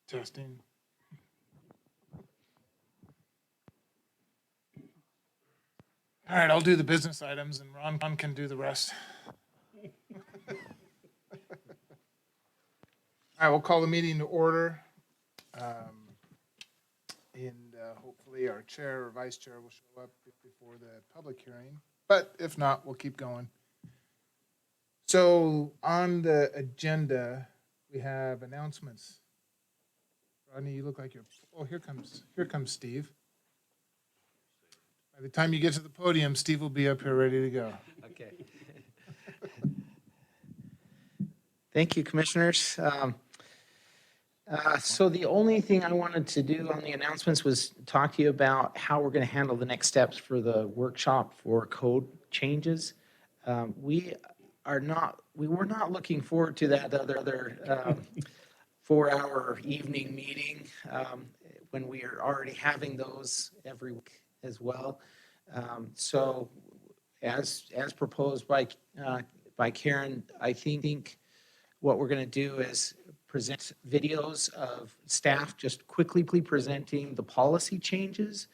Testing. All right, I'll do the business items and Ron can do the rest. All right, we'll call the meeting to order. And hopefully our chair or vice chair will show up before the public hearing. But if not, we'll keep going. So on the agenda, we have announcements. Rodney, you look like you're, oh, here comes Steve. By the time you get to the podium, Steve will be up here ready to go. Okay. Thank you, Commissioners. So the only thing I wanted to do on the announcements was talk to you about how we're going to handle the next steps for the workshop for code changes. We were not looking forward to that other 4-hour evening meeting when we are already having those every week as well. So as proposed by Karen, I think what we're going to do is present videos of staff just quickly presenting the policy changes.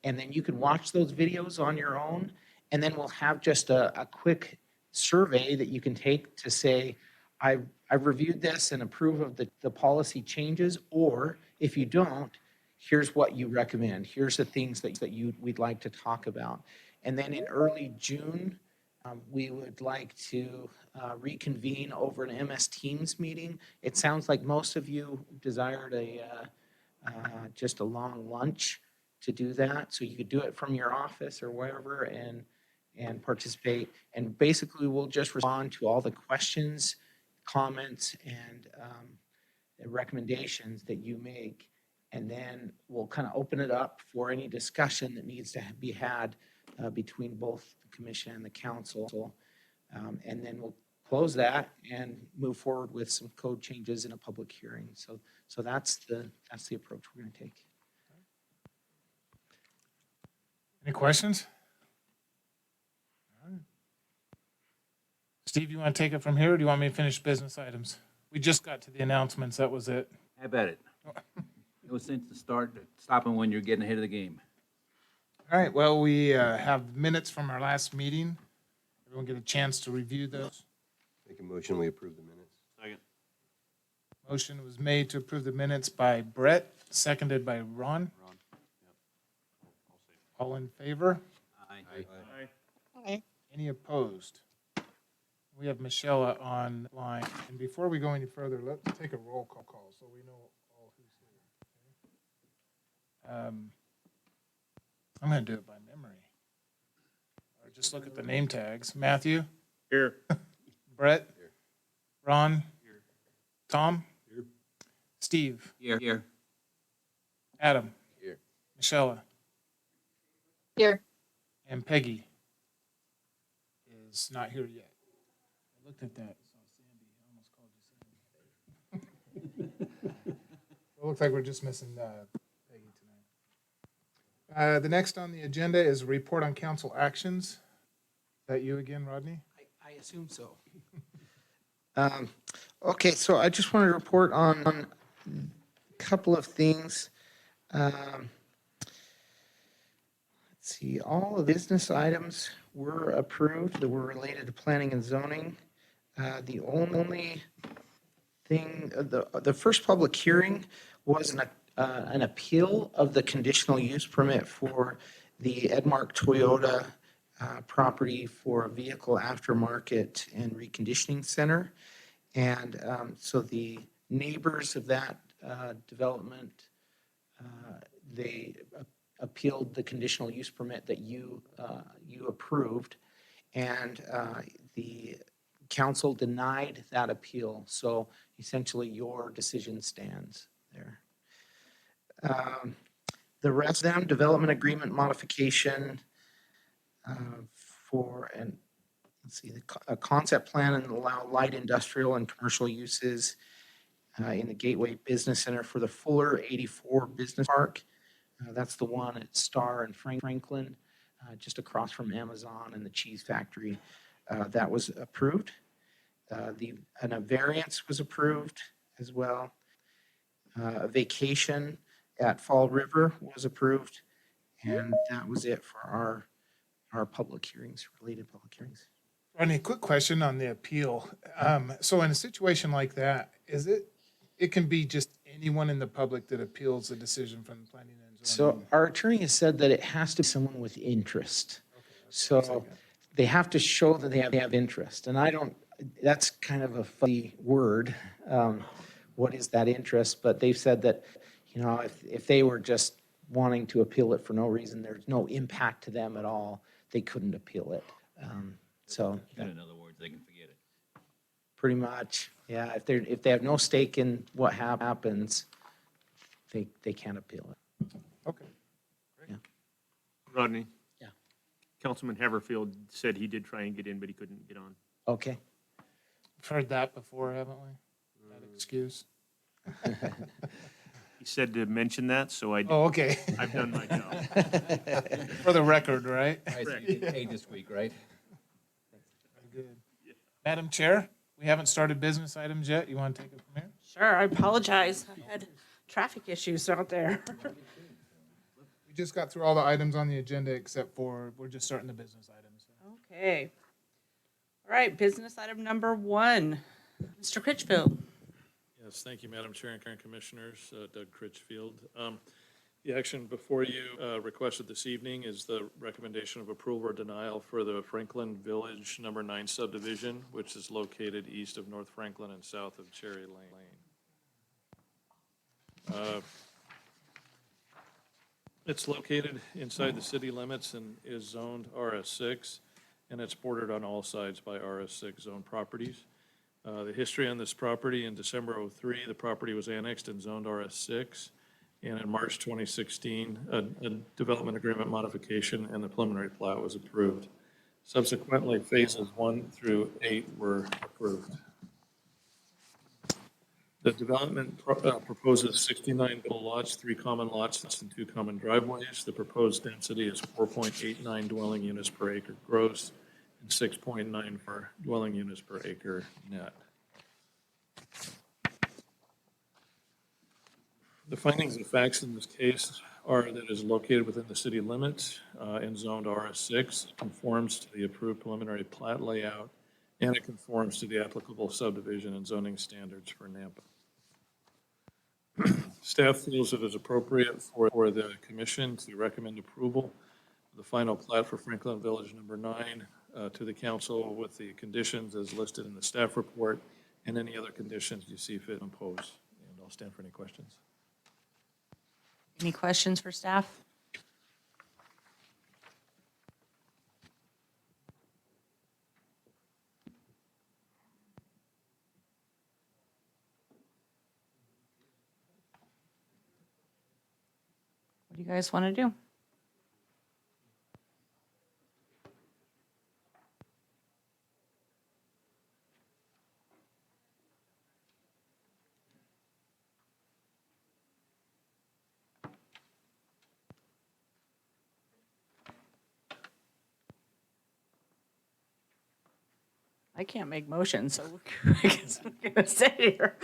And then you can watch those videos on your own. And then we'll have just a quick survey that you can take to say, I've reviewed this and approve of the policy changes. Or if you don't, here's what you recommend. Here's the things that we'd like to talk about. And then in early June, we would like to reconvene over an MS Teams meeting. It sounds like most of you desired just a long lunch to do that. So you could do it from your office or wherever and participate. And basically, we'll just respond to all the questions, comments, and recommendations that you make. And then we'll kind of open it up for any discussion that needs to be had between both the commission and the council. And then we'll close that and move forward with some code changes in a public hearing. So that's the approach we're going to take. Any questions? All right. Steve, you want to take it from here, or do you want me to finish business items? We just got to the announcements. That was it. How about it? No sense to start stopping when you're getting ahead of the game. All right, well, we have minutes from our last meeting. Everyone get a chance to review those. Make a motion, we approve the minutes. Second. Motion was made to approve the minutes by Brett, seconded by Ron. All in favor? Aye. Any opposed? We have Michelle online. And before we go any further, let's take a roll call so we know all who's here. Okay? I'm going to do it by memory. Or just look at the name tags. Matthew? Here. Brett? Here. Ron? Here. Tom? Here. Steve? Here. Adam? Here. Michelle? Here. And Peggy is not here yet. I looked at that. Saw Sandy. I almost called you Sandy. It looks like we're just missing Peggy tonight. The next on the agenda is a report on council actions. Is that you again, Rodney? I assume so. Okay, so I just wanted to report on a couple of things. Let's see, all the business items were approved that were related to planning and zoning. The only thing, the first public hearing was an appeal of the conditional use permit for the Edmark Toyota property for a vehicle aftermarket and reconditioning center. And so the neighbors of that development, they appealed the conditional use permit that you approved, and the council denied that appeal. So essentially, your decision stands there. The rest of them, development agreement modification for a concept plan and allow light industrial and commercial uses in the Gateway Business Center for the Fuller 84 Business Park. That's the one at Star and Franklin, just across from Amazon and the cheese factory. That was approved. And a variance was approved as well. A vacation at Fall River was approved, and that was it for our public hearings, related public hearings. Rodney, quick question on the appeal. So in a situation like that, it can be just anyone in the public that appeals a decision from the planning and zoning? So our attorney has said that it has to be someone with interest. So they have to show that they have interest, and that's kind of a funny word. What is that interest? But they've said that, if they were just wanting to appeal it for no reason, there's no impact to them at all, they couldn't appeal it. So In other words, they can forget it. pretty much, yeah, if they have no stake in what happens, they can't appeal it. Okay. Rodney? Yeah. Councilman Haverfield said he did try and get in, but he couldn't get on. Okay. We've heard that before, haven't we? That excuse? He said to mention that, so Oh, okay. I've done my job. For the record, right? All right, so you get paid this week, right? Very good. Madam Chair, we haven't started business items yet. You want to take it from here? Sure, I apologize. I had traffic issues out there. We just got through all the items on the agenda except for, we're just starting the business items. Okay. All right, business item number 1. Mr. Critchfield. Yes, thank you, Madam Chair and County Commissioners. Doug Critchfield. The action before you requested this evening is the recommendation of approval or denial for the Franklin Village Number 9 subdivision, which is located east of North Franklin and south of Cherry Lane. It's located inside the city limits and is zoned RS6, and it's bordered on all sides by RS6 zone properties. The history on this property: in December '03, the property was annexed and zoned RS6. And in March 2016, a development agreement modification and the preliminary plat was approved. Subsequently, phases 1 through 8 were approved. The development proposes 69 buildable lots, 3 common lots, and 2 common driveways. The proposed density is 4.89 dwelling units per acre gross and 6.94 dwelling units per acre net. The findings and facts in this case are that it is located within the city limits and zoned RS6, conforms to the approved preliminary plat layout, and it conforms to the applicable subdivision and zoning standards for Nampa. Staff feels it is appropriate for the commission to recommend approval of the final plat for Franklin Village Number 9 to the council with the conditions as listed in the staff report and any other conditions you see fit to impose. And I'll stand for any questions. Any questions for staff? What do you guys want to do? I can't make motions, so I guess we're going to sit here.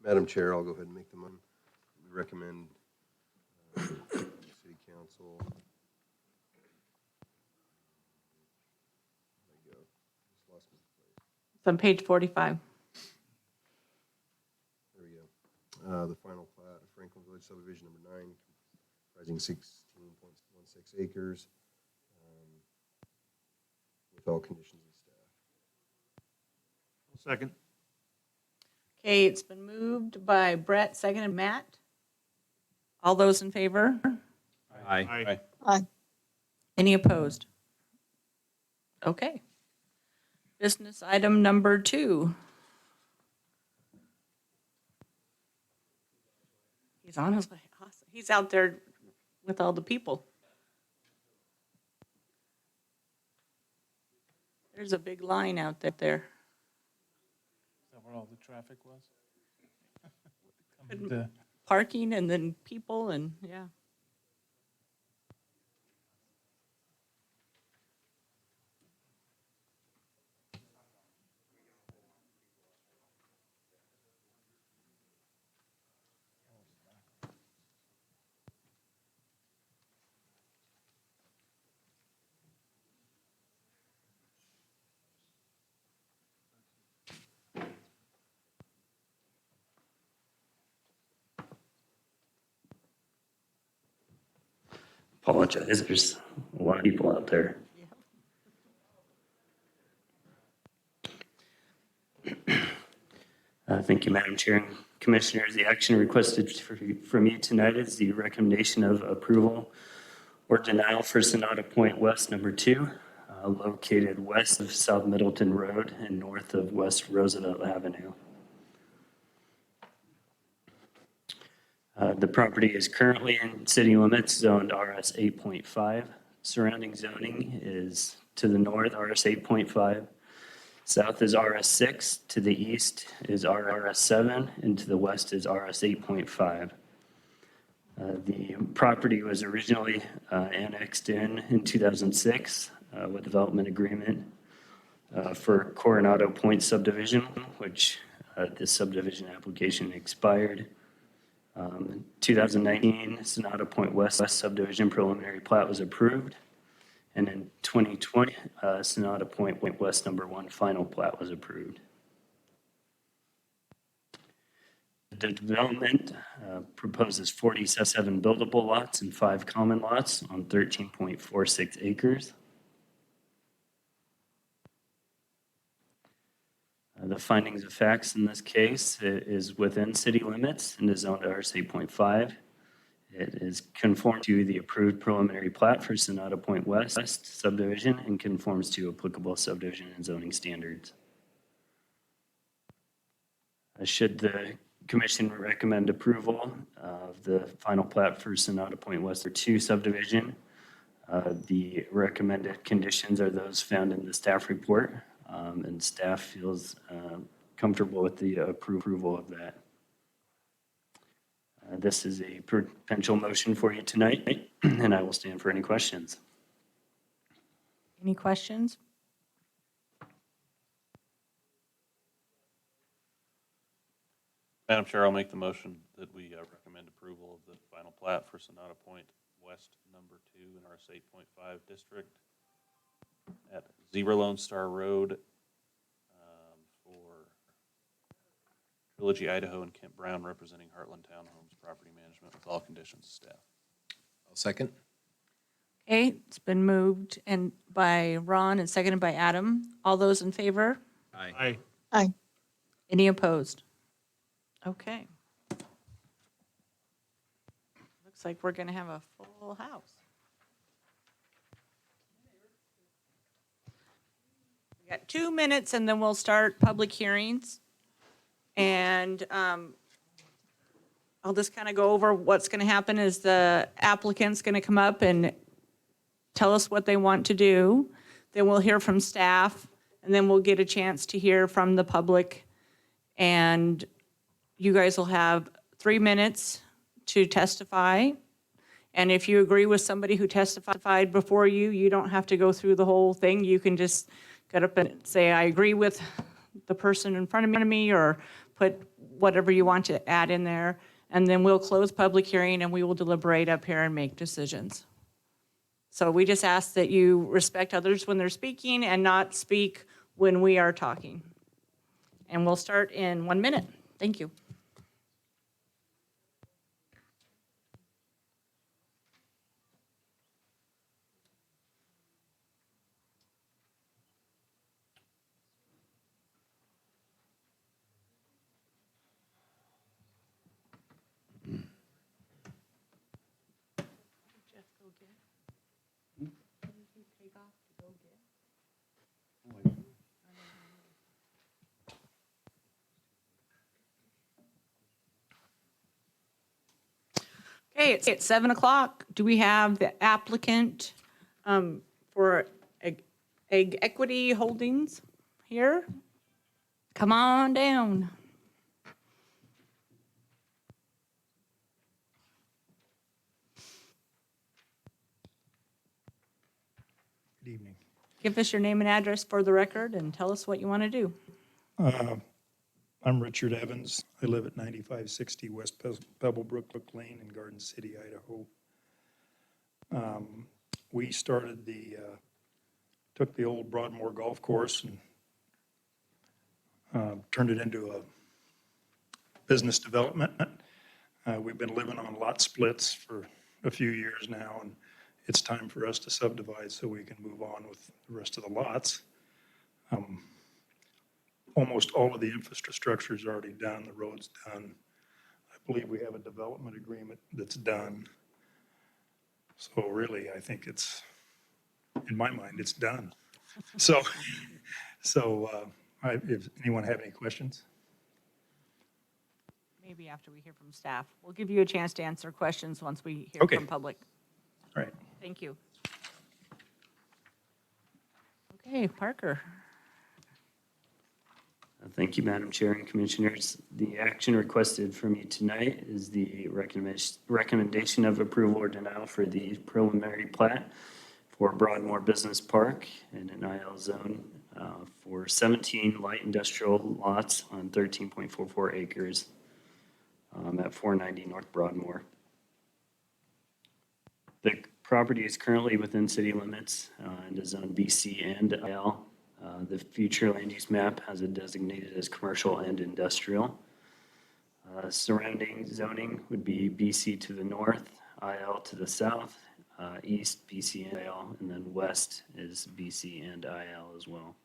Madam Chair, I'll go ahead and make the motion. We recommend City Council. There you go. Just lost my place. It's on page 45. There we go. The final plat of Franklin Village subdivision number 9, comprising 16.16 acres, with all conditions of staff. Second. Okay, it's been moved by Brett, seconded Matt. All those in favor? Aye. Any opposed? Okay. Business item number 2. He's on his way. Awesome. He's out there with all the people. There's a big line out there. Is that where all the traffic was? Coming to- Parking and then people and, yeah. Apologize, there's a lot of people out there. Thank you, Madam Chair and Commissioners. The action requested from you tonight is the recommendation of approval or denial for Sonata Point West Number 2, located west of South Middleton Road and north of West Roosevelt Avenue. The property is currently in city limits zoned RS 8.5. Surrounding zoning is to the north RS 8.5. South is RS 6, to the east is RS 7, and to the west is RS 8.5. The property was originally annexed in 2006 with development agreement for Coronado Point subdivision, which this subdivision application expired. 2019, Sonata Point West subdivision preliminary plat was approved. And in 2020, Sonata Point West Number 1 final plat was approved. The development proposes 47 buildable lots and 5 common lots on 13.46 acres. The findings of facts in this case is within city limits and is zoned RS 8.5. It is conformed to the approved preliminary plat for Sonata Point West subdivision and conforms to applicable subdivision and zoning standards. Should the commission recommend approval of the final plat for Sonata Point West or 2 subdivision, the recommended conditions are those found in the staff report, and staff feels comfortable with the approval of that. This is a potential motion for you tonight, and I will stand for any questions. Any questions? Madam Chair, I'll make the motion that we recommend approval of the final plat for Sonata Point West Number 2 in our 8.5 district at 0 Lone Star Road for Trilogy Idaho and Kent Brown representing Heartland Townhomes Property Management with all conditions of staff. I'll second. Okay, it's been moved and by Ron and seconded by Adam. All those in favor? Aye. Any opposed? Okay. Looks like we're going to have a full house. We got 2 minutes and then we'll start public hearings. And I'll just kind of go over what's going to happen is the applicant's going to come up and tell us what they want to do. Then we'll hear from staff and then we'll get a chance to hear from the public. And you guys will have 3 minutes to testify. And if you agree with somebody who testified before you, you don't have to go through the whole thing. You can just get up and say, I agree with the person in front of me, or put whatever you want to add in there. And then we'll close public hearing and we will deliberate up here and make decisions. So we just ask that you respect others when they're speaking and not speak when we are talking. And we'll start in 1 minute. Thank you. Okay, it's 7 o'clock. Do we have the applicant for Egg Equity Holdings here? Come on down. Good evening. Give us your name and address for the record and tell us what you want to do. I'm Richard Evans. I live at 9560 West Pebblebrook Lane in Garden City, Idaho. We started took the old Broadmoor Golf Course and turned it into a business development. We've been living on lot splits for a few years now, and it's time for us to subdivide so we can move on with the rest of the lots. Almost all of the infrastructure is already done, the road's done. I believe we have a development agreement that's done. So really, I think it's, in my mind, it's done. So, if anyone have any questions? Maybe after we hear from staff. We'll give you a chance to answer questions once we hear Okay. from public. All right. Thank you. Okay, Parker. Thank you, Madam Chair and Commissioners. The action requested from you tonight is the recommendation of approval or denial for the preliminary plat for Broadmoor Business Park in an IL zone for 17 light industrial lots on 13.44 acres at 490 North Broadmoor. The property is currently within city limits and is on BC and IL. The future land use map has it designated as commercial and industrial. Surrounding zoning would be BC to the north, IL to the south, east BC and IL, and then west is BC and IL as well.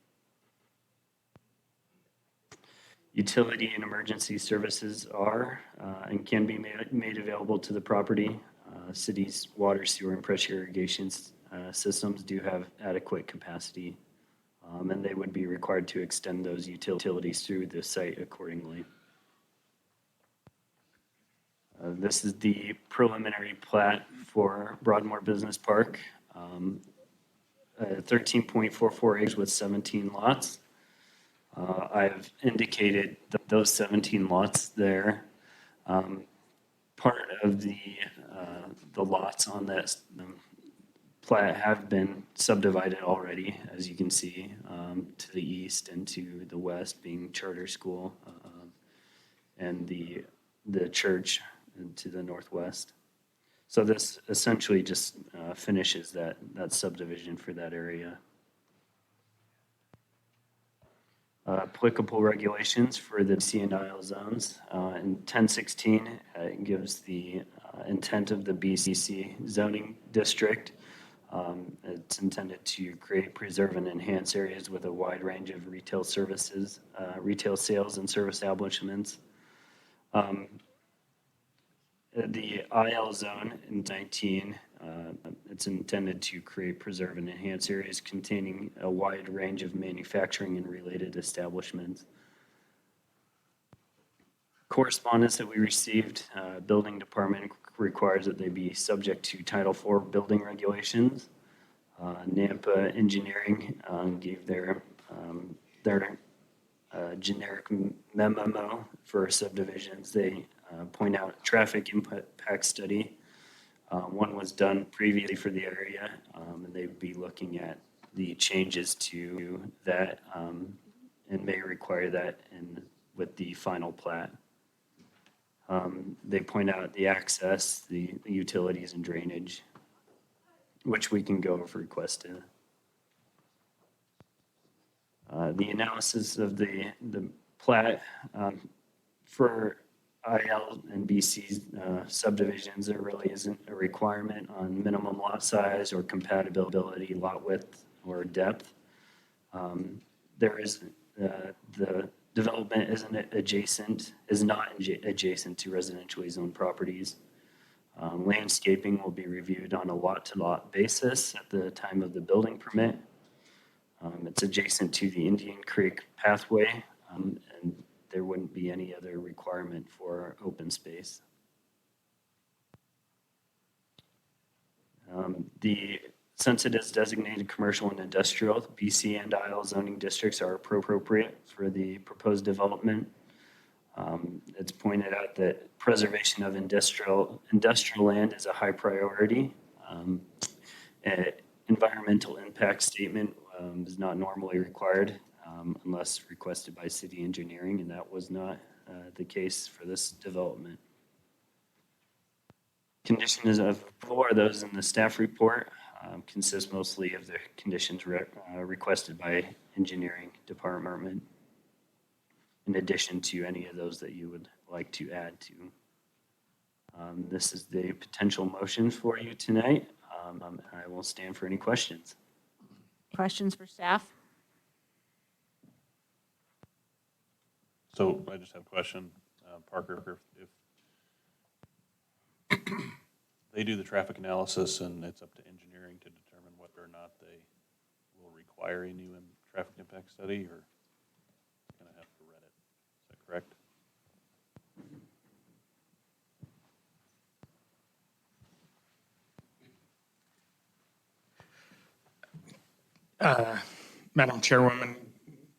Utility and emergency services are and can be made available to the property. City's water, sewer, and pressure irrigation systems do have adequate capacity, and they would be required to extend those utilities through the site accordingly. This is the preliminary plat for Broadmoor Business Park. 13.44 acres with 17 lots. I've indicated that those 17 lots there. Part of the lots on that plat have been subdivided already, as you can see, to the east and to the west being Charter School and the church to the northwest. So this essentially just finishes that subdivision for that area. Applicable regulations for the BC and IL zones. In 1016, it gives the intent of the BCC zoning district. It's intended to create, preserve, and enhance areas with a wide range of retail services, retail sales and service establishments. The IL zone in 19, it's intended to create, preserve, and enhance areas containing a wide range of manufacturing and related establishments. Correspondence that we received, building department requires that they be subject to Title IV building regulations. NAMPA Engineering gave their generic memo for subdivisions. They point out traffic impact study. One was done previously for the area, and they'd be looking at the changes to that and may require that with the final plat. They point out the access, the utilities and drainage, which we can go if requested. The analysis of the plat for IL and BC subdivisions, there really isn't a requirement on minimum lot size or compatibility, lot width, or depth. There is the development is not adjacent to residentially zoned properties. Landscaping will be reviewed on a lot-to-lot basis at the time of the building permit. It's adjacent to the Indian Creek pathway, and there wouldn't be any other requirement for open space. Since it is designated commercial and industrial, BC and IL zoning districts are appropriate for the proposed development. It's pointed out that preservation of industrial land is a high priority. Environmental impact statement is not normally required unless requested by city engineering, and that was not the case for this development. Conditions of approval are those in the staff report, consist mostly of the conditions requested by engineering department, in addition to any of those that you would like to add to. This is the potential motion for you tonight. I will stand for any questions. Questions for staff? So I just have a question, Parker, if they do the traffic analysis and it's up to engineering to determine whether or not they will require a new traffic impact study, or gonna have to read it, is that correct? Madam Chairwoman,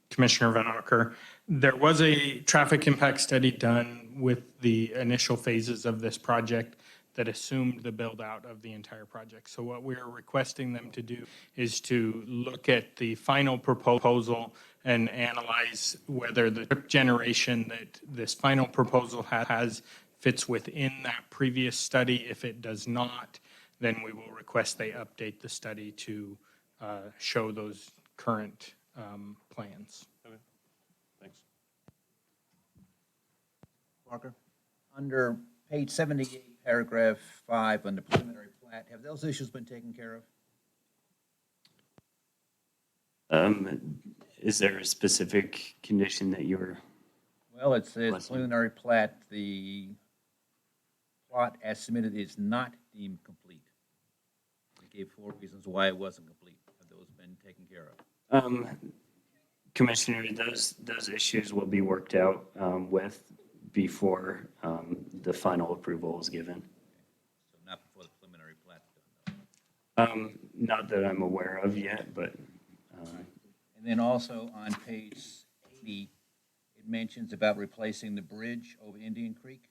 Commissioner Van Acker, there was a traffic impact study done with the initial phases of this project that assumed the build-out of the entire project. So what we're requesting them to do is to look at the final proposal and analyze whether the trip generation that this final proposal has fits within that previous study. If it does not, then we will request they update the study to show those current plans. Okay, thanks. Parker, under page 78, paragraph 5, on the preliminary plat, have those issues been taken care of? Is there a specific condition that you're, Well, it says Bless you. preliminary plat, the plot as submitted is not deemed complete. They gave 4 reasons why it wasn't complete. Have those been taken care of? Commissioner, those issues will be worked out with before the final approval is given. So not before the preliminary plat's done, though. Not that I'm aware of yet, but And then also on page 80, it mentions about replacing the bridge over Indian Creek.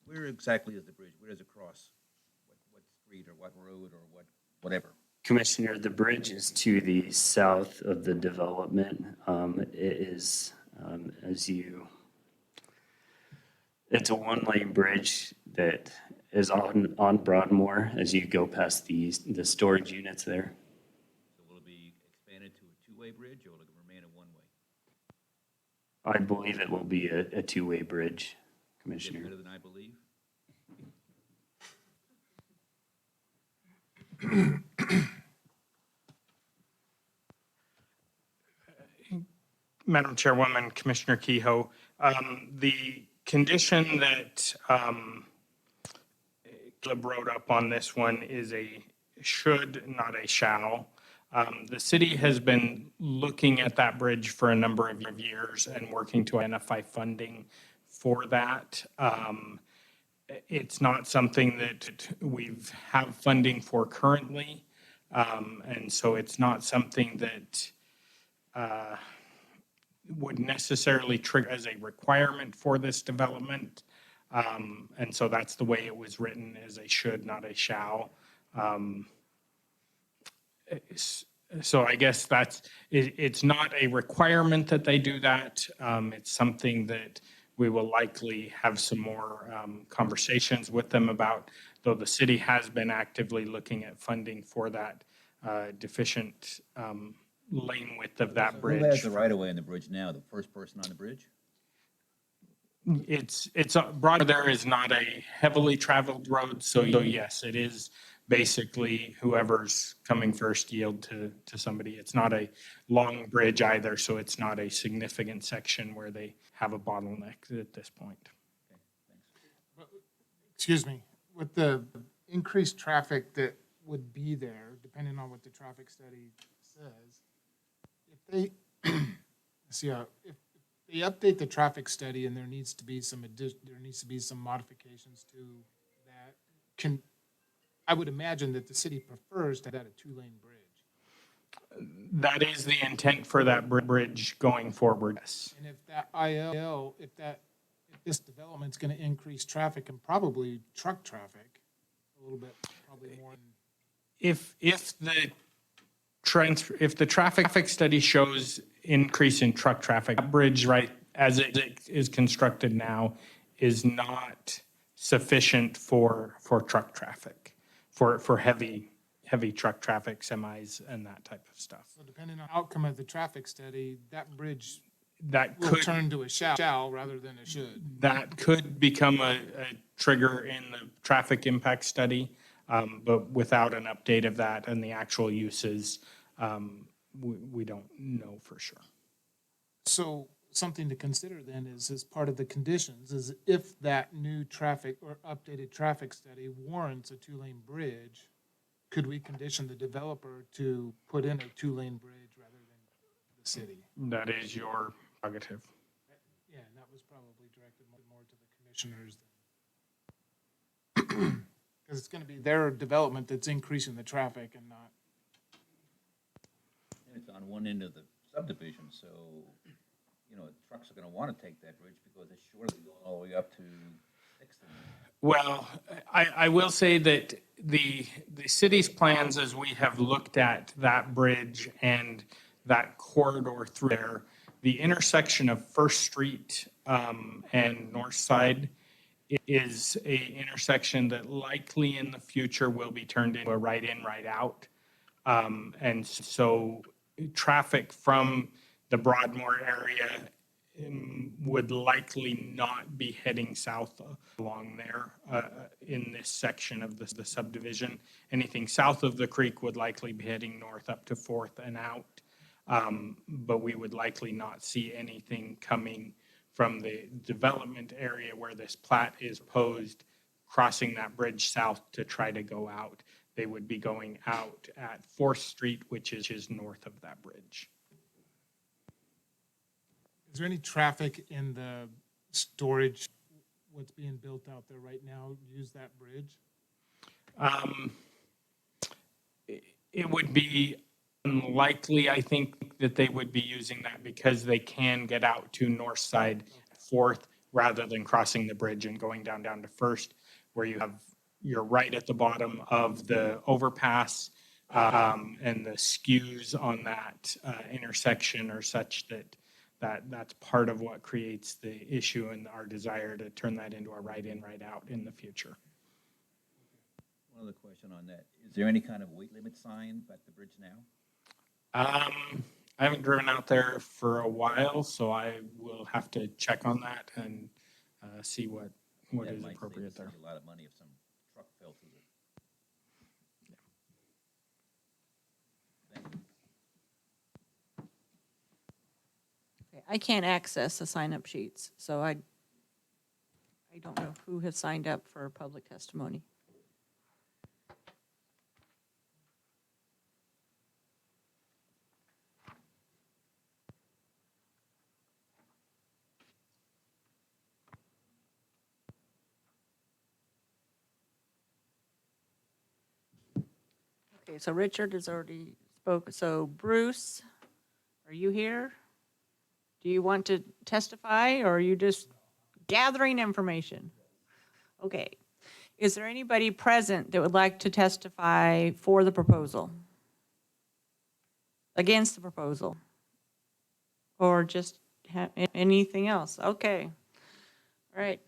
Where exactly is the bridge? Where does it cross? What street or what road or whatever? Commissioner, the bridge is to the south of the development. It is, it's a one-lane bridge that is on Broadmoor as you go past the storage units there. So will it be expanded to a two-way bridge, or will it remain a one-way? I believe it will be a two-way bridge, Is it Commissioner. better than I believe? Madam Chairwoman, Commissioner Kehoe, the condition that Caleb wrote up on this one is a should, not a shall. The city has been looking at that bridge for a number of years and working to identify funding for that. It's not something that we've have funding for currently, and so it's not something that would necessarily trigger as a requirement for this development. And so that's the way it was written, as a should, not a shall. So I guess it's not a requirement that they do that. It's something that we will likely have some more conversations with them about, though the city has been actively looking at funding for that deficient lane width of that bridge. Who has the right-of-way on the bridge now? The first person on the bridge? It's Broadmoor there is not a heavily traveled road, so yes, it is basically whoever's coming first yield to somebody. It's not a long bridge either, so it's not a significant section where they have a bottleneck at this point. Excuse me, with the increased traffic that would be there, depending on what the traffic study says, if they, if they update the traffic study and there needs to be some modifications to that, I would imagine that the city prefers to have a two-lane bridge. That is the intent for that bridge going forward, yes. And if that IL, if this development's gonna increase traffic and probably truck traffic a little bit, probably more than. If the traffic study shows increase in truck traffic, that bridge, right, as it is constructed now, is not sufficient for truck traffic, for heavy truck traffic, semis, and that type of stuff. So depending on outcome of the traffic study, that bridge That will could, turn to a shall rather than a should. that could become a trigger in the traffic impact study. But without an update of that and the actual uses, we don't know for sure. So something to consider then is, as part of the conditions, is if that new traffic or updated traffic study warrants a two-lane bridge, could we condition the developer to put in a two-lane bridge rather than the city? That is your prerogative. Yeah, and that was probably directed more to the commissioners than, because it's gonna be their development that's increasing the traffic and not. And it's on one end of the subdivision, so, you know, trucks are gonna wanna take that bridge because it's surely going all the way up to Sixth. Well, I will say that the city's plans, as we have looked at that bridge and that corridor through there, the intersection of First Street and North Side is a intersection that likely in the future will be turned into a right in, right out. And so traffic from the Broadmoor area would likely not be heading south along there in this section of the subdivision. Anything south of the creek would likely be heading north up to Fourth and out. But we would likely not see anything coming from the development area where this plat is posed, crossing that bridge south to try to go out. They would be going out at Fourth Street, which is north of that bridge. Is there any traffic in the storage, what's being built out there right now, use that bridge? It would be unlikely, I think, that they would be using that because they can get out to North Side Fourth rather than crossing the bridge and going down to First, where you're right at the bottom of the overpass, and the skews on that intersection are such that's part of what creates the issue and our desire to turn that into a right in, right out in the future. One other question on that. Is there any kind of weight limit sign at the bridge now? I haven't driven out there for a while, so I will have to check on that and see what That is might save appropriate the there. city a lot of money if some truck fell through it. Thank you. I can't access the sign-up sheets, so I don't know who has signed up for public testimony. Okay, so Richard has already spoke. So Bruce, are you here? Do you want to testify, or are you just gathering information? Okay. Is there anybody present that would like to testify for the proposal? Against the proposal? Or just anything else? Okay. All right.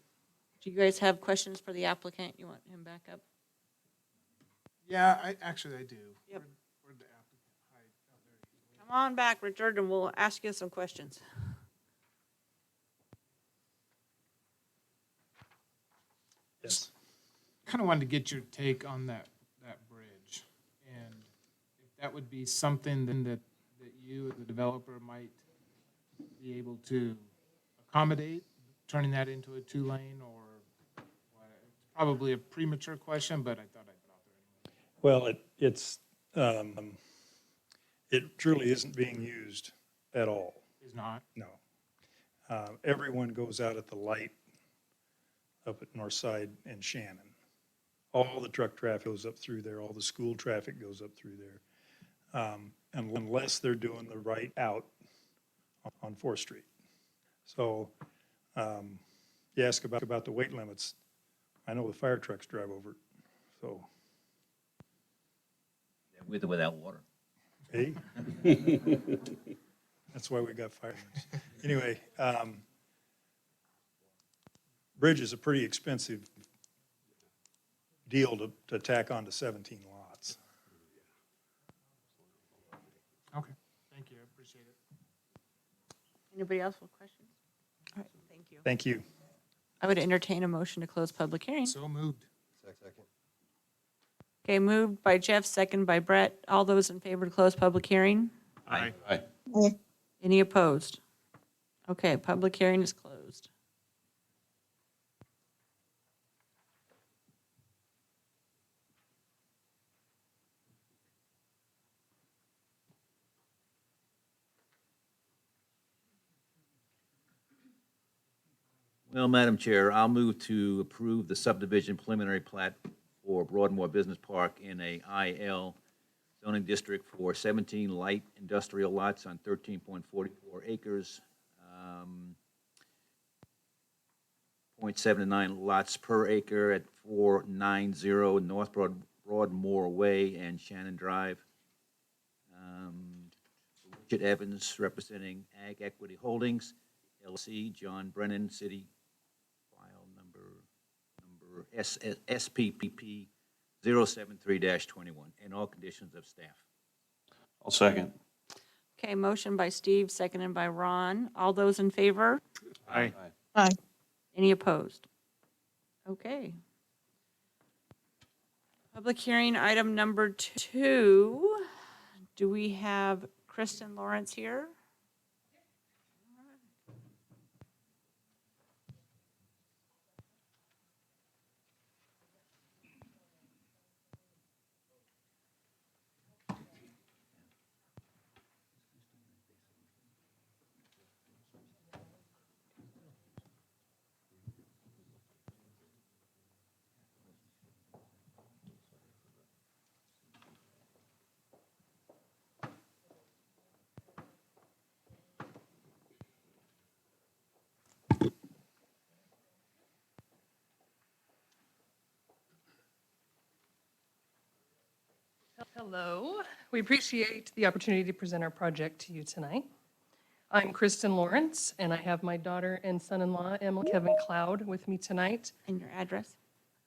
Do you guys have questions for the applicant? You want him back up? Yeah, I do. Yep. Where'd the applicant hide? Oh, there he is. Come on back, Richard, and we'll ask you some questions. Yes. Kind of wanted to get your take on that bridge, and if that would be something then that you, the developer, might be able to accommodate, turning that into a two-lane, or what? It's probably a premature question, but I thought I'd put out there anyway. Well, it truly isn't being used at all. Is not? No. Everyone goes out at the light up at North Side and Shannon. All the truck traffic goes up through there, all the school traffic goes up through there. Unless they're doing the right out on Fourth Street. So, you ask about the weight limits, I know the fire trucks drive over it, so, They're with or without water. hey. That's why we got fire trucks. Anyway, bridge is a pretty expensive deal to tack on to 17 lots. Okay, thank you, I appreciate it. Anybody else with questions? All right, thank you. Thank you. I would entertain a motion to close public hearing. So moved. Second. Okay, moved by Jeff, second by Brett. All those in favor to close public hearing? Aye. Aye. Any opposed? Okay, public hearing is closed. Well, Madam Chair, I'll move to approve the subdivision preliminary plat for Broadmoor Business Park in a IL zoning district for 17 light industrial lots on 13.44 acres, 0.79 lots per acre at 490 North Broadmoor Way and Shannon Drive. Richard Evans, representing Ag Equity Holdings, LLC, John Brennan, City file number SPPP 073-21, and all conditions of staff. I'll second. Okay, motion by Steve, seconded by Ron. All those in favor? Aye. Any opposed? Okay. Public hearing item number 2. Do we have Kristen Lawrence here? Hello. We appreciate the opportunity to present our project to you tonight. I'm Kristen Lawrence, and I have my daughter and son-in-law, Emily Kevin Cloud, with me tonight. And your address?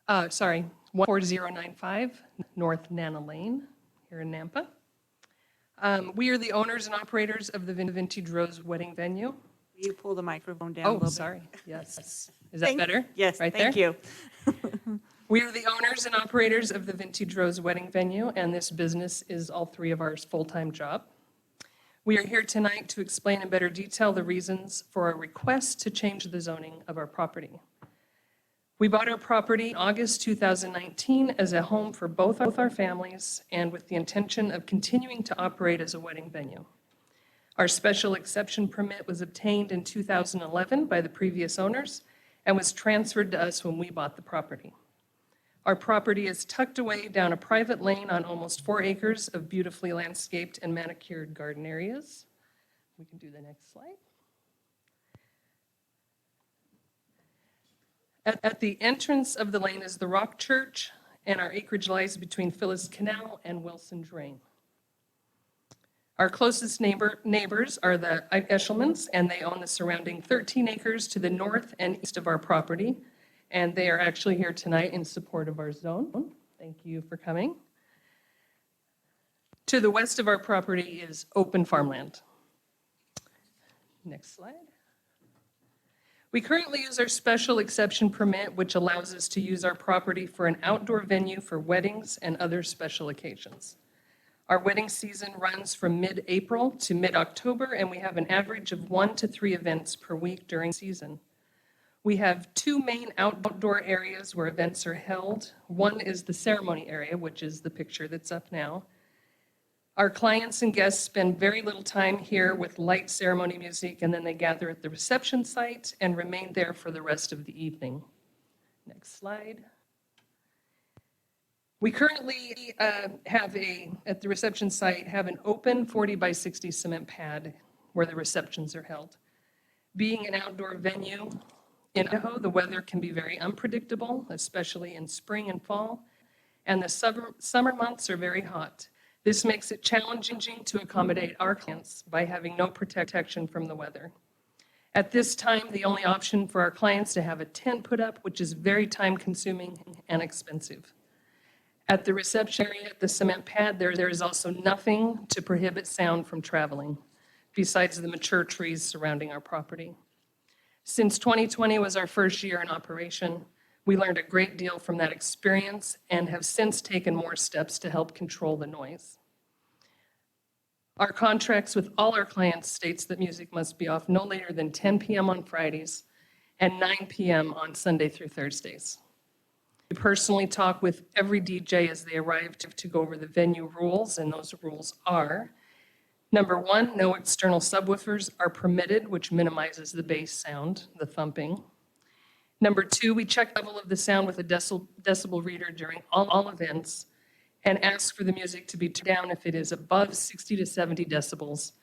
14095 North Nana Lane here in Nampa. We are the owners and operators of the Vintage Rose Wedding Venue. Will you pull the microphone down a little bit? Sorry. Yes. Is that better? Yes, Right thank there? you. We are the owners and operators of the Vintage Rose Wedding Venue, and this business is all three of ours full-time job. We are here tonight to explain in better detail the reasons for our request to change the zoning of our property. We bought our property in August 2019 as a home for both our families and with the intention of continuing to operate as a wedding venue. Our special exception permit was obtained in 2011 by the previous owners and was transferred to us when we bought the property. Our property is tucked away down a private lane on almost 4 acres of beautifully landscaped and manicured garden areas. We can do the next slide. At the entrance of the lane is the Rock Church, and our acreage lies between Phyllis Canal and Wilson Drain. Our closest neighbors are the Eshelmans, and they own the surrounding 13 acres to the north and east of our property. And they are actually here tonight in support of our zone. Thank you for coming. To the west of our property is open farmland. Next slide. We currently use our special exception permit, which allows us to use our property for an outdoor venue for weddings and other special occasions. Our wedding season runs from mid-April to mid-October, and we have an average of 1 to 3 events per week during season. We have 2 main outdoor areas where events are held. One is the ceremony area, which is the picture that's up now. Our clients and guests spend very little time here with light ceremony music, and then they gather at the reception site and remain there for the rest of the evening. Next slide. We currently at the reception site, have an open 40 by 60 cement pad where the receptions are held. Being an outdoor venue, in Idaho, the weather can be very unpredictable, especially in spring and fall, and the summer months are very hot. This makes it challenging to accommodate our clients by having no protection from the weather. At this time, the only option for our clients to have a tent put up, which is very time-consuming and expensive. At the reception area, at the cement pad, there is also nothing to prohibit sound from traveling, besides the mature trees surrounding our property. Since 2020 was our first year in operation, We learned a great deal from that experience and have since taken more steps to help control the noise. Our contracts with all our clients states that music must be off no later than 10 p.m. on Fridays and 9 p.m. on Sunday through Thursdays. We personally talk with every DJ as they arrive to go over the venue rules, and those rules are: number one, no external subwoofers are permitted, which minimizes the bass sound, the thumping. Number two, we check the level of the sound with a decibel reader during all events and ask for the music to be turned down if it is above 60 to 70 decibels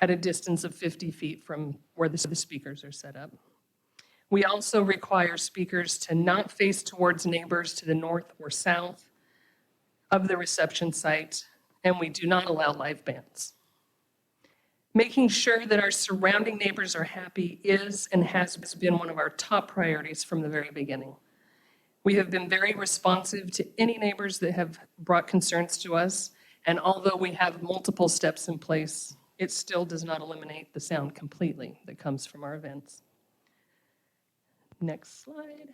at a distance of 50 feet from where the speakers are set up. We also require speakers to not face towards neighbors to the north or south of the reception site, and we do not allow live bands. Making sure that our surrounding neighbors are happy is and has been one of our top priorities from the very beginning. We have been very responsive to any neighbors that have brought concerns to us, and although we have multiple steps in place, it still does not eliminate the sound completely that comes from our events. Next slide.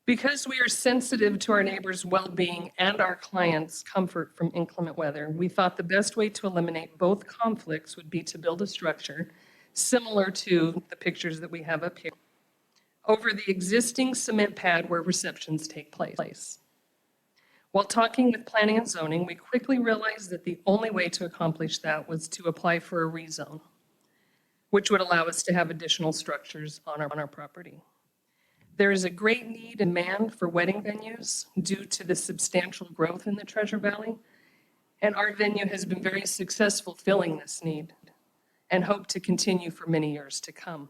Because we are sensitive to our neighbors' well-being and our clients' comfort from inclement weather, we thought the best way to eliminate both conflicts would be to build a structure similar to the pictures that we have up here over the existing cement pad where receptions take place. While talking with planning and zoning, we quickly realized that the only way to accomplish that was to apply for a rezone, which would allow us to have additional structures on our property. There is a great need and demand for wedding venues due to the substantial growth in the Treasure Valley, and our venue has been very successful filling this need and hope to continue for many years to come.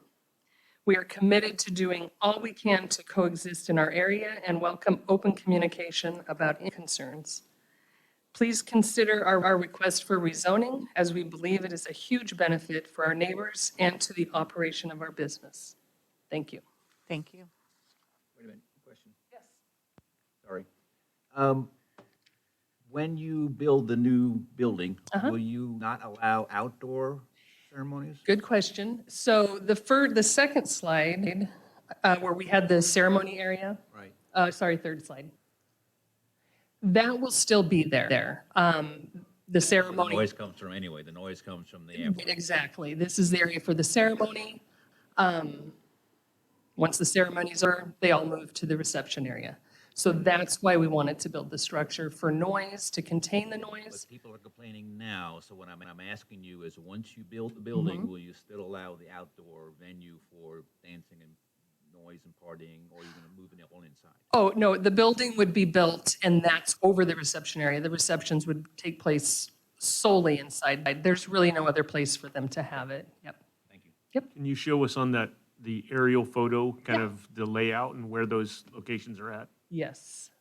We are committed to doing all we can to coexist in our area and welcome open communication about any concerns. Please consider our request for rezoning, as we believe it is a huge benefit for our neighbors and to the operation of our business. Thank you. Thank you. Wait a minute, question. Yes. Sorry. When you build the new building, will you not allow outdoor ceremonies? Good question. So the second slide, where we had the ceremony area. Right. Third slide. That will still be there. The ceremony. The noise comes from anyway, the noise comes from the amp. Exactly. This is the area for the ceremony. Once the ceremonies are, they all move to the reception area. So that's why we wanted to build the structure for noise, to contain the noise. But people are complaining now, so what I'm asking you is, once you build the building, will you still allow the outdoor venue for dancing and noise and partying, or are you gonna move it all inside? Oh, no, the building would be built and that's over the reception area. The receptions would take place solely inside. There's really no other place for them to have it. Yep. Thank you. Can you show us on the aerial photo, kind of the layout and where those locations are at? Yes.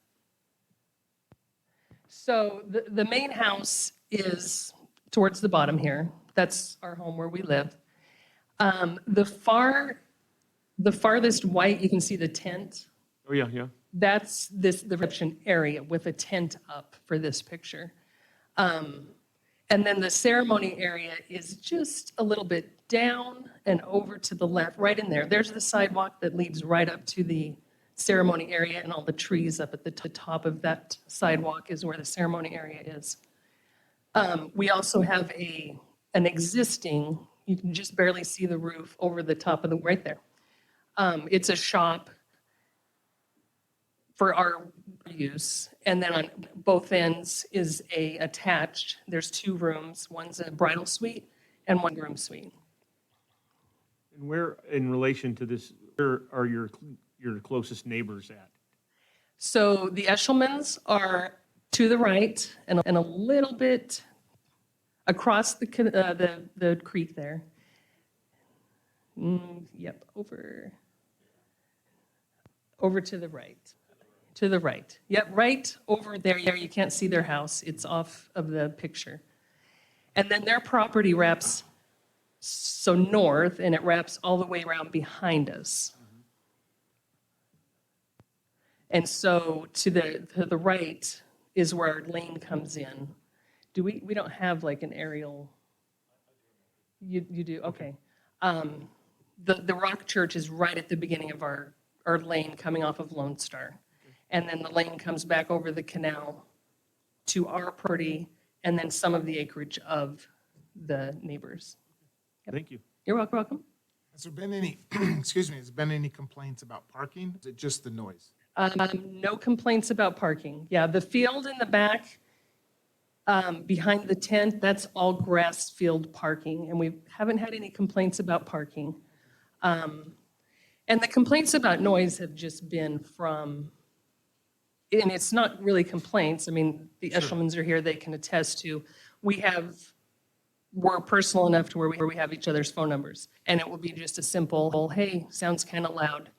So the main house is towards the bottom here. That's our home where we live. The farthest white, you can see the tent. Oh, yeah, yeah. That's the reception area with a tent up for this picture. And then the ceremony area is just a little bit down and over to the left, right in there. There's the sidewalk that leads right up to the ceremony area, and all the trees up at the top of that sidewalk is where the ceremony area is. We also have an existing, you can just barely see the roof over the top of right there. It's a shop for our use, and then on both ends is attached, there's 2 rooms. One's a bridal suite and one groom suite. And where, in relation to this, where are your closest neighbors at? So the Eshelmans are to the right and a little bit across the creek there. Yep, over to the right. To the right. Yep, right over there. You can't see their house. It's off of the picture. And then their property wraps so north, and it wraps all the way around behind us. And so to the right is where our lane comes in. We don't have like an aerial? You do? Okay. The Rock Church is right at the beginning of our or lane coming off of Lone Star. And then the lane comes back over the canal to our property and then some of the acreage of the neighbors. Thank you. You're welcome. Has there been any, excuse me, has there been any complaints about parking? Is it just the noise? No complaints about parking. Yeah, the field in the back, behind the tent, that's all grass field parking, and we haven't had any complaints about parking. And the complaints about noise have just been from, and it's not really complaints, I mean, the Eshelmans are here, they can attest to, we're personal enough to where we have each other's phone numbers, and it will be just a simple, hey, sounds kind of loud.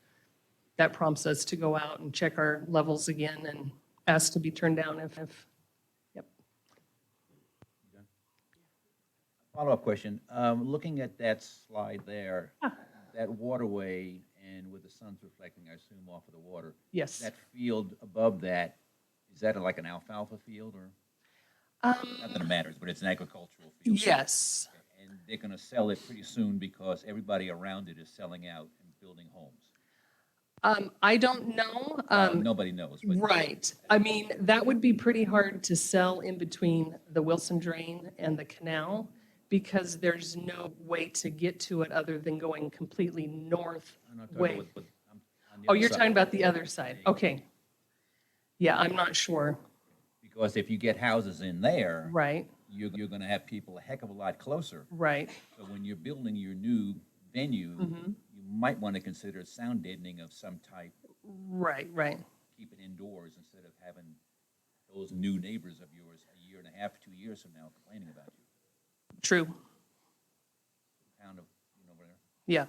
That prompts us to go out and check our levels again and ask to be turned down if yep. Follow-up question. Looking at that slide there, that waterway and with the sun's reflecting, I assume, off of the water. Yes. That field above that, is that like an alfalfa field or? Not that it matters, but it's an agricultural field. Yes. And they're going to sell it pretty soon because everybody around it is selling out and building homes. I don't know. Nobody knows. But Right. I mean, that would be pretty hard to sell in between the Wilson Drain and the canal because there's no way to get to it other than going completely north I'm not talking way. about on the Oh, other you're side. talking about the other side. Okay. Yeah, I'm not sure. Because if you get houses in there, Right, you're going to have people a heck of a lot closer. right. So when you're building your new venue, Mm-hmm. you might want to consider sound deadening of some type. Right, right. Keep it indoors instead of having those new neighbors of yours a year and a half, 2 years from now complaining about you. True. Pound of, whatever. Yeah.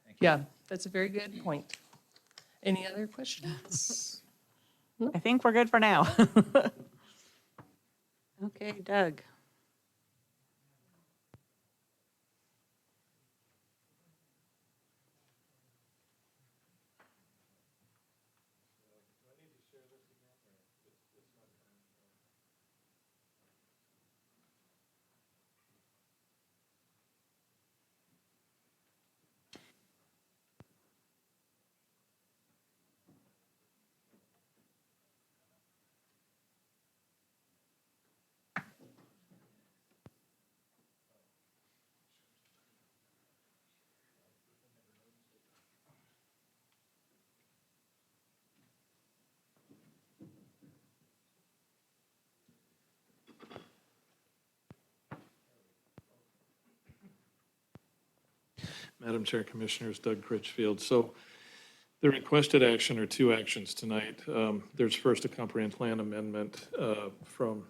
Thank you. Yeah, that's a very good point. Any other questions? I think we're good for now. Okay, Doug. Madam Chair, Commissioners, Doug Critchfield. So the requested action are two actions tonight. There's first a comprehensive plan amendment from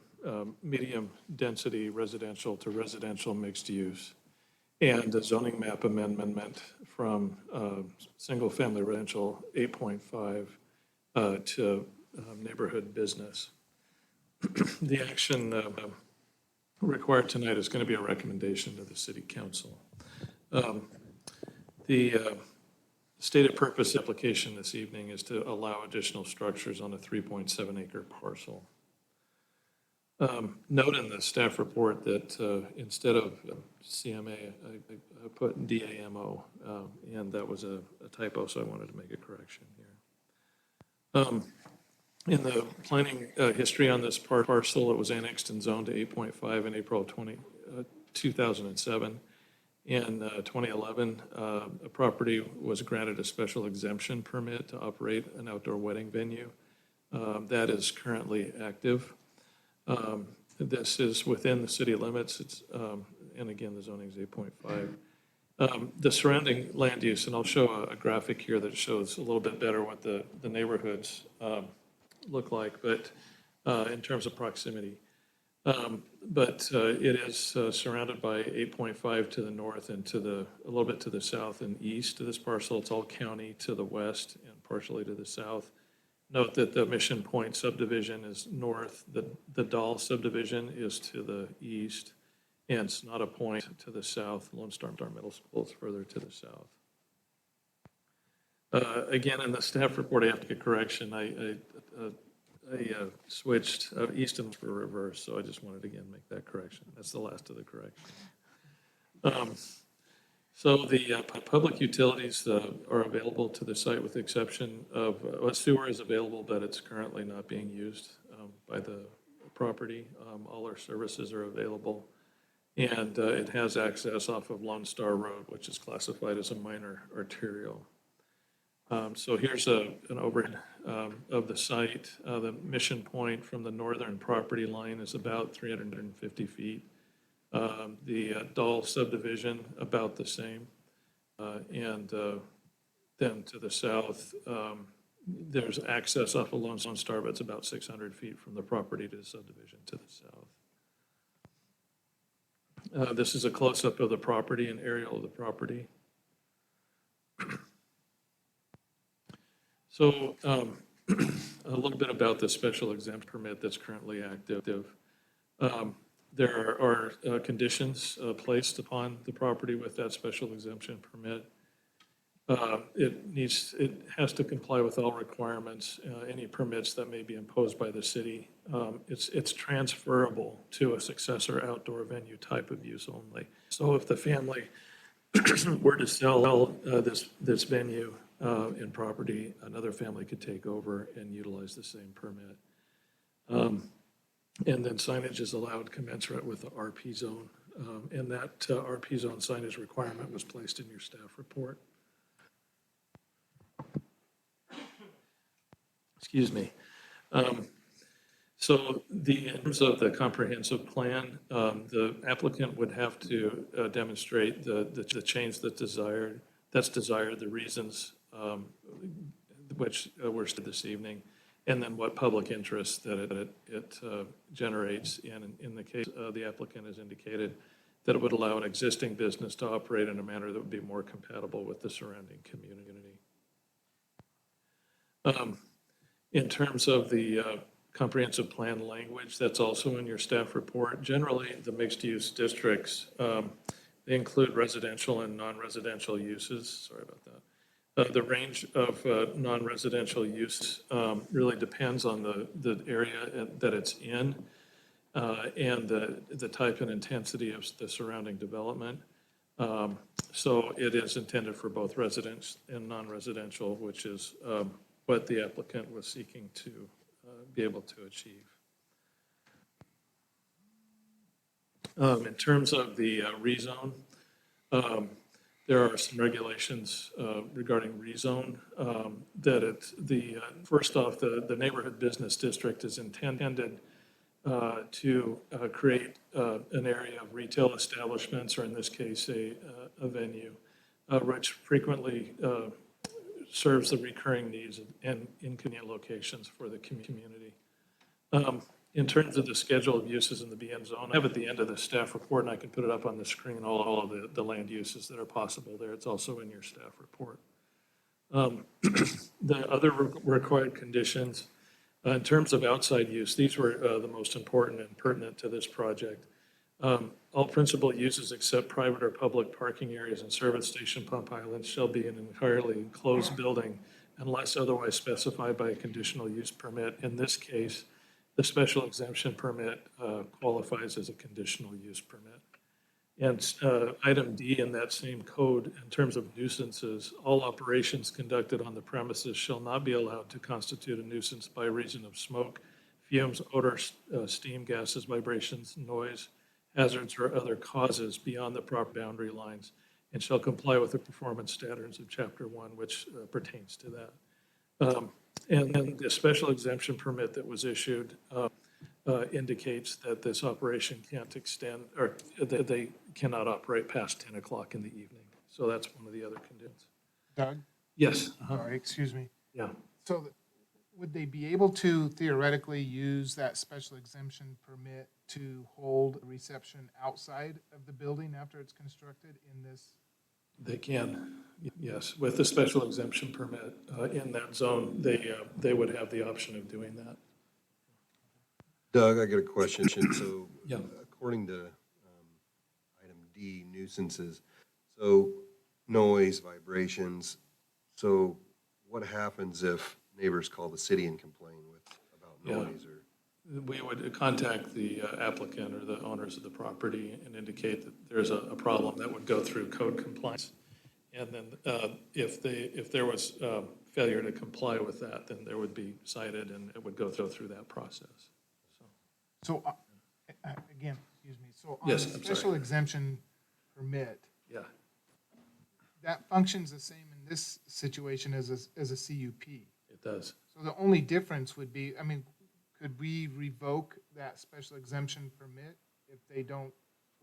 medium-density residential to residential mixed use, and a zoning map amendment from single-family residential 8.5 to neighborhood business. The action required tonight is going to be a recommendation to the City Council. The stated purpose application this evening is to allow additional structures on a 3.7 acre parcel. Note in the staff report that instead of CMA, I put DAMO, and that was a typo, so I wanted to make a correction here. In the planning history on this parcel, it was annexed and zoned to 8.5 in April of 2007. In 2011, a property was granted a special exemption permit to operate an outdoor wedding venue. That is currently active. This is within the city limits. It's, and again, the zoning is 8.5. The surrounding land use, and I'll show a graphic here that shows a little bit better what the neighborhoods look like, but in terms of proximity. But it is surrounded by 8.5 to the north and a little bit to the south and east of this parcel. It's all county to the west and partially to the south. Note that the Mission Point subdivision is north, the Dahl subdivision is to the east, and Sonata Point to the south. Lone Star Middle School is further to the south. Again, in the staff report, I have to get correction. I switched east and for reverse, so I just wanted to again make that correction. That's the last of the correction. So the public utilities are available to the site with the exception of, sewer is available, but it's currently not being used by the property. All our services are available. And it has access off of Lone Star Road, which is classified as a minor arterial. So here's an overhead of the site. The mission point from the northern property line is about 350 feet. The Dahl subdivision, about the same. And then to the south, there's access off of Lone Star, but it's about 600 feet from the property to the subdivision to the south. This is a close-up of the property, an aerial of the property. So a little bit about the special exempt permit that's currently active. There are conditions placed upon the property with that special exemption permit. It has to comply with all requirements, any permits that may be imposed by the city. It's transferable to a successor outdoor venue type of use only. So if the family were to sell this venue and property, another family could take over and utilize the same permit. And then signage is allowed commensurate with the RP zone. And that RP zone signage requirement was placed in your staff report. Excuse me. So in terms of the comprehensive plan, the applicant would have to demonstrate the change that's desired, the reasons which were stated this evening, and then what public interest that it generates. And in the case, the applicant has indicated that it would allow an existing business to operate in a manner that would be more compatible with the surrounding community. In terms of the comprehensive plan language, that's also in your staff report. Generally, the mixed-use districts, they include residential and non-residential uses. Sorry about that. The range of non-residential use really depends on the area that it's in and the type and intensity of the surrounding development. So it is intended for both residents and non-residential, which is what the applicant was seeking to be able to achieve. In terms of the rezone, there are some regulations regarding rezone first off, the neighborhood business district is intended to create an area of retail establishments, or in this case, a venue, which frequently serves the recurring needs and inconvenient locations for the community. In terms of the schedule of uses in the BN zone, I have at the end of the staff report, and I can put it up on the screen, all of the land uses that are possible there. It's also in your staff report. The other required conditions, in terms of outside use, these were the most important and pertinent to this project. All principal uses except private or public parking areas and service station pump islands shall be in an entirely enclosed building unless otherwise specified by a conditional use permit. In this case, the special exemption permit qualifies as a conditional use permit. And item D in that same code, in terms of nuisances, all operations conducted on the premises shall not be allowed to constitute a nuisance by reason of smoke, fumes, odors, steam, gases, vibrations, noise, hazards, or other causes beyond the proper boundary lines, and shall comply with the performance standards of Chapter 1, which pertains to that. And then the special exemption permit that was issued indicates that this operation can't extend, or that they cannot operate past 10 o'clock in the evening. So that's one of the other conditions. Doug? Yes. Sorry, excuse me. Yeah. So would they be able to theoretically use that special exemption permit to hold a reception outside of the building after it's constructed in this? They can, yes. With the special exemption permit in that zone, they would have the option of doing that. Doug, I got a question. So Yeah. according to item D, nuisances, so noise, vibrations, so what happens if neighbors call the city and complain about Yeah. noise or? We would contact the applicant or the owners of the property and indicate that there's a problem that would go through code compliance. And then if there was failure to comply with that, then there would be cited and it would go through that process. So, again, excuse me, so on Yes, the I'm sorry. special exemption permit, Yeah, that functions the same in this situation as a CUP. it does. So the only difference would be, I mean, could we revoke that special exemption permit if they don't,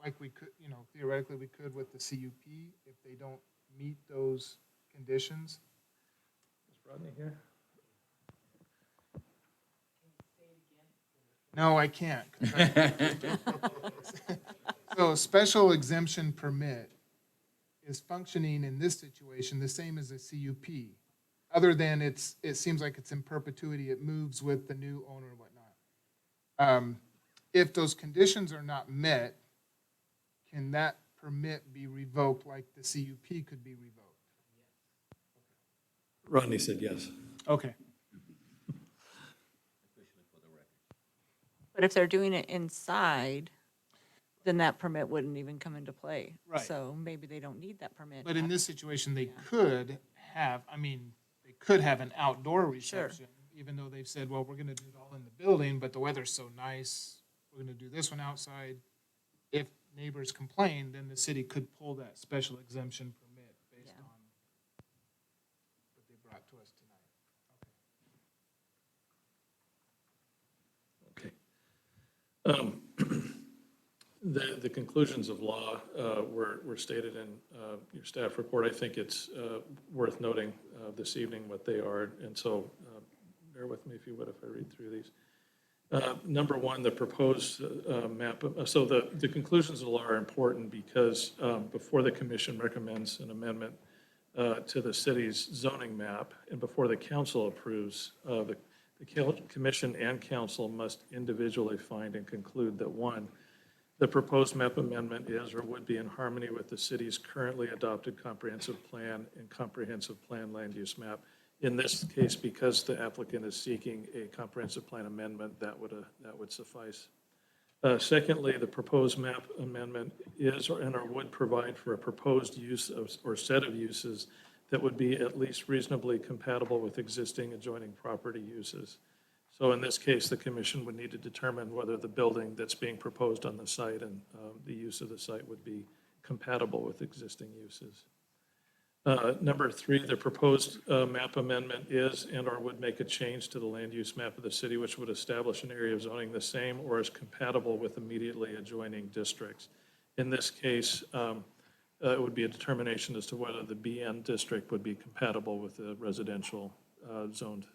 like we could, theoretically we could with the CUP, if they don't meet those conditions? Is Rodney here? No, I can't. 'Cause So a special exemption permit is functioning in this situation the same as a CUP, other than it seems like it's in perpetuity, it moves with the new owner and whatnot. If those conditions are not met, can that permit be revoked like the CUP could be revoked? Rodney said yes. Okay. But if they're doing it inside, then that permit wouldn't even come into play. Right. So maybe they don't need that permit. But in this situation, they could have, they could have an outdoor Sure. reception, even though they've said, well, we're gonna do it all in the building, but the weather's so nice, we're gonna do this one outside. If neighbors complain, then the city could pull that special exemption permit based Yeah. on what they brought to us tonight. Okay. The conclusions of law were stated in your staff report. I think it's worth noting this evening what they are, and so bear with me if you would if I read through these. Number one, the proposed map, so the conclusions of law are important because before the commission recommends an amendment to the city's zoning map, and before the council approves, the commission and council must individually find and conclude that, one, the proposed map amendment is or would be in harmony with the city's currently adopted comprehensive plan and comprehensive plan land use map. In this case, because the applicant is seeking a comprehensive plan amendment, that would suffice. Secondly, the proposed map amendment is or would provide for a proposed use or set of uses that would be at least reasonably compatible with existing adjoining property uses. So in this case, the commission would need to determine whether the building that's being proposed on the site and the use of the site would be compatible with existing uses. Number three, the proposed map amendment is and/or would make a change to the land use map of the city, which would establish an area of zoning the same or is compatible with immediately adjoining districts. In this case, it would be a determination as to whether the BN district would be compatible with the residential zoned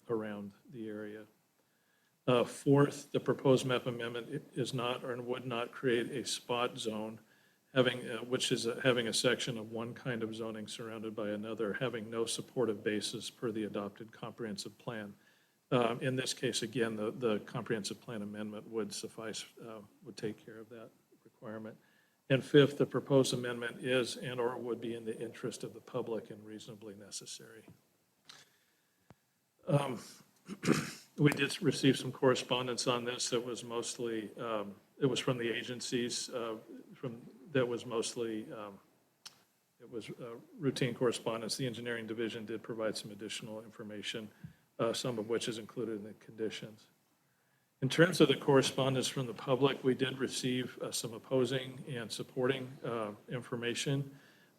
around the area. Fourth, the proposed map amendment is not or would not create a spot zone which is having a section of one kind of zoning surrounded by another, having no supportive basis per the adopted comprehensive plan. In this case, again, the comprehensive plan amendment would suffice, would take care of that requirement. And fifth, the proposed amendment is and/or would be in the interest of the public and reasonably necessary. We did receive some correspondence on this. It was mostly, it was from the agencies, it was routine correspondence. The engineering division did provide some additional information, some of which is included in the conditions. In terms of the correspondence from the public, we did receive some opposing and supporting information.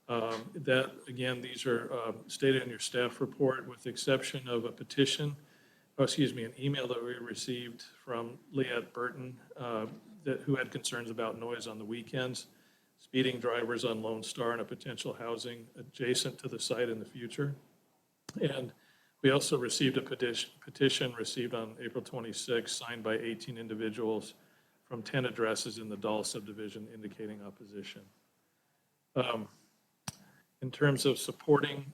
That, again, these are stated in your staff report with the exception of a petition, an email that we received from Leanne Burton who had concerns about noise on the weekends, speeding drivers on Lone Star, and a potential housing adjacent to the site in the future. And we also received a petition received on April 26, signed by 18 individuals from 10 addresses in the Dahl subdivision indicating opposition. In terms of supporting,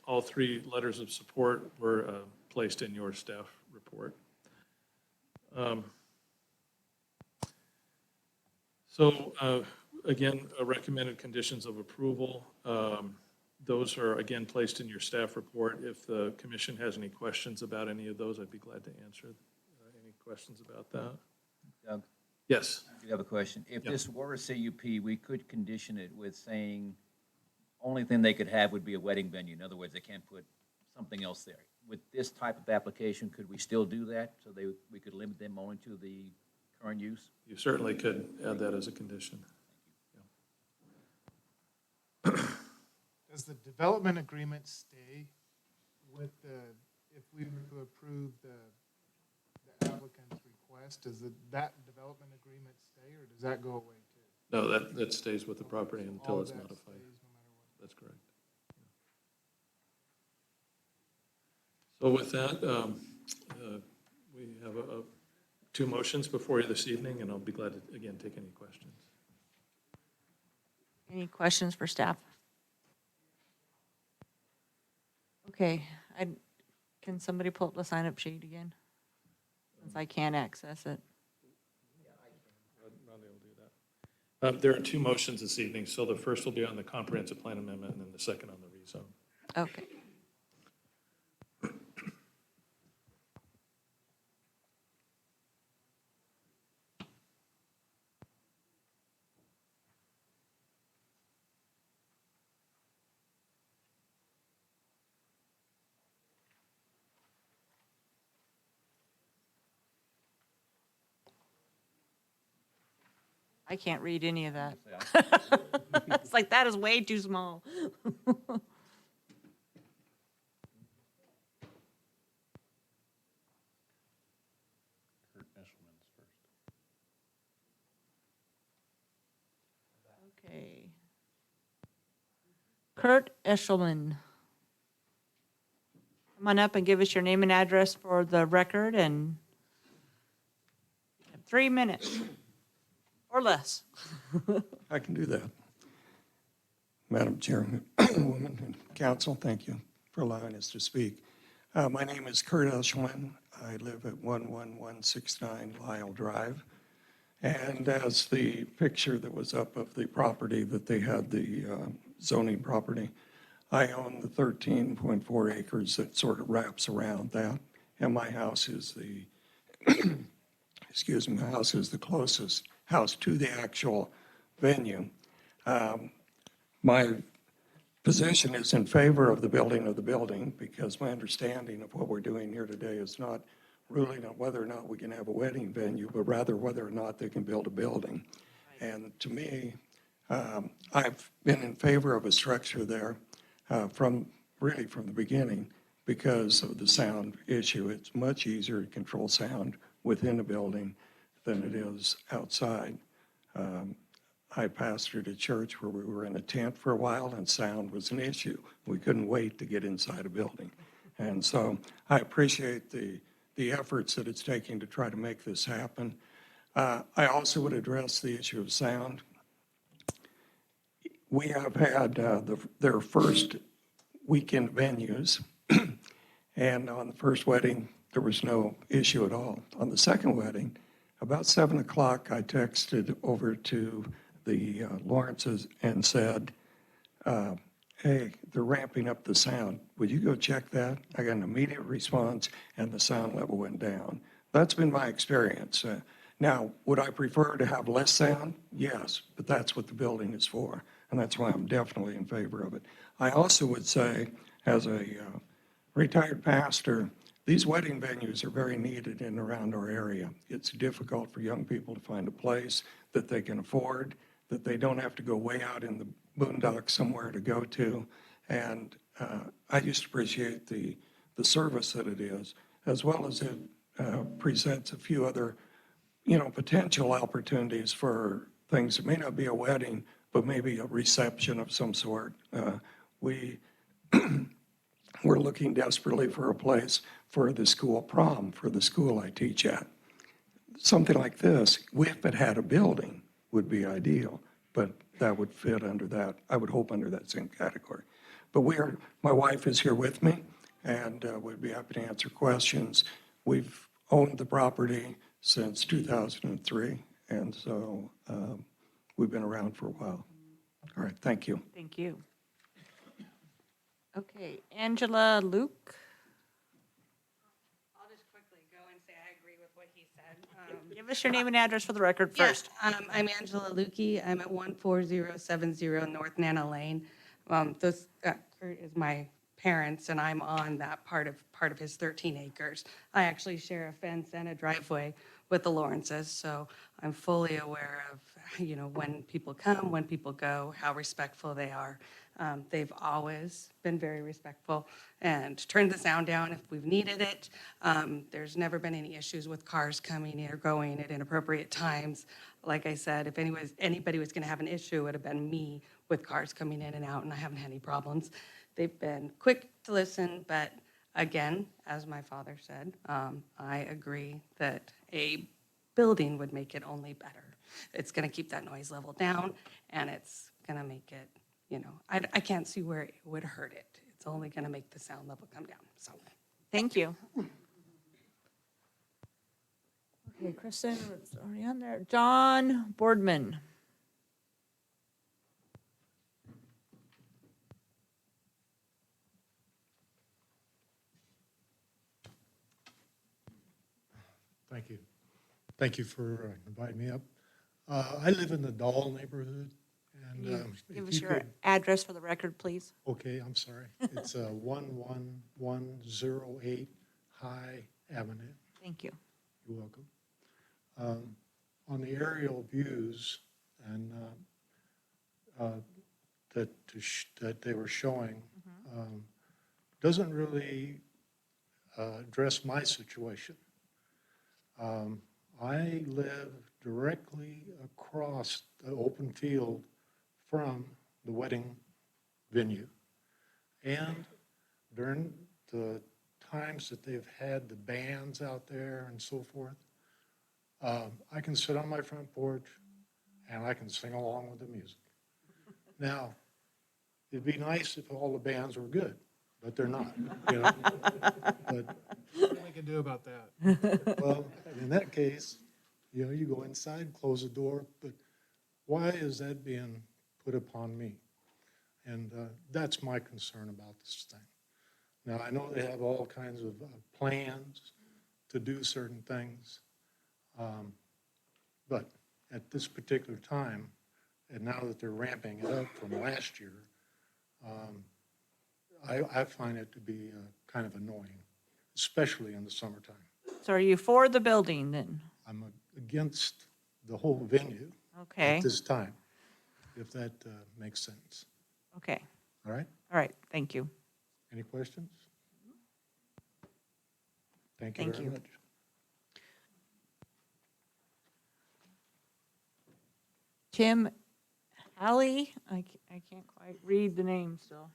all three letters of support were placed in your staff report. Again, recommended conditions of approval. Those are, again, placed in your staff report. If the commission has any questions about any of those, I'd be glad to answer Any questions about that? Doug, Yes. I do have a question. If Yep. this were a CUP, we could condition it with saying only thing they could have would be a wedding venue. In other words, they can't put something else there. With this type of application, could we still do that? So we could limit them only to the current use? You certainly could add that as a condition. Does the development agreement stay with if we were to approve the applicant's request, does that development agreement stay, or does that go away too? No, that stays with the property until All it's of that modified. stays no matter what? That's correct. So with that, we have two motions before you this evening, and I'll be glad to, again, take any questions. Any questions for staff? Okay, can somebody pull up the sign-up sheet again? Since I can't access it. Rhonda will do that. There are two motions this evening, so the first will be on the comprehensive plan amendment, and then the second on the rezone. Okay. I can't read any of that. It's like, that is way too small. Kurt Eshelman's first. Okay. Kurt Eshelman. Come on up and give us your name and address for the record, and 3 minutes or less. I can do that. Madam Chairwoman and Council, thank you for allowing us to speak. My name is Kurt Eshelman. I live at 11169 Lyle Drive. And as the picture that was up of the property that they had, the zoning property, I own the 13.4 acres that sort of wraps around that. And my house is the, excuse me, my house is the closest house to the actual venue. My position is in favor of the building because my understanding of what we're doing here today is not ruling on whether or not we can have a wedding venue, but rather whether or not they can build a building. And to me, I've been in favor of a structure there from the beginning because of the sound issue. It's much easier to control sound within a building than it is outside. I pastored a church where we were in a tent for a while and sound was an issue. We couldn't wait to get inside a building. And so I appreciate the efforts that it's taking to try to make this happen. I also would address the issue of sound. We have had their first weekend venues, and on the first wedding, there was no issue at all. On the second wedding, about 7 o'clock, I texted over to the Lawrences and said, hey, they're ramping up the sound. Would you go check that? I got an immediate response, and the sound level went down. That's been my experience. Now, would I prefer to have less sound? Yes, but that's what the building is for, and that's why I'm definitely in favor of it. I also would say, as a retired pastor, these wedding venues are very needed in and around our area. It's difficult for young people to find a place that they can afford, that they don't have to go way out in the boondocks somewhere to go to. And I just appreciate the service that it is, as well as it presents a few other, potential opportunities for things that may not be a wedding, but maybe a reception of some sort. We're looking desperately for a place for the school prom, for the school I teach at. Something like this, if it had a building, would be ideal, but that would fit under that, I would hope under that same category. But my wife is here with me, and we'd be happy to answer questions. We've owned the property since 2003, and so we've been around for a while. All right, thank you. Thank you. Okay, Angela Luke. I'll just quickly go and say I agree with what he Give us your name and address for the record first. I'm Angela Lukey. I'm at 14070 North Nana Lane. This Kurt is my parents, and I'm on that part of his 13 acres. I actually share a fence and a driveway with the Lawrences, so I'm fully aware of, when people come, when people go, how respectful they are. They've always been very respectful and turned the sound down if we've needed it. There's never been any issues with cars coming in or going at inappropriate times. Like I said, if anybody was going to have an issue, it would have been me with cars coming in and out, and I haven't had any problems. They've been quick to listen, but again, as my father said, I agree that a building would make it only better. It's going to keep that noise level down, and it's going to make it, I can't see where it would hurt it. It's only going to make the sound level come down, so. Thank you. Okay, Kristen, it's already on there. John Boardman. Thank you. Thank you for inviting me up. I live in the Dahl neighborhood, and Can you if give us you your could- address for the record, please? Okay, I'm sorry. It's 11108 High Avenue. Thank you. You're welcome. On the aerial views and that they were showing, doesn't really address my situation. I live directly across the open field from the wedding venue. And during the times that they've had the bands out there and so forth, I can sit on my front porch and I can sing along with the music. Now, it'd be nice if all the bands were good, but they're not, But What we can do about that? well, in that case, you go inside, close the door, but why is that being put upon me? And that's my concern about this thing. Now, I know they have all kinds of plans to do certain things, but at this particular time, and now that they're ramping it up from last year, I find it to be kind of annoying, especially in the summertime. So are you for the building then? I'm against the whole venue Okay, at this time, if that makes sense. okay. All right? All right, thank you. Any questions? Thank you Thank very you. much. Tim Halley, I can't quite read the name still.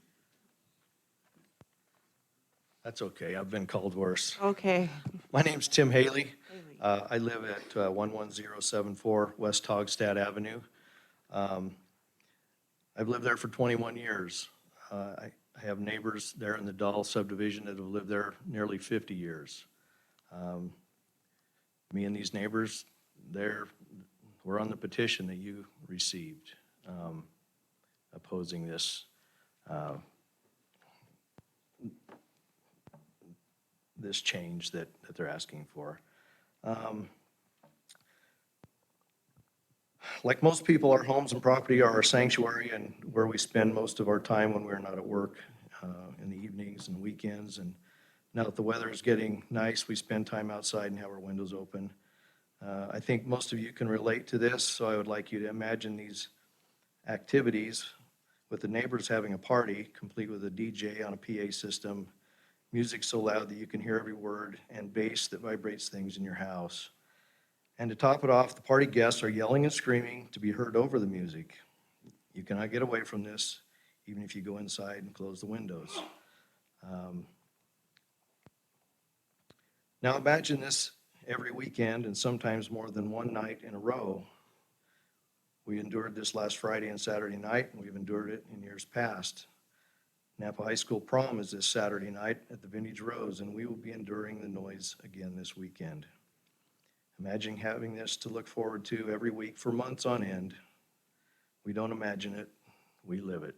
That's okay. I've been called worse. Okay. My name's Tim Haley. I live at 11074 West Hogstad Avenue. I've lived there for 21 years. I have neighbors there in the Dahl subdivision that have lived there nearly 50 years. Me and these neighbors, we're on the petition that you received opposing this this change that they're asking for. Like most people, our homes and property are our sanctuary and where we spend most of our time when we're not at work in the evenings and weekends. And now that the weather is getting nice, we spend time outside and have our windows open. I think most of you can relate to this, so I would like you to imagine these activities with the neighbors having a party, complete with a DJ on a PA system, music so loud that you can hear every word, and bass that vibrates things in your house. And to top it off, the party guests are yelling and screaming to be heard over the music. You cannot get away from this, even if you go inside and close the windows. Now imagine this every weekend and sometimes more than one night in a row. We endured this last Friday and Saturday night, and we've endured it in years past. Napa High School prom is this Saturday night at the Vintage Rose, and we will be enduring the noise again this weekend. Imagine having this to look forward to every week for months on end. We don't imagine it, we live it.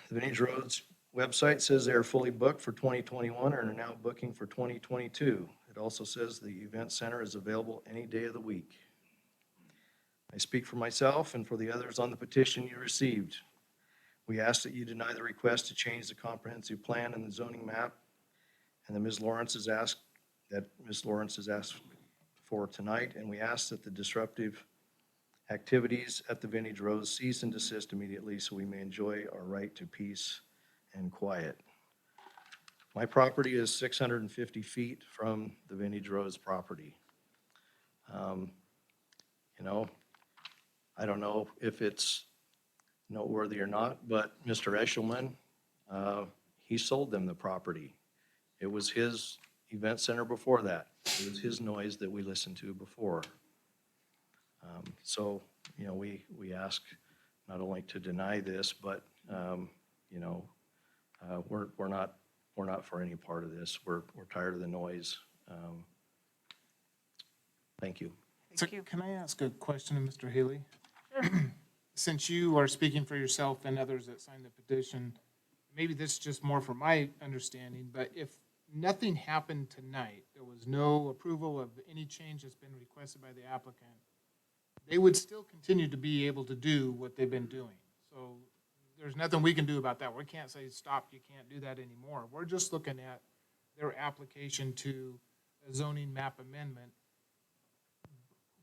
The Vintage Rose website says they are fully booked for 2021 and are now booking for 2022. It also says the event center is available any day of the week. I speak for myself and for the others on the petition you received. We ask that you deny the request to change the comprehensive plan and the zoning map, and that Ms. Lawrence has asked for tonight, and we ask that the disruptive activities at the Vintage Rose cease and desist immediately so we may enjoy our right to peace and quiet. My property is 650 feet from the Vintage Rose property. You know, I don't know if it's noteworthy or not, but Mr. Eshelman, he sold them the property. It was his event center before that. It was his noise that we listened to before. So, you know, we ask not only to deny this, but, you know, we're not for any part of this. We're tired of the noise. Thank you. So can I ask a question of Mr. Haley? Since you are speaking for yourself and others that signed the petition, maybe this is just more from my understanding, but if nothing happened tonight, there was no approval of any change that's been requested by the applicant, they would still continue to be able to do what they've been doing. So there's nothing we can do about that. We can't say, stop, you can't do that anymore. We're just looking at their application to a zoning map amendment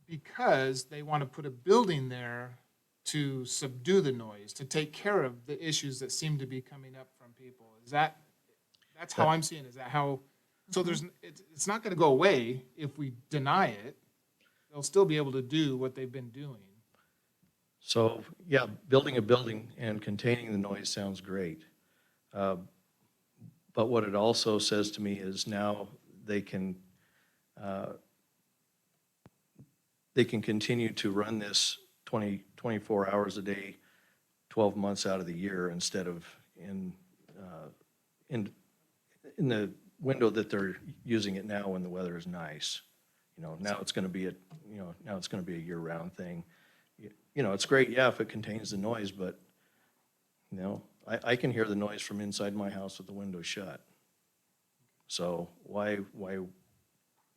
because they want to put a building there to subdue the noise, to take care of the issues that seem to be coming up from people. That's how I'm seeing it. Is that how, so it's not going to go away if we deny it. They'll still be able to do what they've been doing. So, yeah, building a building and containing the noise sounds great. But what it also says to me is now they can continue to run this 24 hours a day, 12 months out of the year instead of in the window that they're using it now when the weather is nice. You know, now it's going to be a year-round thing. You know, it's great, yeah, if it contains the noise, but, you know, I can hear the noise from inside my house with the window shut. So why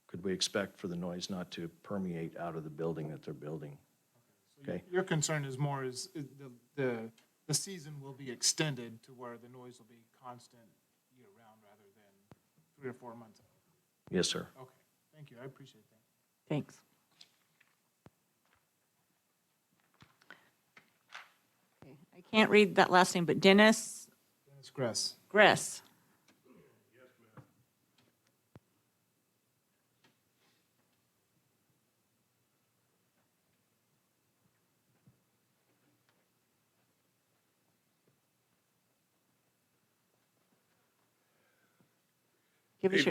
could we expect for the noise not to permeate out of the building that they're building? Okay. Your concern is more the season will be extended to where the noise will be constant year-round rather than 3 or 4 months. Yes, sir. Okay, thank you, I appreciate that. Thanks. Okay, I can't read that last name, but Dennis Gress. Gress. Give us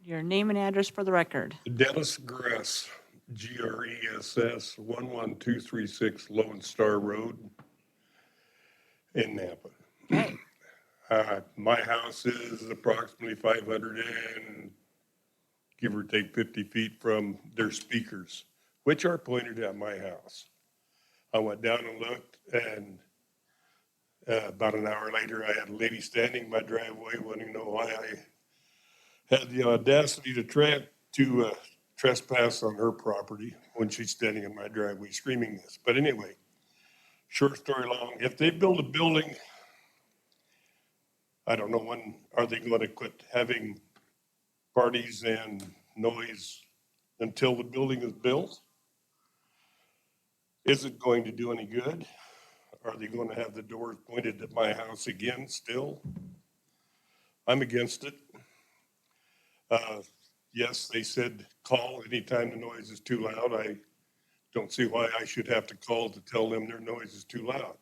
your name and address for the record. Dennis Gress, Gress, 11236 Lone Star Road in Napa. Okay. My house is approximately 500 and give or take 50 feet from their speakers, which are pointed at my house. I went down and looked, and about an hour later, I had a lady standing in my driveway wanting to know why I had the audacity to trespass on her property when she's standing in my driveway screaming this. But anyway, short story long, if they build a building, I don't know when are they going to quit having parties and noise until the building is built? Is it going to do any good? Are they going to have the doors pointed at my house again still? I'm against it. Yes, they said call anytime the noise is too loud. I don't see why I should have to call to tell them their noise is too loud.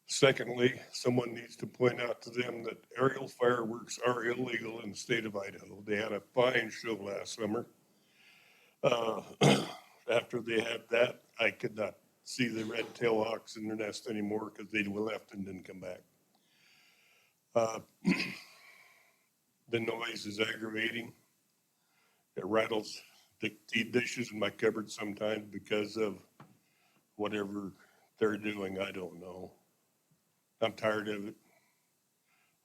Secondly, someone needs to point out to them that aerial fireworks are illegal in the state of Idaho. They had a fine show last summer. After they had that, I could not see the red-tailed hawks in their nest anymore because they left and didn't come back. The noise is aggravating. It rattles the tea dishes in my cupboard sometimes because of whatever they're doing. I don't know. I'm tired of it.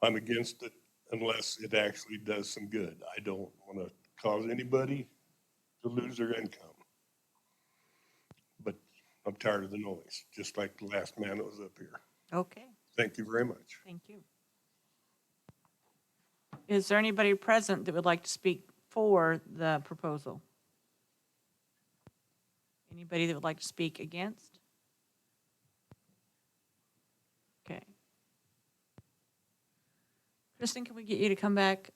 I'm against it unless it actually does some good. I don't want to cause anybody to lose their income. But I'm tired of the noise, just like the last man that was up here. Okay, Thank you very much. thank you. Is there anybody present that would like to speak for the proposal? Anybody that would like to speak against? Okay. Kristen, can we get you to come back?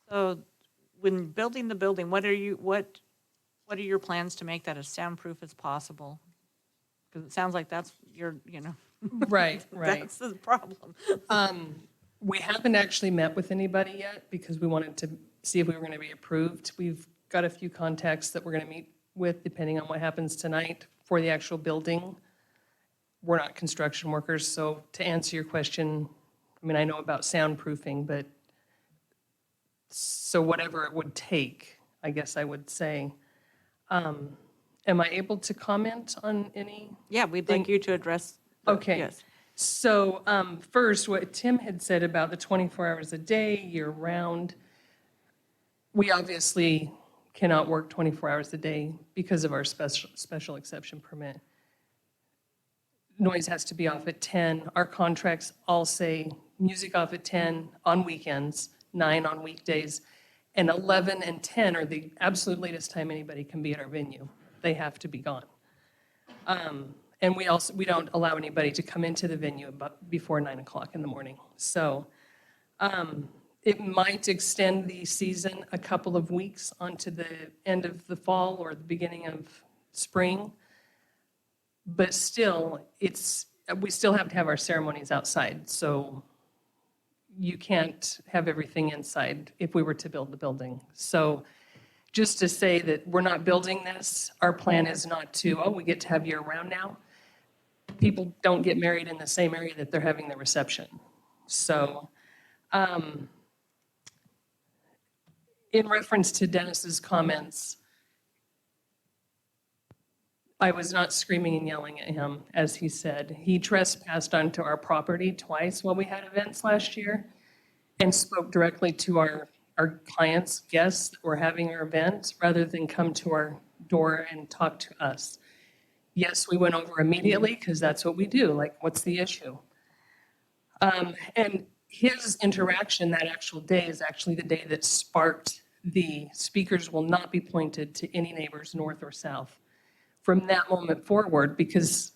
So when building the building, what are your plans to make that as soundproof as possible? Because it sounds like that's Right, right. That's the problem. We haven't actually met with anybody yet because we wanted to see if we were going to be approved. We've got a few contacts that we're going to meet with depending on what happens tonight for the actual building. We're not construction workers, so to answer your question, I mean, I know about soundproofing, but so whatever it would take, I guess I would say. Am I able to comment on any? Yeah, we'd like you to address. Okay. Yes. So first, what Tim had said about the 24 hours a day, year-round, we obviously cannot work 24 hours a day because of our special exception permit. Noise has to be off at 10. Our contracts all say music off at 10 on weekends, 9 on weekdays, and 11 and 10 are the absolute latest time anybody can be at our venue. They have to be gone. And we don't allow anybody to come into the venue before 9 o'clock in the morning. So it might extend the season a couple of weeks onto the end of the fall or the beginning of spring. But still, we still have to have our ceremonies outside. So you can't have everything inside if we were to build the building. So just to say that we're not building this, our plan is not to, we get to have year-round now. People don't get married in the same area that they're having their reception. So in reference to Dennis's comments, I was not screaming and yelling at him, as he said. He trespassed onto our property twice while we had events last year and spoke directly to our clients, guests that were having our event, rather than come to our door and talk to us. Yes, we went over immediately because that's what we do. Like, what's the issue? And his interaction that actual day is actually the day that sparked the speakers will not be pointed to any neighbors north or south. From that moment forward, because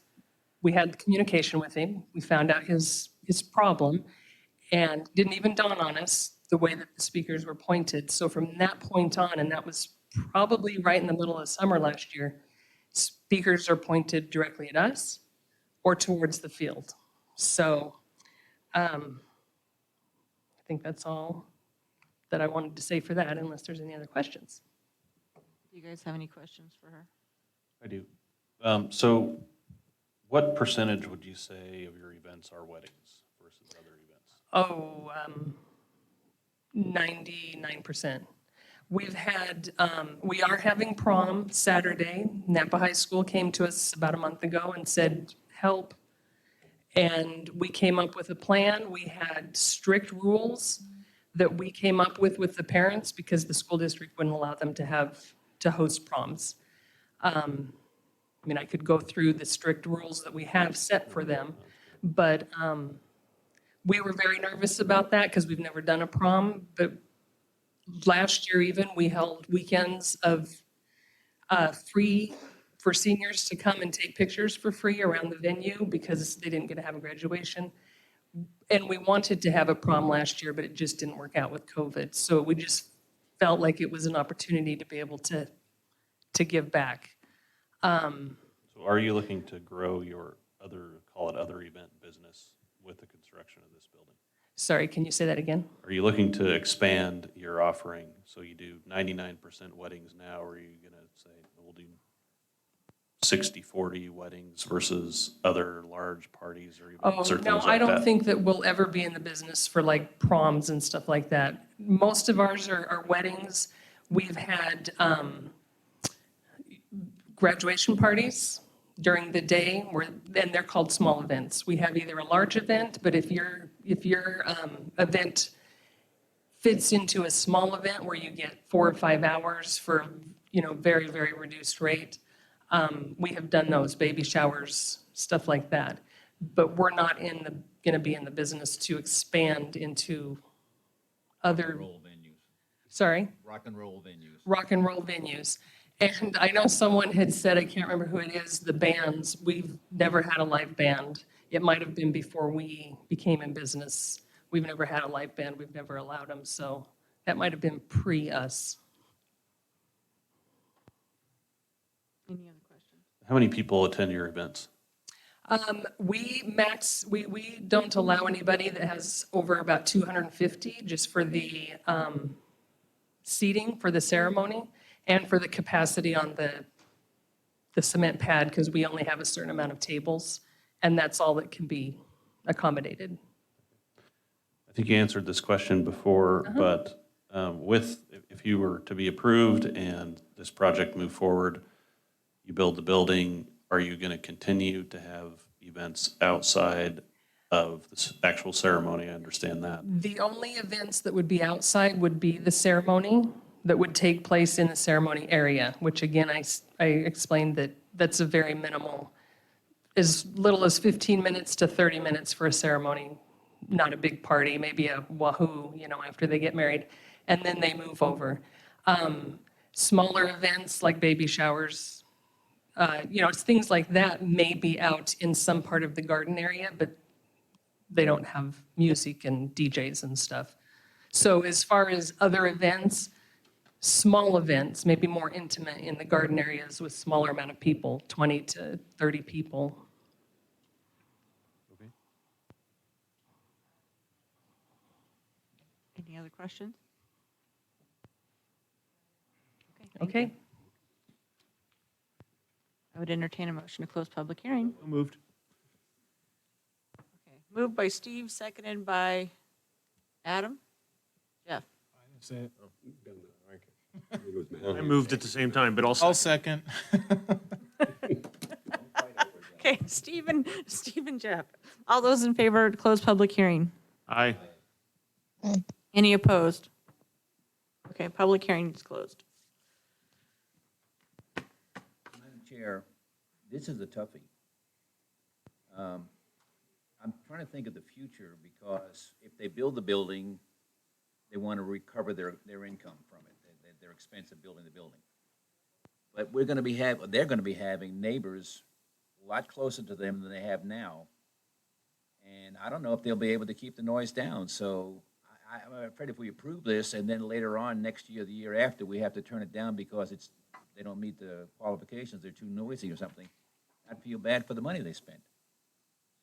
we had communication with him, we found out his problem, and didn't even dawn on us the way that the speakers were pointed. So from that point on, and that was probably right in the middle of summer last year, speakers are pointed directly at us or towards the field. So I think that's all that I wanted to say for that, unless there's any other questions. Do you guys have any questions for her? I do. So what percentage would you say of your events are weddings versus other events? 99%. We've had, we are having prom Saturday. Napa High School came to us about a month ago and said, help. And we came up with a plan. We had strict rules that we came up with the parents because the school district wouldn't allow them to host proms. I mean, I could go through the strict rules that we have set for them, but we were very nervous about that because we've never done a prom. But last year even, we held weekends of free for seniors to come and take pictures for free around the venue because they didn't get to have a graduation. And we wanted to have a prom last year, but it just didn't work out with COVID. So we just felt like it was an opportunity to be able to give back. So are you looking to grow your other event business with the construction of this building? Sorry, can you say that again? Are you looking to expand your offering? So you do 99% weddings now, or are you going to say, we'll do 60-40 weddings versus other large parties or even certain No, things like I don't that? think that we'll ever be in the business for like proms and stuff like that. Most of ours are weddings. We've had graduation parties during the day, and they're called small events. We have either a large event, but if your event fits into a small event where you get 4 or 5 hours for, very, very reduced rate, we have done those, baby showers, stuff like that. But we're not gonna be in the business to expand into other. Roll venues, Sorry? rock and roll venues. Rock and roll venues. And I know someone had said, I can't remember who it is, the bands, we've never had a live band. It might have been before we became in business. We've never had a live band, we've never allowed them, so that might have been pre-us. Any other questions? How many people attend your events? We don't allow anybody that has over about 250 just for the seating for the ceremony and for the capacity on the cement pad, because we only have a certain amount of tables, and that's all that can be accommodated. I think you answered this question before, but if you were to be approved and this project move forward, you build the building, are you going to continue to have events outside of the actual ceremony? I understand that. The only events that would be outside would be the ceremony that would take place in the ceremony area, which again, I explained that that's a very minimal, as little as 15 minutes to 30 minutes for a ceremony, not a big party, maybe a wahoo, after they get married, and then they move over. Smaller events like baby showers, things like that may be out in some part of the garden area, but they don't have music and DJs and stuff. So as far as other events, small events, maybe more intimate in the garden areas with smaller amount of people, 20 to 30 people. Any other questions? Okay. I would entertain a motion to close public hearing. Moved. Okay. Moved by Steve, seconded by Adam? Jeff? That's it. I moved at the same time, but I'll second. Okay, Steve and Jeff. All those in favor to close public hearing? Aye. Any opposed? Okay, public hearing is closed. Madam Chair, this is a toughie. I'm trying to think of the future, because if they build the building, they want to recover their income from it, their expense of building the building. But they're going to be having neighbors a lot closer to them than they have now. And I don't know if they'll be able to keep the noise down. So I'm afraid if we approve this and then later on, next year, the year after, we have to turn it down because they don't meet the qualifications, they're too noisy or something, I'd feel bad for the money they spent.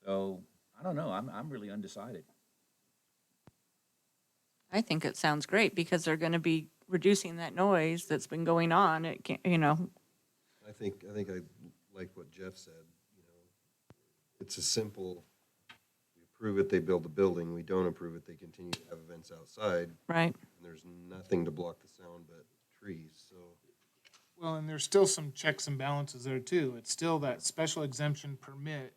So I don't know, I'm really undecided. I think it sounds great because they're going to be reducing that noise that's been going on. It can't, I think I like what Jeff said, it's a simple, we approve it, they build the building, we don't approve it, they continue to have events outside. Right. And there's nothing to block the sound but trees, so. Well, and there's still some checks and balances there too. It's still that special exemption permit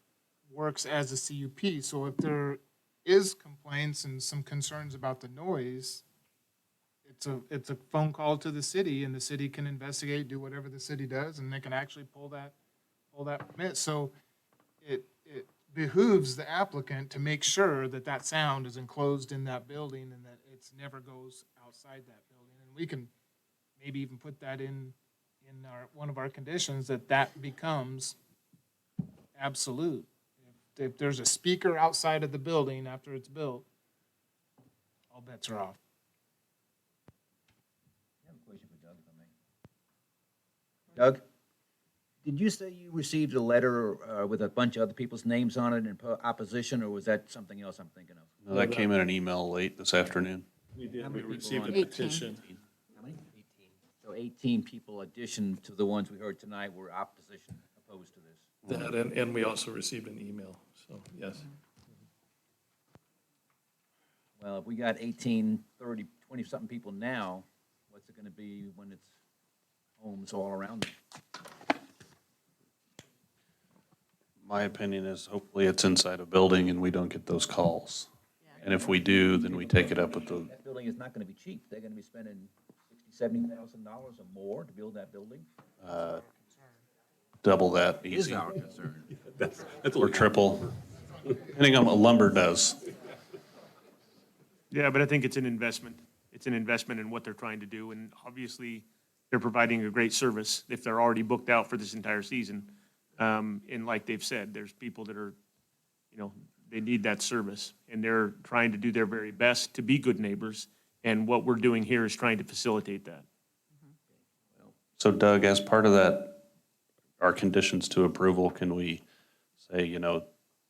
works as a CUP. So if there is complaints and some concerns about the noise, it's a phone call to the city, and the city can investigate, do whatever the city does, and they can actually pull that permit. So it behooves the applicant to make sure that that sound is enclosed in that building and that it never goes outside that building. And we can maybe even put that in one of our conditions, that becomes absolute. If there's a speaker outside of the building after it's built, all bets are off. I have a question for Doug, if I may. Doug, did you say you received a letter with a bunch of other people's names on it in opposition, or was that something else I'm thinking of? No, that came in an email late this afternoon. We How did, many we people received a on it? petition. How many? 18. So 18 people, addition to the ones we heard tonight, were opposition, opposed to this. That, and we also received an email, so, yes. Well, if we got 18, 30, 20-something people now, what's it gonna be when it's homes all around them? My opinion is hopefully it's inside a building and we don't get those calls. And if we do, then we take it up with the, That building is not gonna be cheap. They're gonna be spending $60,000-$70,000 or more to build that building. double that Is easy. our concern. Or triple, depending on what lumber does. Yeah, but I think it's an investment. It's an investment in what they're trying to do, and obviously, they're providing a great service if they're already booked out for this entire season. And like they've said, there's people that are, you know, they need that service, and they're trying to do their very best to be good neighbors, and what we're doing here is trying to facilitate that. So Doug, as part of that, our conditions to approval, can we say, you know,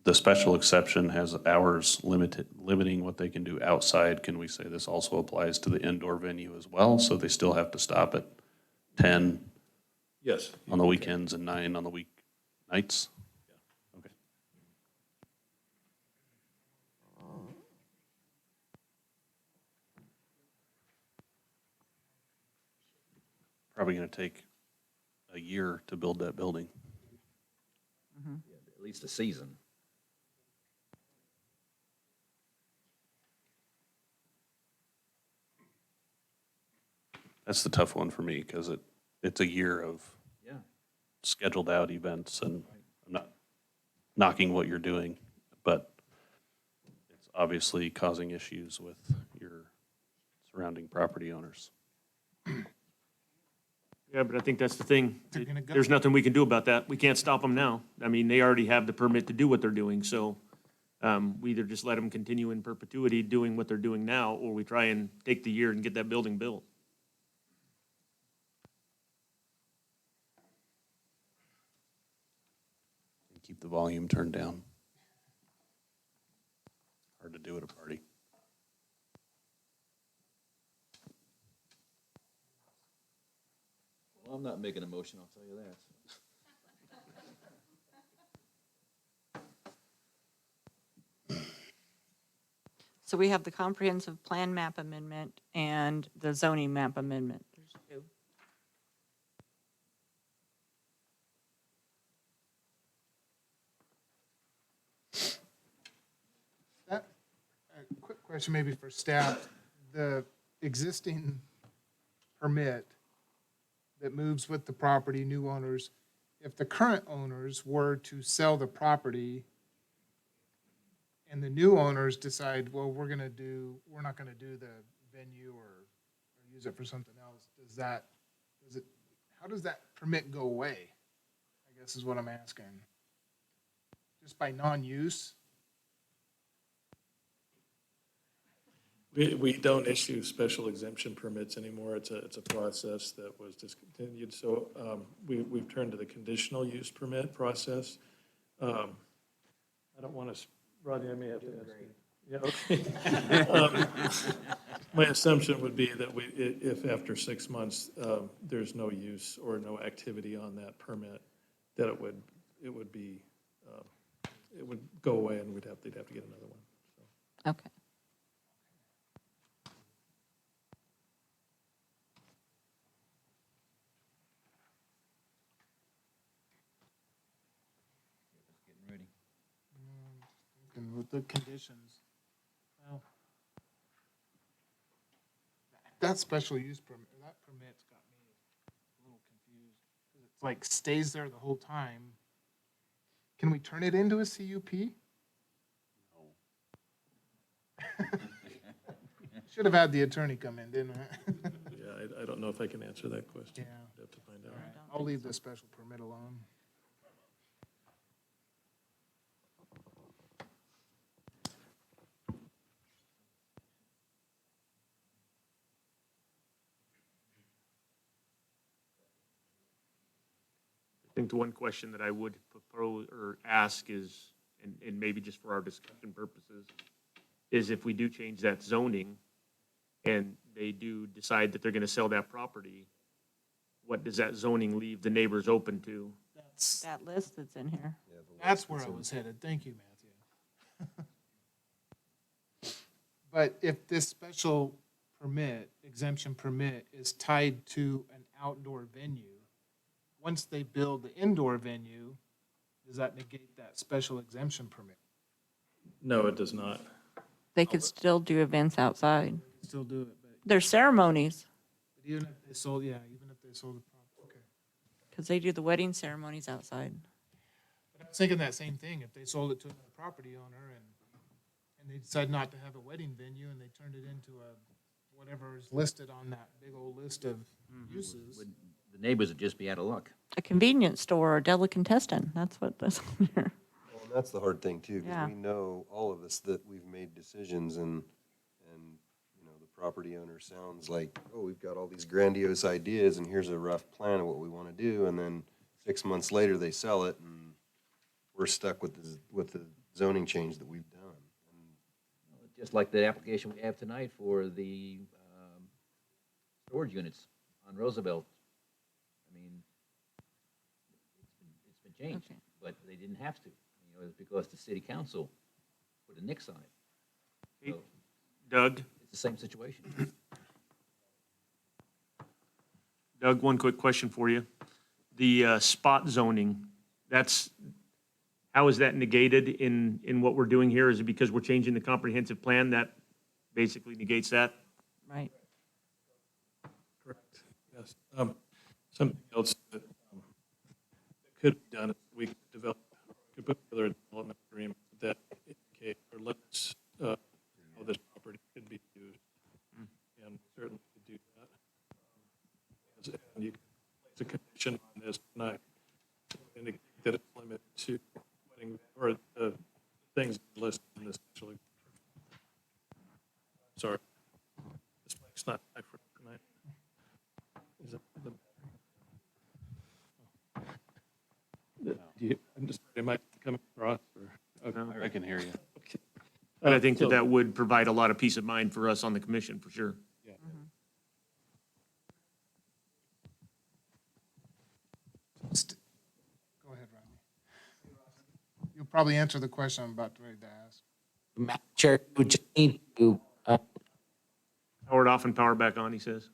the special exception has hours limiting what they can do outside? Can we say this also applies to the indoor venue as well? So they still have to stop at 10 Yes. on the weekends and 9 on the weeknights? Okay. Probably going to take a year to build that building. At least a season. That's the tough one for me because it's a year of Yeah. scheduled out events, and I'm not knocking what you're doing, but it's obviously causing issues with your surrounding property owners. Yeah, but I think that's the thing. They're gonna go. There's nothing we can do about that. We can't stop them now. I mean, they already have the permit to do what they're doing, so we either just let them continue in perpetuity doing what they're doing now, or we try and take the year and get that building built. Keep the volume turned down. Hard to do at a party. Well, I'm not making a motion, I'll tell you that. So we have the comprehensive plan map amendment and the zoning map amendment. There's two. That, a quick question maybe for staff. The existing permit that moves with the property, new owners, if the current owners were to sell the property and the new owners decide, well, we're not gonna do the venue or use it for something else, how does that permit go away? I guess is what I'm asking. Just by non-use? We don't issue special exemption permits anymore. It's a process that was discontinued. So we've turned to the conditional use permit process. I don't want to, Rodney, I may have to ask you. Yeah, okay. My assumption would be that if after 6 months, there's no use or no activity on that permit, that it would go away and they'd have to get another one. So. Okay. Getting ready. And with the conditions. Well, that special use permit, that permit's got me a little confused. 'Cause it's like stays there the whole time. Can we turn it into a CUP? Should have had the attorney come in, didn't I? Yeah, I don't know if I can answer that question. Yeah. I'd have to find out. I'll leave the special permit alone. I think the one question that I would propose or ask is, and maybe just for our discussion purposes, is if we do change that zoning and they do decide that they're gonna sell that property, what does that zoning leave the neighbors open to? That list that's in here. That's where I was headed. Thank you, Matthew. But if this special permit, exemption permit, is tied to an outdoor venue, once they build the indoor venue, does that negate that special exemption permit? No, it does not. They could still do events outside. Still do it, but There's ceremonies, even if they sold, yeah, even if they sold the property, okay. because they do the wedding ceremonies outside. But I was thinking that same thing, if they sold it to another property owner and they decide not to have a wedding venue and they turned it into a, whatever is listed on that big old list of uses. Would- The neighbors would just be out of luck. A convenience store or delicatessen, that's what this on here. Well, and that's the hard thing too, Yeah. because we know, all of us, that we've made decisions and, you know, the property owner sounds like, oh, we've got all these grandiose ideas and here's a rough plan of what we want to do. And then 6 months later, they sell it and we're stuck with the zoning change that we've done. Just like the application we have tonight for the storage units on Roosevelt. I mean, it's been changed, Okay. but they didn't have to. You know, it's because the city council put a nix on it. Hey, So Doug, it's the same situation. Doug, one quick question for you. The spot zoning, how is that negated in what we're doing here? Is it because we're changing the comprehensive plan that basically negates that? Right. Correct, yes. Something else that could be done, is we could develop, could put together a development agreement that indicate or limits how this property could be used. And certainly could do that. And you can place a condition on this tonight, indicate that it's limited to wedding, or things listed in this actually. Sorry. This mic's not high for tonight. Is that the? I'm just, it might come across or. Okay. I can hear you. Okay. But I think So- that would provide a lot of peace of mind for us on the commission, for sure. Yeah. Go ahead, Rodney. You'll probably answer the question I'm about to ready to ask. Madam Chair, we just need to, Power it off and power back on, he says.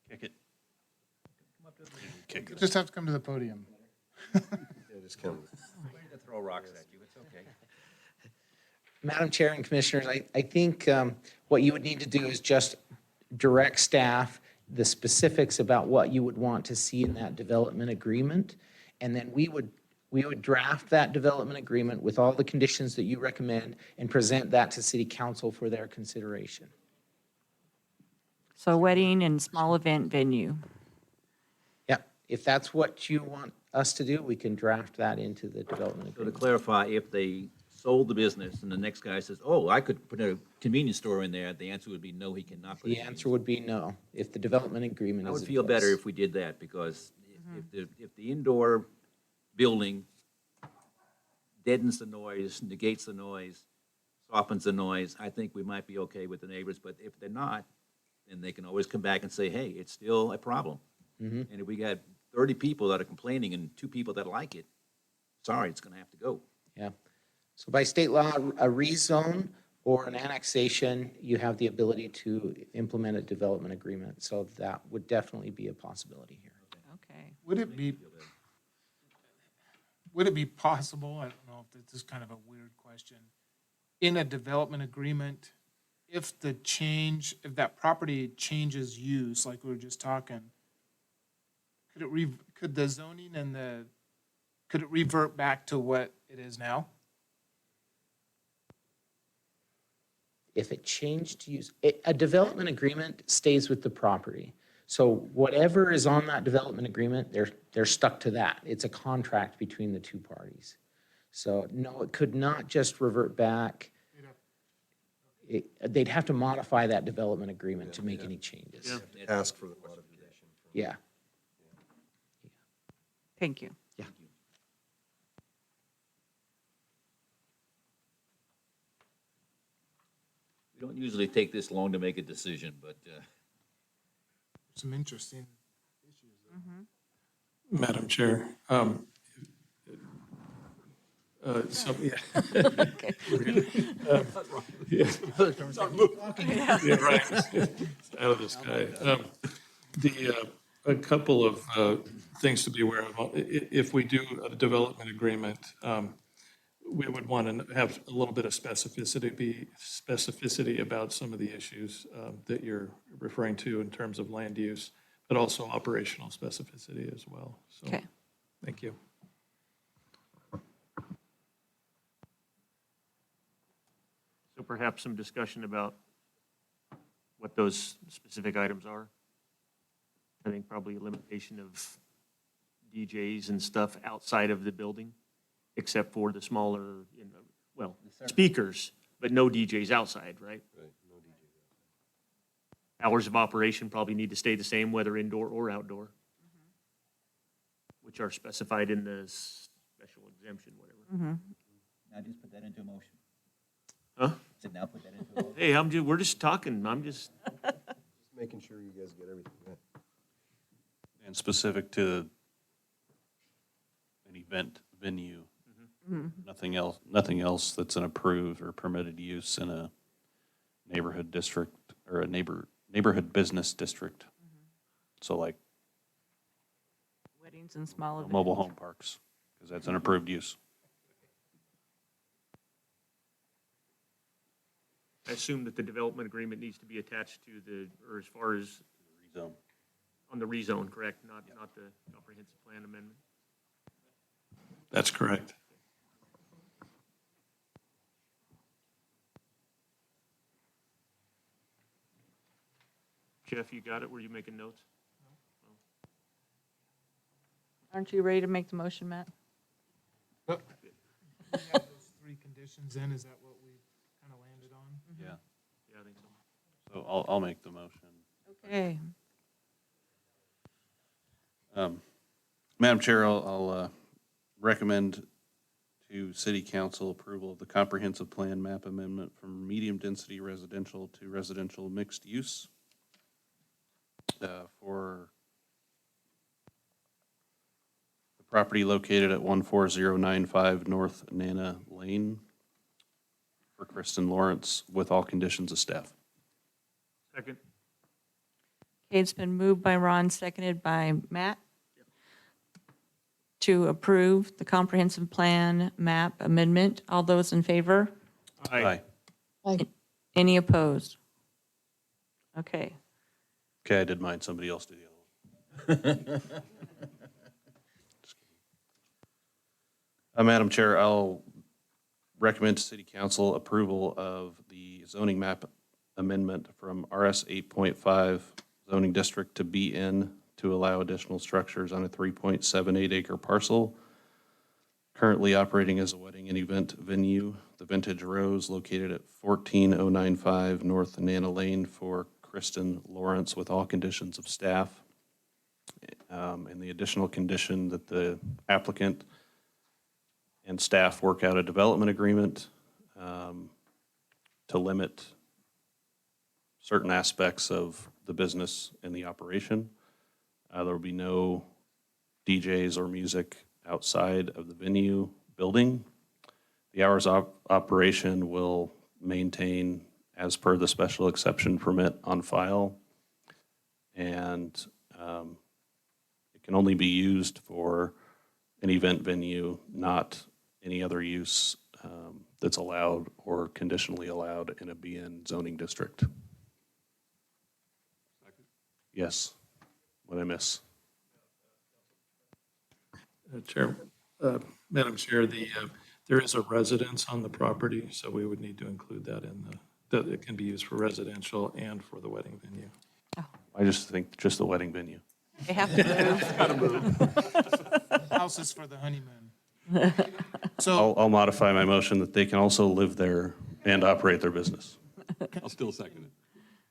Kick it. You just have to come to the podium. Yeah, just come. Ready to throw rocks at you, it's okay. Madam Chair and Commissioners, I think what you would need to do is just direct staff the specifics about what you would want to see in that development agreement. And then we would draft that development agreement with all the conditions that you recommend and present that to City Council for their consideration. So wedding and small event venue. Yeah, if that's what you want us to do, we can draft that into the development So to agreement. clarify, if they sold the business and the next guy says, oh, I could put a convenience store in there, the answer would be no, he cannot put a The convenience answer would be no, if the development agreement I is would in feel better place. if we did that, because if the indoor building deadens the noise, negates the noise, softens the noise, I think we might be okay with the neighbors, but if they're not, then they can always come back and say, hey, it's still a problem. Mhm. And if we got 30 people that are complaining and 2 people that like it, sorry, it's gonna have to go. Yeah. So by state law, a rezone or an annexation, you have the ability to implement a development agreement. So that would definitely be a possibility here. Okay. Would it be possible, I don't know if this is kind of a weird question, in a development agreement, if that property changes use, like we were just talking, could the zoning and could it revert back to what it is now? If it changed use, a development agreement stays with the property. So whatever is on that development agreement, they're stuck to that. It's a contract between the two parties. So no, it could not just revert back. They'd have to modify that development agreement to make any changes. Ask for the modification. Yeah. Thank you. Yeah. We don't usually take this long to make a decision, but Some interesting issues. Madam Chair, Yeah. Okay. Yeah. Yeah, right. It's out of the sky. A couple of things to be aware of. If we do a development agreement, we would want to have a little bit of specificity about some of the issues that you're referring to in terms of land use, but also operational specificity as well. So, Okay. thank you. So perhaps some discussion about what those specific items are. I think probably a limitation of DJs and stuff outside of the building, except for the smaller, speakers, but no DJs outside, right? Right, no DJ. Hours of operation probably need to stay the same, whether indoor or outdoor, which are specified in the special exemption, whatever. Now just put that into a motion. Huh? So now put that into a motion. Hey, we're just talking, I'm just, Just making sure you guys get everything right. And specific to an event venue, nothing else that's an approved or permitted use in a neighborhood district or a neighborhood business district. So like Weddings and small events. mobile home parks, because that's an approved use. I assume that the development agreement needs to be attached to or as far as Rezone. on the rezone, correct? Not the comprehensive plan amendment? That's correct. Jeff, you got it? Were you making notes? Aren't you ready to make the motion, Matt? We have those three conditions in, is that what we kind of landed on? Yeah. Yeah, I think so. So I'll make the motion. Okay. Madam Chair, I'll recommend to City Council approval of the comprehensive plan map amendment from medium-density residential to residential mixed use for the property located at 14095 North Nana Lane for Kristen Lawrence with all conditions of staff. Second? Okay, it's been moved by Ron, seconded by Matt to approve the comprehensive plan map amendment. All those in favor? Aye. Any opposed? Okay. Okay, I did mine. Somebody else did the other one. Madam Chair, I'll recommend to City Council approval of the zoning map amendment from RS 8.5 zoning district to BN to allow additional structures on a 3.78 acre parcel currently operating as a wedding and event venue. The Vintage Rose located at 14095 North Nana Lane for Kristen Lawrence with all conditions of staff. And the additional condition that the applicant and staff work out a development agreement to limit certain aspects of the business and the operation. There will be no DJs or music outside of the venue building. The hours of operation will maintain as per the special exception permit on file. And it can only be used for an event venue, not any other use that's allowed or conditionally allowed in a BN zoning district. Yes. What I miss? Madam Chair, there is a residence on the property, so we would need to include that that it can be used for residential and for the wedding venue. I just think just the wedding venue. They have to move. House is for the honeymoon. So, I'll modify my motion that they can also live there and operate their business. I'll still second it.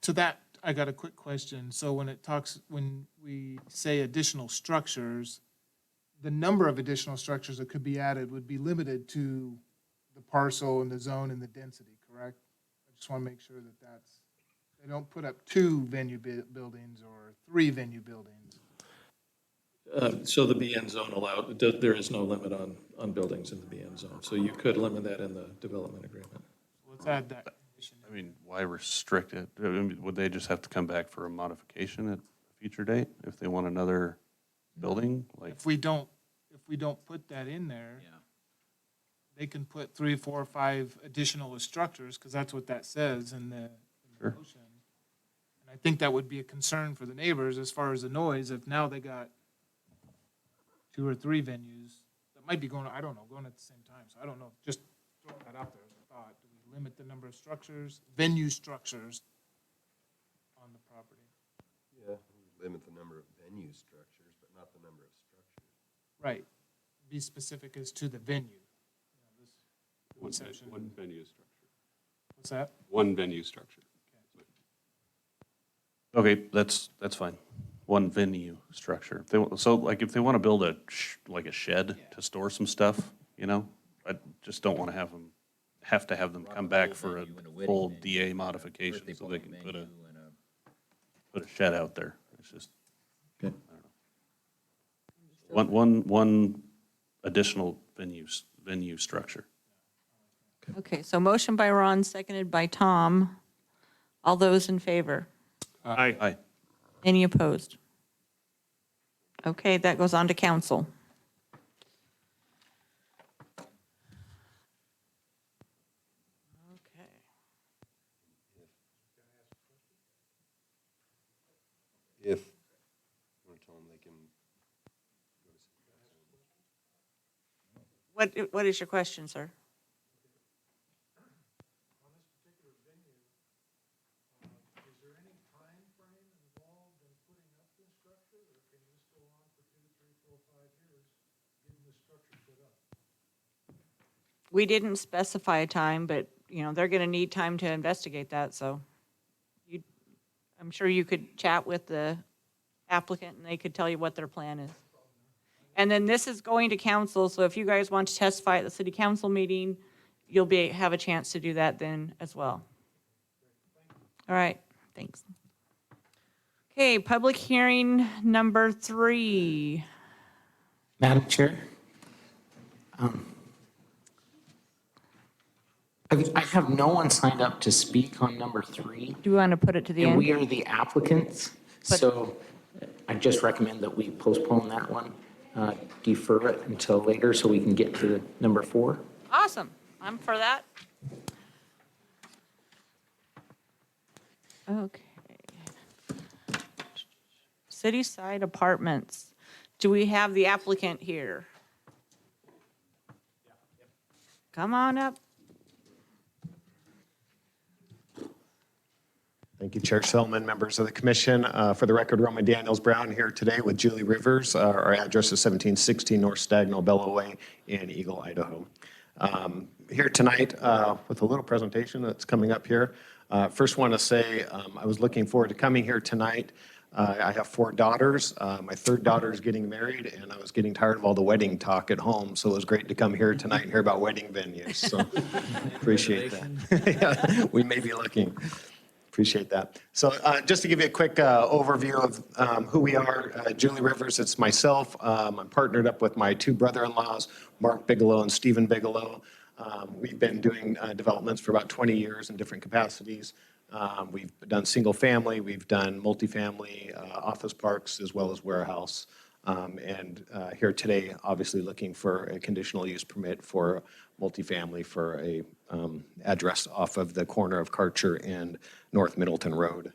to that, I got a quick question. So when we say additional structures, the number of additional structures that could be added would be limited to the parcel and the zone and the density, correct? I just want to make sure that they don't put up 2 venue buildings or 3 venue buildings. So the BN zone allowed, there is no limit on buildings in the BN zone. So you could limit that in the development agreement. Let's add that. I mean, why restrict it? I mean, would they just have to come back for a modification at a future date if they want another building? Like, If we don't put that in there, they can put 3, 4, 5 additional structures, because that's what that says in the Sure. motion. And I think that would be a concern for the neighbors as far as the noise, if now they got 2 or 3 venues that might be going, I don't know, going at the same time. So I don't know, just throwing that out there as a thought. Do we limit the number of structures, venue structures on the property? Yeah, limit the number of venue structures, but not the number of structures. Right. Be specific as to the venue. One section. one venue structure. What's that? One venue structure. okay, that's fine. One venue structure. If they, so like if they want to build like a shed to store some stuff, you know, I just don't want to have them come back for a full DA modification so they can put a shed out there. It's just, I don't know. One additional venue structure. Okay, so motion by Ron, seconded by Tom. All those in favor? Aye. Aye. Any opposed? Okay, that goes on to council. Okay. If, I'm gonna tell them they can go to city council. What is your question, sir? We didn't specify a time, but, you know, they're going to need time to investigate that, so I'm sure you could chat with the applicant and they could tell you what their plan is. And then this is going to council, so if you guys want to testify at the city council meeting, you'll have a chance to do that then as well. All right, thanks. Okay, public hearing number 3. Madam Chair? I have no one signed up to speak on number 3. Do you want to put it to the And end? we are the applicants, so I just recommend that we postpone that one, defer it until later so we can get to number 4. Awesome, I'm for that. Okay. City side apartments. Do we have the applicant here? Come on up. Thank you, Chair Selman, members of the commission. For the record, Roman Daniels Brown here today with Julie Rivers. Our address is 1716 North Stagnell Bellow Way in Eagle, Idaho. Here tonight with a little presentation that's coming up here. First want to say I was looking forward to coming here tonight. I have 4 daughters. My third daughter is getting married, and I was getting tired of all the wedding talk at home, so it was great to come here tonight and hear about wedding venues. So appreciate that. Yeah, we may be looking. Appreciate that. So just to give you a quick overview of who we are, Julie Rivers, it's myself. I'm partnered up with my 2 brother-in-laws, Mark Bigelow and Stephen Bigelow. We've been doing developments for about 20 years in different capacities. We've done single family, we've done multifamily, office parks, as well as warehouse. And here today, obviously looking for a conditional use permit for multifamily for a address off of the corner of Karcher and North Middleton Road.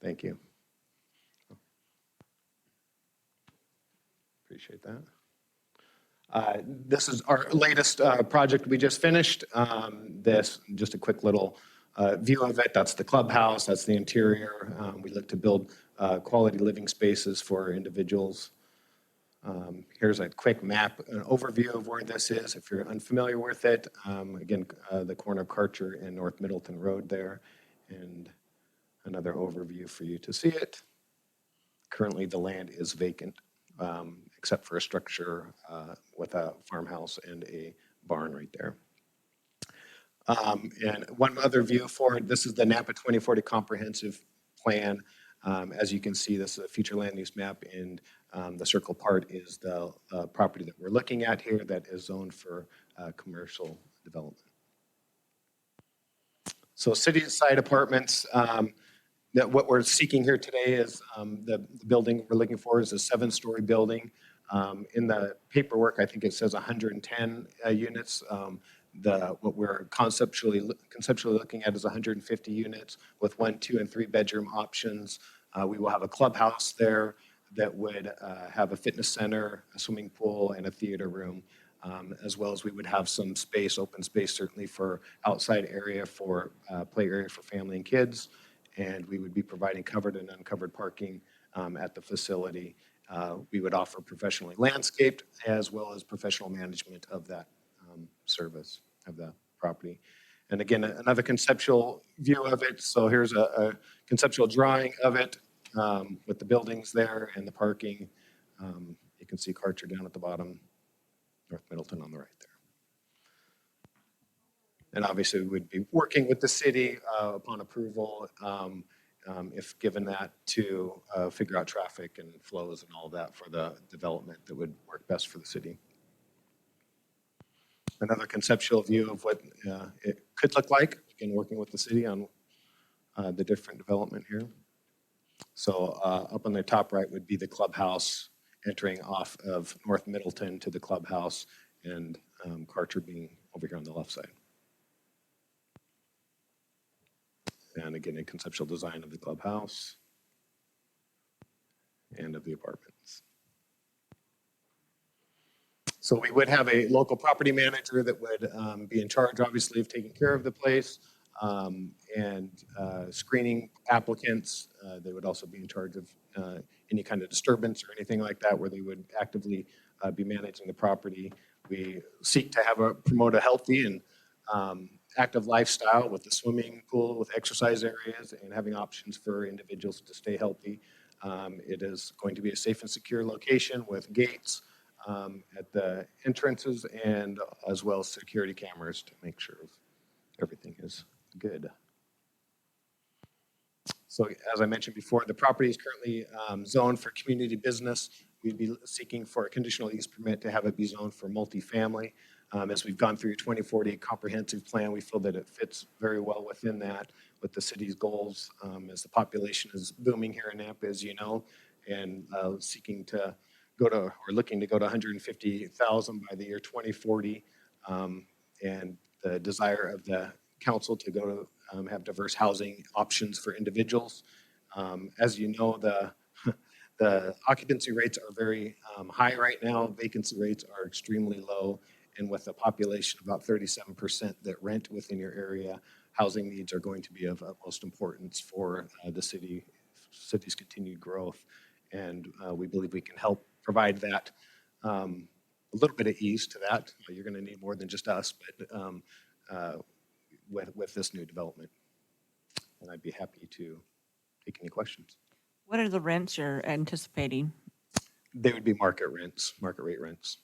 Thank you. Appreciate that. This is our latest project we just finished. This, just a quick little view of it. That's the clubhouse, that's the interior. We look to build quality living spaces for individuals. Here's a quick map, an overview of where this is, if you're unfamiliar with it. Again, the corner of Karcher and North Middleton Road there, and another overview for you to see it. Currently, the land is vacant, except for a structure with a farmhouse and a barn right there. And one other view for it, this is the Napa 2040 Comprehensive Plan. As you can see, this is a future land use map, and the circle part is the property that we're looking at here that is zoned for commercial development. So city-side apartments, that what we're seeking here today is the building we're looking for is a 7-story building. In the paperwork, I think it says 110 units. What we're conceptually looking at is 150 units with 1, 2, and 3 bedroom options. We will have a clubhouse there that would have a fitness center, a swimming pool, and a theater room, as well as we would have some space, open space certainly for outside area for play area for family and kids. And we would be providing covered and uncovered parking at the facility. We would offer professionally landscaped as well as professional management of that service of the property. And again, another conceptual view of it. So here's a conceptual drawing of it with the buildings there and the parking. You can see Karcher down at the bottom, North Middleton on the right there. And obviously, we would be working with the city upon approval, if given that, to figure out traffic and flows and all of that for the development that would work best for the city. Another conceptual view of what it could look like, again, working with the city on the different development here. So up on the top right would be the clubhouse entering off of North Middleton to the clubhouse, and Karcher being over here on the left side. And again, a conceptual design of the clubhouse and of the apartments. So we would have a local property manager that would be in charge, obviously, of taking care of the place and screening applicants. They would also be in charge of any kind of disturbance or anything like that, where they would actively be managing the property. We seek to promote a healthy and active lifestyle with the swimming pool, with exercise areas, and having options for individuals to stay healthy. It is going to be a safe and secure location with gates at the entrances, and as well as security cameras to make sure everything is good. So as I mentioned before, the property is currently zoned for community business. We'd be seeking for a conditional use permit to have it be zoned for multifamily. As we've gone through your 2040 comprehensive plan, we feel that it fits very well within that with the city's goals as the population is booming here in Nampa, as you know, and looking to go to 150,000 by the year 2040, and the desire of the council to go to have diverse housing options for individuals. As you know, the occupancy rates are very high right now. Vacancy rates are extremely low. And with a population of about 37% that rent within your area, housing needs are going to be of utmost importance for the city's continued growth. And we believe we can help provide that, a little bit of ease to that. You're going to need more than just us, but with this new development. And I'd be happy to take any questions. What are the rents you're anticipating? They would be market rents, market rate rents.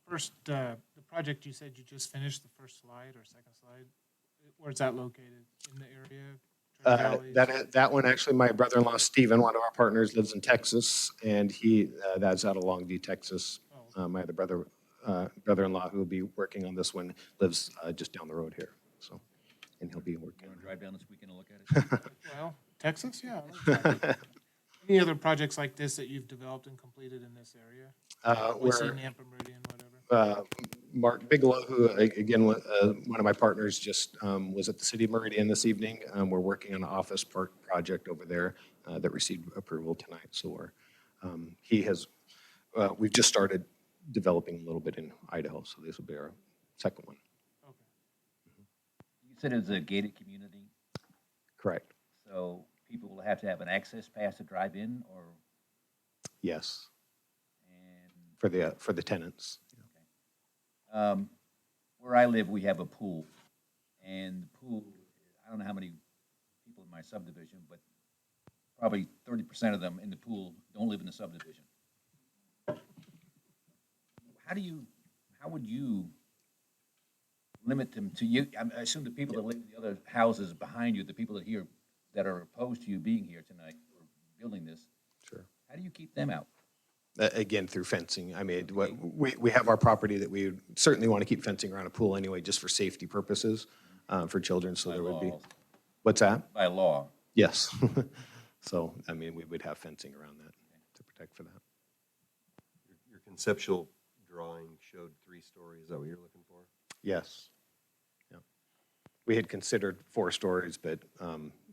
First, the project you said you just finished, the first slide or second slide, where's that located? In the area? That one, actually, my brother-in-law, Steven, one of our partners, lives in Texas, and that's out of Longview, Texas. My other brother-in-law, who will be working on this one, lives just down the road here, so, and he'll be working. You want to drive down this weekend and look at it? Well, Texas, yeah. Any other projects like this that you've developed and completed in this area? Nampa, Meridian, whatever. Mark Bigelow, who again, one of my partners, just was at the City of Meridian this evening. We're working on an office park project over there that received approval tonight. So we've just started developing a little bit in Idaho. So this will be our second one. Okay. You said it was a gated community, Correct. so people will have to have an access pass to drive in, or? Yes. And For the tenants. where I live, we have a pool, and the pool, I don't know how many people in my subdivision, but probably 30% of them in the pool don't live in the subdivision. How would you limit them to you? I assume the people that live in the other houses behind you, the people that that are opposed to you being here tonight or building this, Sure. how do you keep them out? Again, through fencing. I mean, we have our property that we would certainly want to keep fencing around a pool anyway, just for safety purposes, for children, so there would be. law. What's that? By law. Yes. So, I mean, we would have fencing around that to protect for that. Your conceptual drawing showed 3 stories. Is that what you're looking for? Yes. Yeah. We had considered 4 stories, but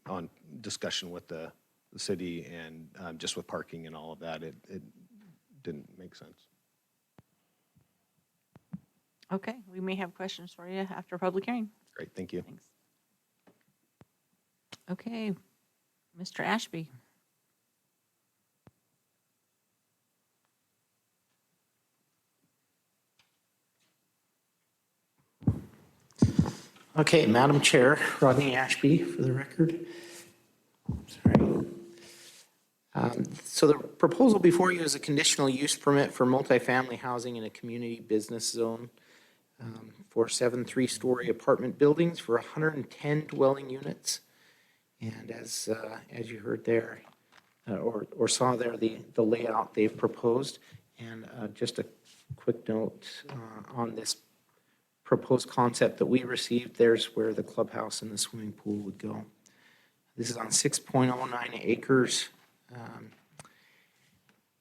on discussion with the city and just with parking and all of that, it didn't make sense. Okay, we may have questions for you after public hearing. Great, thank you. Thanks. Okay, Mr. Ashby. Okay, Madam Chair, Rodney Ashby for the record. Sorry. So the proposal before you is a conditional use permit for multifamily housing in a community business zone for 7 3-story apartment buildings for 110 dwelling units. And as you heard there, or saw there, the layout they've proposed. And just a quick note on this proposed concept that we received, there's where the clubhouse and the swimming pool would go. This is on 6.09 acres.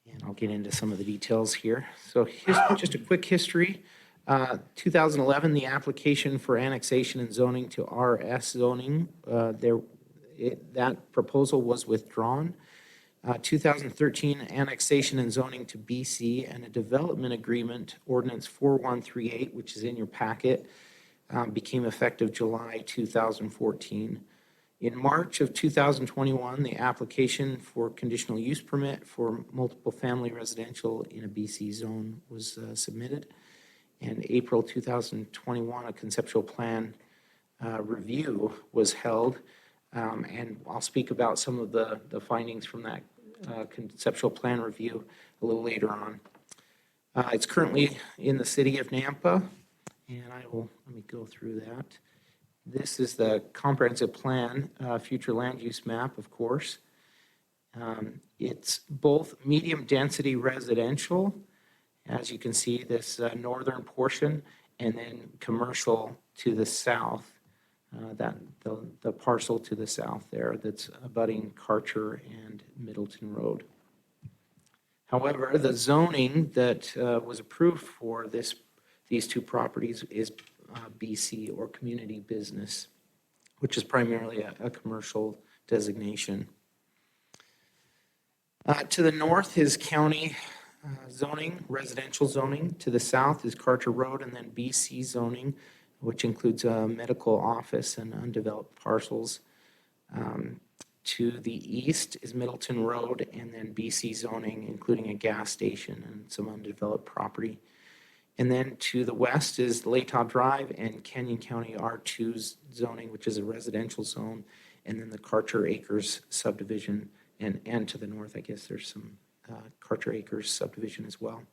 And I'll get into some of the details here. So just a quick history. 2011, the application for annexation and zoning to RS zoning, that proposal was withdrawn. 2013, annexation and zoning to BC and a development agreement, ordinance 4138, which is in your packet, became effective July 2014. In March of 2021, the application for conditional use permit for multiple family residential in a BC zone was submitted. And April 2021, a conceptual plan review was held. And I'll speak about some of the findings from that conceptual plan review a little later on. It's currently in the city of Nampa, and let me go through that. This is the comprehensive plan, future land use map, of course. It's both medium density residential, as you can see, this northern portion, and then commercial to the south. The parcel to the south there that's abutting Karcher and Middleton Road. However, the zoning that was approved for these 2 properties is BC, or community business, which is primarily a commercial designation. To the north is county zoning, residential zoning. To the south is Karcher Road, and then BC zoning, which includes a medical office and undeveloped parcels. To the east is Middleton Road, and then BC zoning, including a gas station and some undeveloped property. And then to the west is Latah Drive and Canyon County R2 zoning, which is a residential zone, and then the Karcher Acres subdivision, and to the north, I guess there's some Karcher Acres subdivision as well.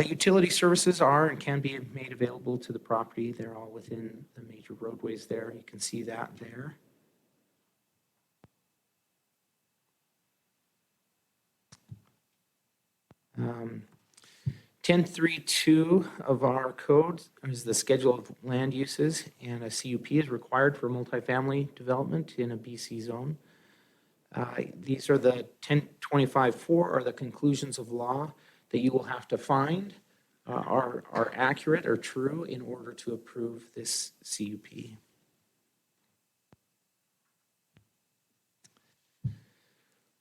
Utility services are and can be made available to the property. They're all within the major roadways there. You can see that there. Um, 10.3.2 of our code is the schedule of land uses, and a CUP is required for multifamily development in a BC zone. These are the 10.25.4 are the conclusions of law that you will have to find are accurate or true in order to approve this CUP.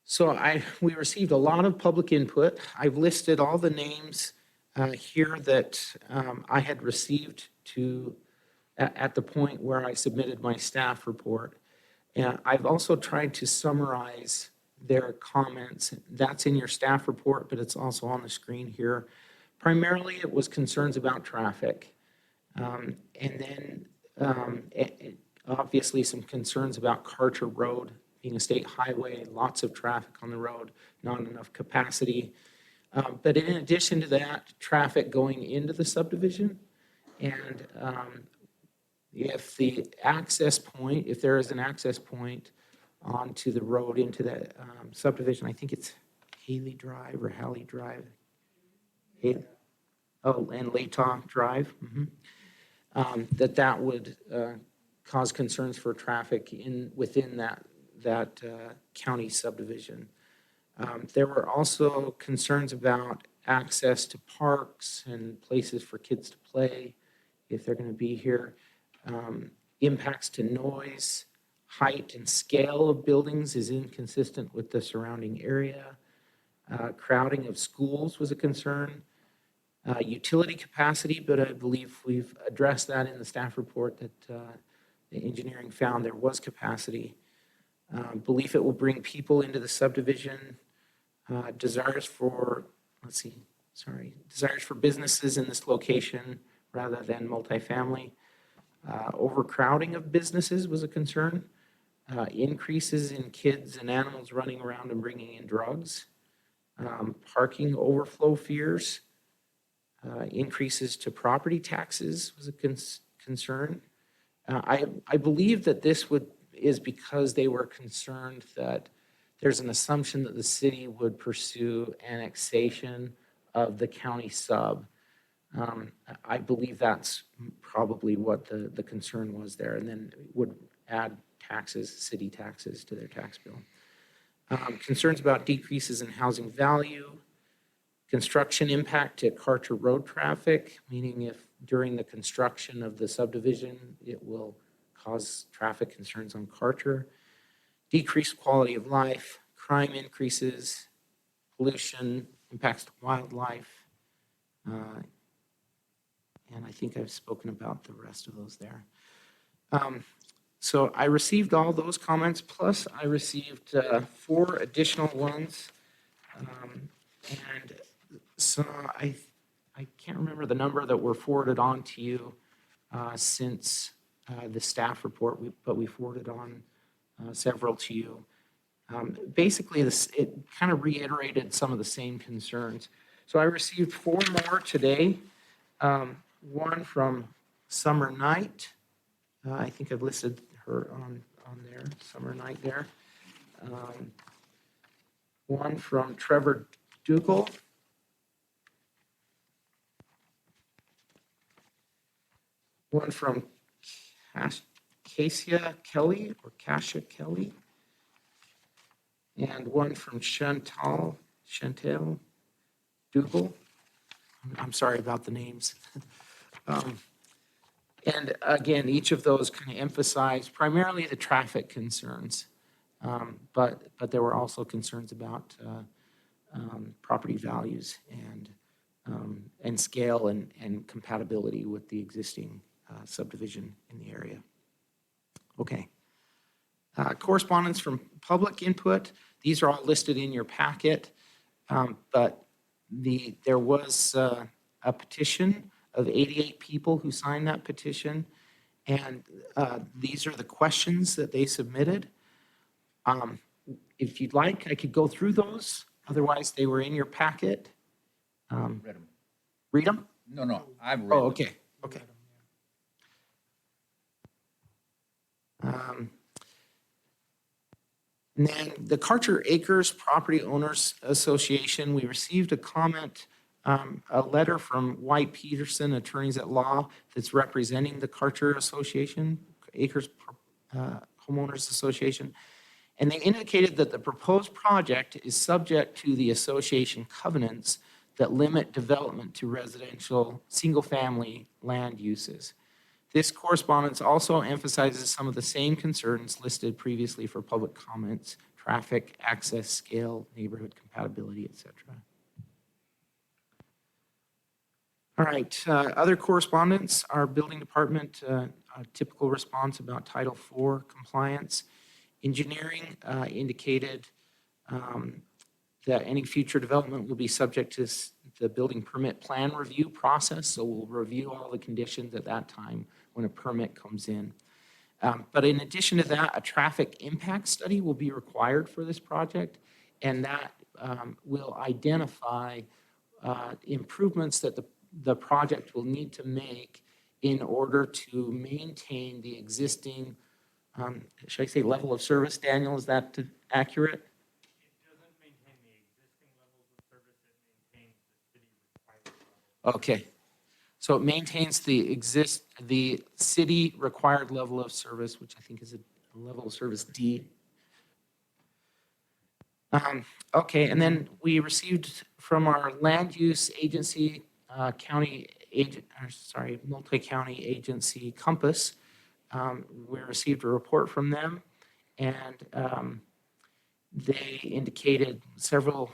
So we received a lot of public input. I've listed all the names here that I had received at the point where I submitted my staff report. And I've also tried to summarize their comments. That's in your staff report, but it's also on the screen here. Primarily, it was concerns about traffic. And then obviously some concerns about Karcher Road being a state highway, lots of traffic on the road, not enough capacity. But in addition to that, traffic going into the subdivision. And if there is an access point onto the road into the subdivision. I think it's Haley Drive or Haley Drive. And Latah Drive. That would cause concerns for traffic within that county subdivision. There were also concerns about access to parks and places for kids to play if they're going to be here. Impacts to noise, height and scale of buildings is inconsistent with the surrounding area. Crowding of schools was a concern. Utility capacity, but I believe we've addressed that in the staff report that the engineering found there was capacity. Belief it will bring people into the subdivision. Desires for businesses in this location rather than multifamily. Overcrowding of businesses was a concern. Increases in kids and animals running around and bringing in drugs. Parking overflow fears. Increases to property taxes was a concern. I believe that this is because they were concerned that there's an assumption that the city would pursue annexation of the county sub. I believe that's probably what the concern was there, and then would add city taxes to their tax bill. Concerns about decreases in housing value. Construction impact to Carter Road traffic, meaning if during the construction of the subdivision, it will cause traffic concerns on Carter. Decreased quality of life, crime increases, pollution, impacts to wildlife. And I think I've spoken about the rest of those there. So I received all those comments, plus I received 4 additional ones. And so I can't remember the number that were forwarded on to you since the staff report, but we forwarded on several to you. Basically, it kind of reiterated some of the same concerns. So I received 4 more today. One from Summer Knight. I think I've listed her on there, Summer Knight there. One from Trevor Dougal. One from Kasia Kelly or Kasia Kelly. And one from Chantal Dougal. I'm sorry about the names. And again, each of those kind of emphasized primarily the traffic concerns, but there were also concerns about property values and scale and compatibility with the existing subdivision in the area. Okay. Correspondence from public input. These are all listed in your packet, but there was a petition of 88 people who signed that petition, and these are the questions that they submitted. If you'd like, I could go through those. Otherwise, they were in your packet. Read them. Read them? No, I've read them. Oh, okay. And then the Carter Acres Property Owners Association, we received a comment, a letter from White Peterson, attorneys at law, that's representing the Carter Association, Acres Homeowners Association. And they indicated that the proposed project is subject to the association covenants that limit development to residential, single-family land uses. This correspondence also emphasizes some of the same concerns listed previously for public comments: traffic, access, scale, neighborhood compatibility, etc. All right, other correspondence, our building department, a typical response about Title IV compliance. Engineering indicated that any future development will be subject to the building permit plan review process, so we'll review all the conditions at that time when a permit comes in. But in addition to that, a traffic impact study will be required for this project, and that will identify improvements that the project will need to make in order to maintain the existing should I say level of service, Daniel, is that accurate? Okay, so it maintains the city required level of service, which I think is a level of service D. Okay, and then we received from our land use agency, multi-county agency Compass. We received a report from them, and they indicated several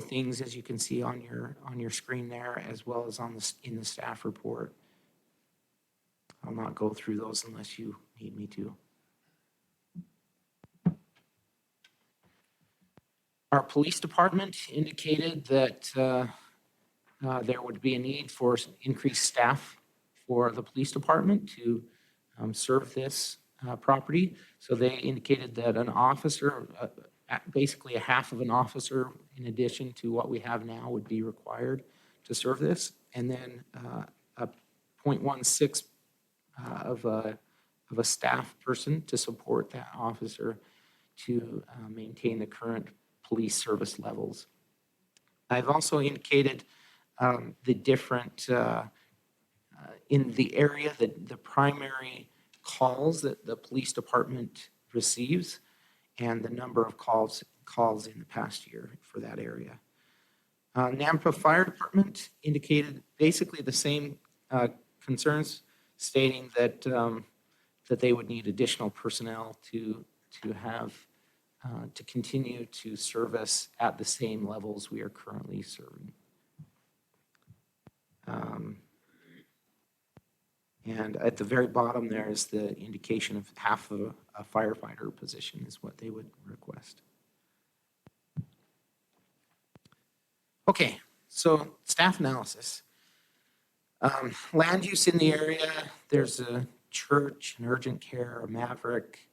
things, as you can see on your screen there, as well as in the staff report. I'll not go through those unless you need me to. Our police department indicated that there would be a need for increased staff for the police department to serve this property. So they indicated that an officer, basically a half of an officer in addition to what we have now, would be required to serve this. And then a 0.16 of a staff person to support that officer to maintain the current police service levels. I've also indicated the different, in the area, the primary calls that the police department receives and the number of calls in the past year for that area. Nampa Fire Department indicated basically the same concerns, stating that that they would need additional personnel to continue to service at the same levels we are currently serving. And at the very bottom there is the indication of half of a firefighter position is what they would request. Okay, so staff analysis. Land use in the area, there's a church, an urgent care, a Maverick,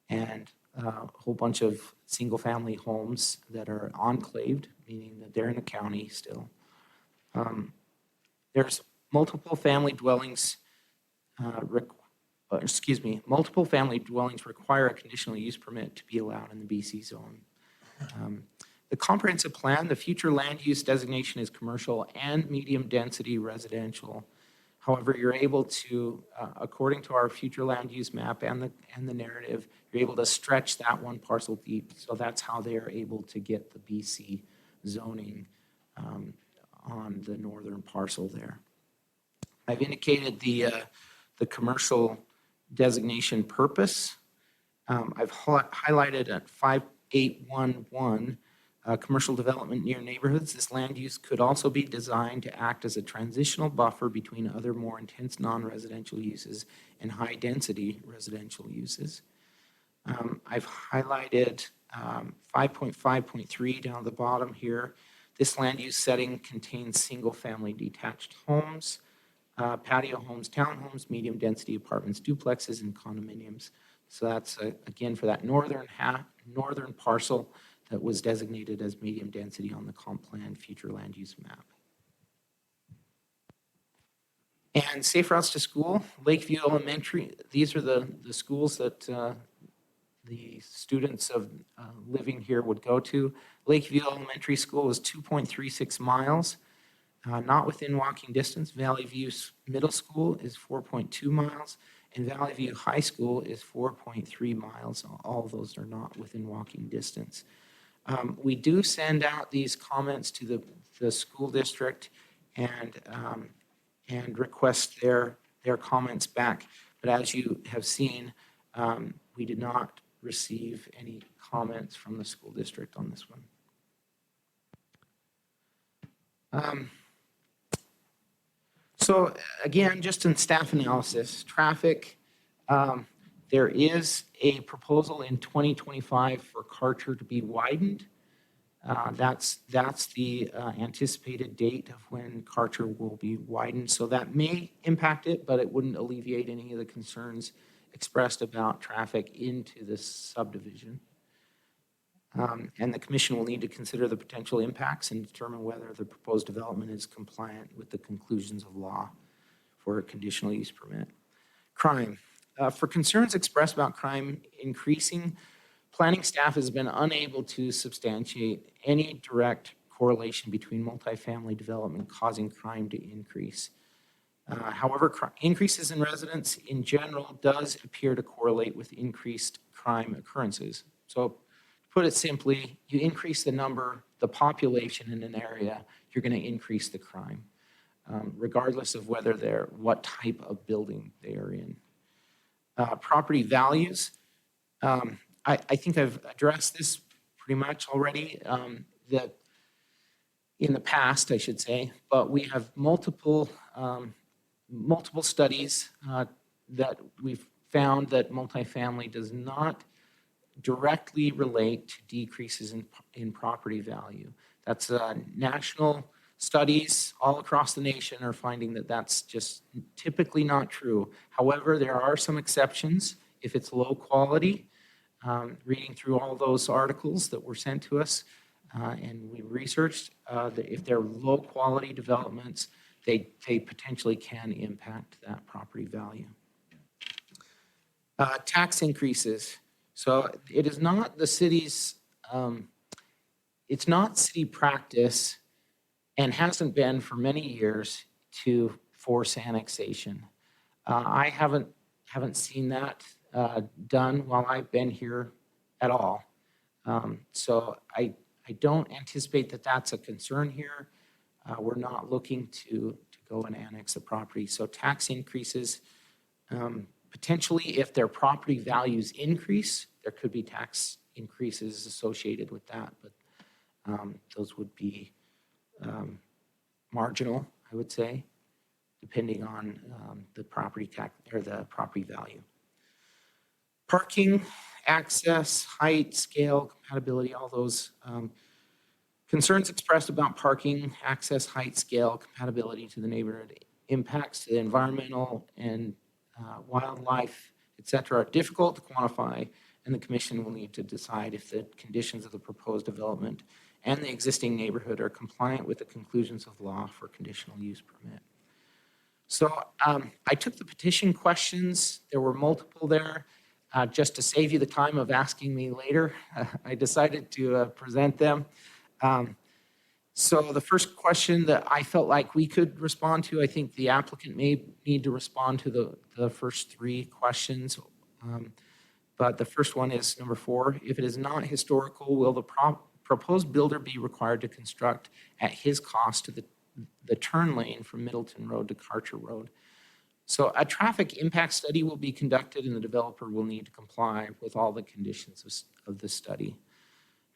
and a whole bunch of single-family homes that are enclaved, meaning that they're in the county still. There's multiple family dwellings. Multiple family dwellings require a conditional use permit to be allowed in the BC zone. The comprehensive plan, the future land use designation is commercial and medium density residential. However, you're able to, according to our future land use map and the narrative, you're able to stretch that one parcel deep. So that's how they are able to get the BC zoning on the northern parcel there. I've indicated the commercial designation purpose. I've highlighted at 5811, commercial development near neighborhoods. This land use could also be designed to act as a transitional buffer between other more intense non-residential uses and high-density residential uses. I've highlighted 5.5.3 down at the bottom here. This land use setting contains single-family detached homes, patio homes, townhomes, medium-density apartments, duplexes, and condominiums. So that's, again, for that northern parcel that was designated as medium density on the comp plan future land use map. And safe routes to school, Lakeview Elementary, these are the schools that the students of living here would go to. Lakeview Elementary School is 2.36 miles, not within walking distance. Valley View Middle School is 4.2 miles, and Valley View High School is 4.3 miles. All of those are not within walking distance. We do send out these comments to the school district and request their comments back. But as you have seen, we did not receive any comments from the school district on this one. So again, just in staff analysis, traffic, there is a proposal in 2025 for Karcher to be widened. That's the anticipated date of when Karcher will be widened. So that may impact it, but it wouldn't alleviate any of the concerns expressed about traffic into this subdivision. And the commission will need to consider the potential impacts and determine whether the proposed development is compliant with the conclusions of law for a conditional use permit. Crime. For concerns expressed about crime increasing, planning staff has been unable to substantiate any direct correlation between multifamily development causing crime to increase. However, increases in residents in general does appear to correlate with increased crime occurrences. So to put it simply, you increase the population in an area, you're going to increase the crime, regardless of what type of building they are in. Property values, I think I've addressed this pretty much already, that in the past, I should say, but we have multiple studies that we've found that multifamily does not directly relate to decreases in property value. That's national studies all across the nation are finding that that's just typically not true. However, there are some exceptions if it's low quality. Reading through all those articles that were sent to us, and we researched that if they're low quality developments, they potentially can impact that property value. Tax increases. So it is not the city's, it's not city practice and hasn't been for many years to force annexation. I haven't seen that done while I've been here at all. So I don't anticipate that that's a concern here. We're not looking to go and annex the property. So tax increases, potentially if their property values increase, there could be tax increases associated with that, but those would be marginal, I would say, depending on the property tax or the property value. Parking, access, height, scale, compatibility, all those concerns expressed about parking, access, height, scale, compatibility to the neighborhood, impacts to the environmental and wildlife, et cetera, are difficult to quantify, and the commission will need to decide if the conditions of the proposed development and the existing neighborhood are compliant with the conclusions of law for conditional use permit. So I took the petition questions. There were multiple there. Just to save you the time of asking me later, I decided to present them. So the first question that I felt like we could respond to, I think the applicant may need to respond to the first three questions. But the first one is number 4. If it is not historical, will the proposed builder be required to construct at his cost to the turn lane from Middleton Road to Karcher Road? So a traffic impact study will be conducted and the developer will need to comply with all the conditions of the study.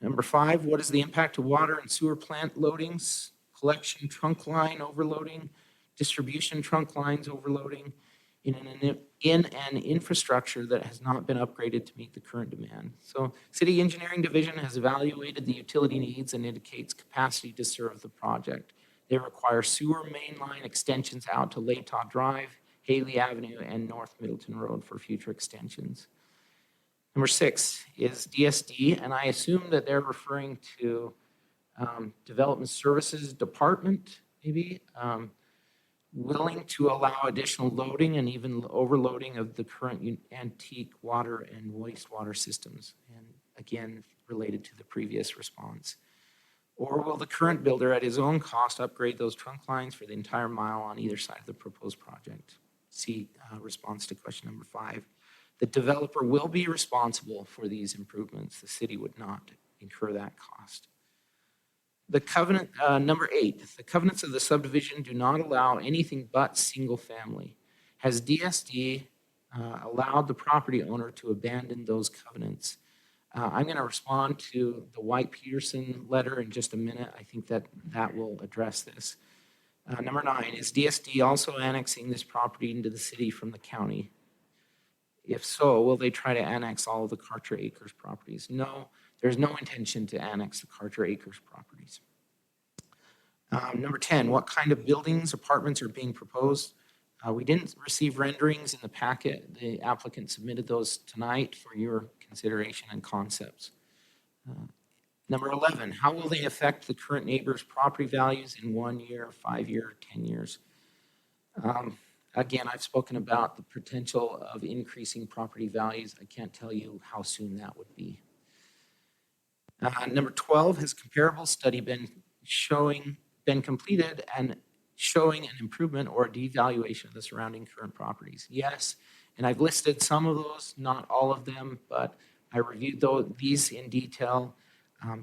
Number 5, what is the impact of water and sewer plant loadings, collection trunk line overloading, distribution trunk lines overloading in an infrastructure that has not been upgraded to meet the current demand? So City Engineering Division has evaluated the utility needs and indicates capacity to serve the project. They require sewer main line extensions out to Latah Drive, Haley Avenue, and North Middleton Road for future extensions. Number 6 is DSD, and I assume that they're referring to Development Services Department, maybe, willing to allow additional loading and even overloading of the current antique water and wastewater systems, and again, related to the previous response. Or will the current builder at his own cost upgrade those trunk lines for the entire mile on either side of the proposed project? See response to question number 5. The developer will be responsible for these improvements. The city would not incur that cost. The covenant, number 8, the covenants of the subdivision do not allow anything but single family. Has DSD allowed the property owner to abandon those covenants? I'm going to respond to the White-Peterson letter in just a minute. I think that will address this. Number 9, is DSD also annexing this property into the city from the county? If so, will they try to annex all of the Karcher Acres properties? No, there's no intention to annex the Karcher Acres properties. Number 10, what kind of buildings, apartments are being proposed? We didn't receive renderings in the packet. The applicant submitted those tonight for your consideration and concepts. Number 11, how will they affect the current neighbors' property values in 1 year, 5 year, 10 years? Again, I've spoken about the potential of increasing property values. I can't tell you how soon that would be. Number 12, has comparable study been completed and showing an improvement or devaluation of the surrounding current properties? Yes, and I've listed some of those, not all of them, but I reviewed these in detail,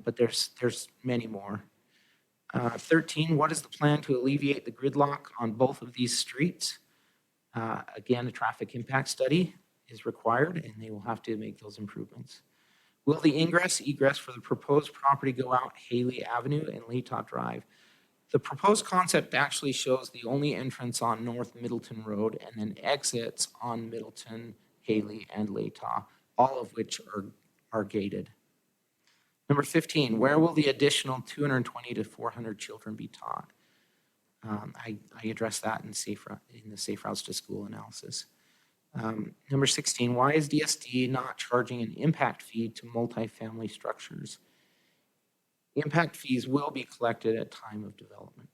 but there's many more. 13, what is the plan to alleviate the gridlock on both of these streets? Again, a traffic impact study is required, and they will have to make those improvements. Will the ingress egress for the proposed property go out Haley Avenue and Latah Drive? The proposed concept actually shows the only entrance on North Middleton Road and then exits on Middleton, Haley, and Latah, all of which are gated. Number 15, where will the additional 220 to 400 children be taught? I addressed that in the Safe Routes to School analysis. Number 16, why is DSD not charging an impact fee to multifamily structures? Impact fees will be collected at time of development.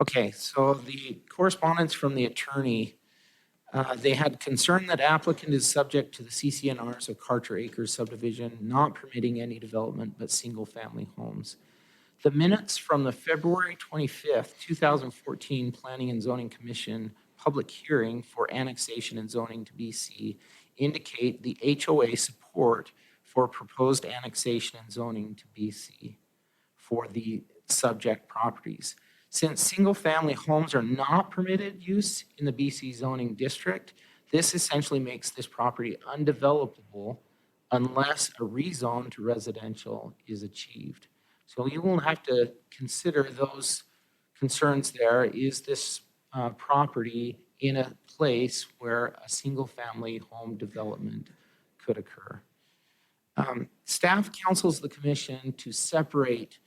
Okay, so the correspondence from the attorney, they had concern that applicant is subject to the CCNRs of Carter Acres subdivision, not permitting any development but single-family homes. The minutes from the February 25th, 2014 Planning and Zoning Commission public hearing for annexation and zoning to BC indicate the HOA support for proposed annexation and zoning to BC for the subject properties. Since single-family homes are not permitted use in the BC zoning district, this essentially makes this property undevelopable unless a rezone to residential is achieved. So you will have to consider those concerns there. Is this property in a place where a single-family home development could occur? Staff counsels the commission to separate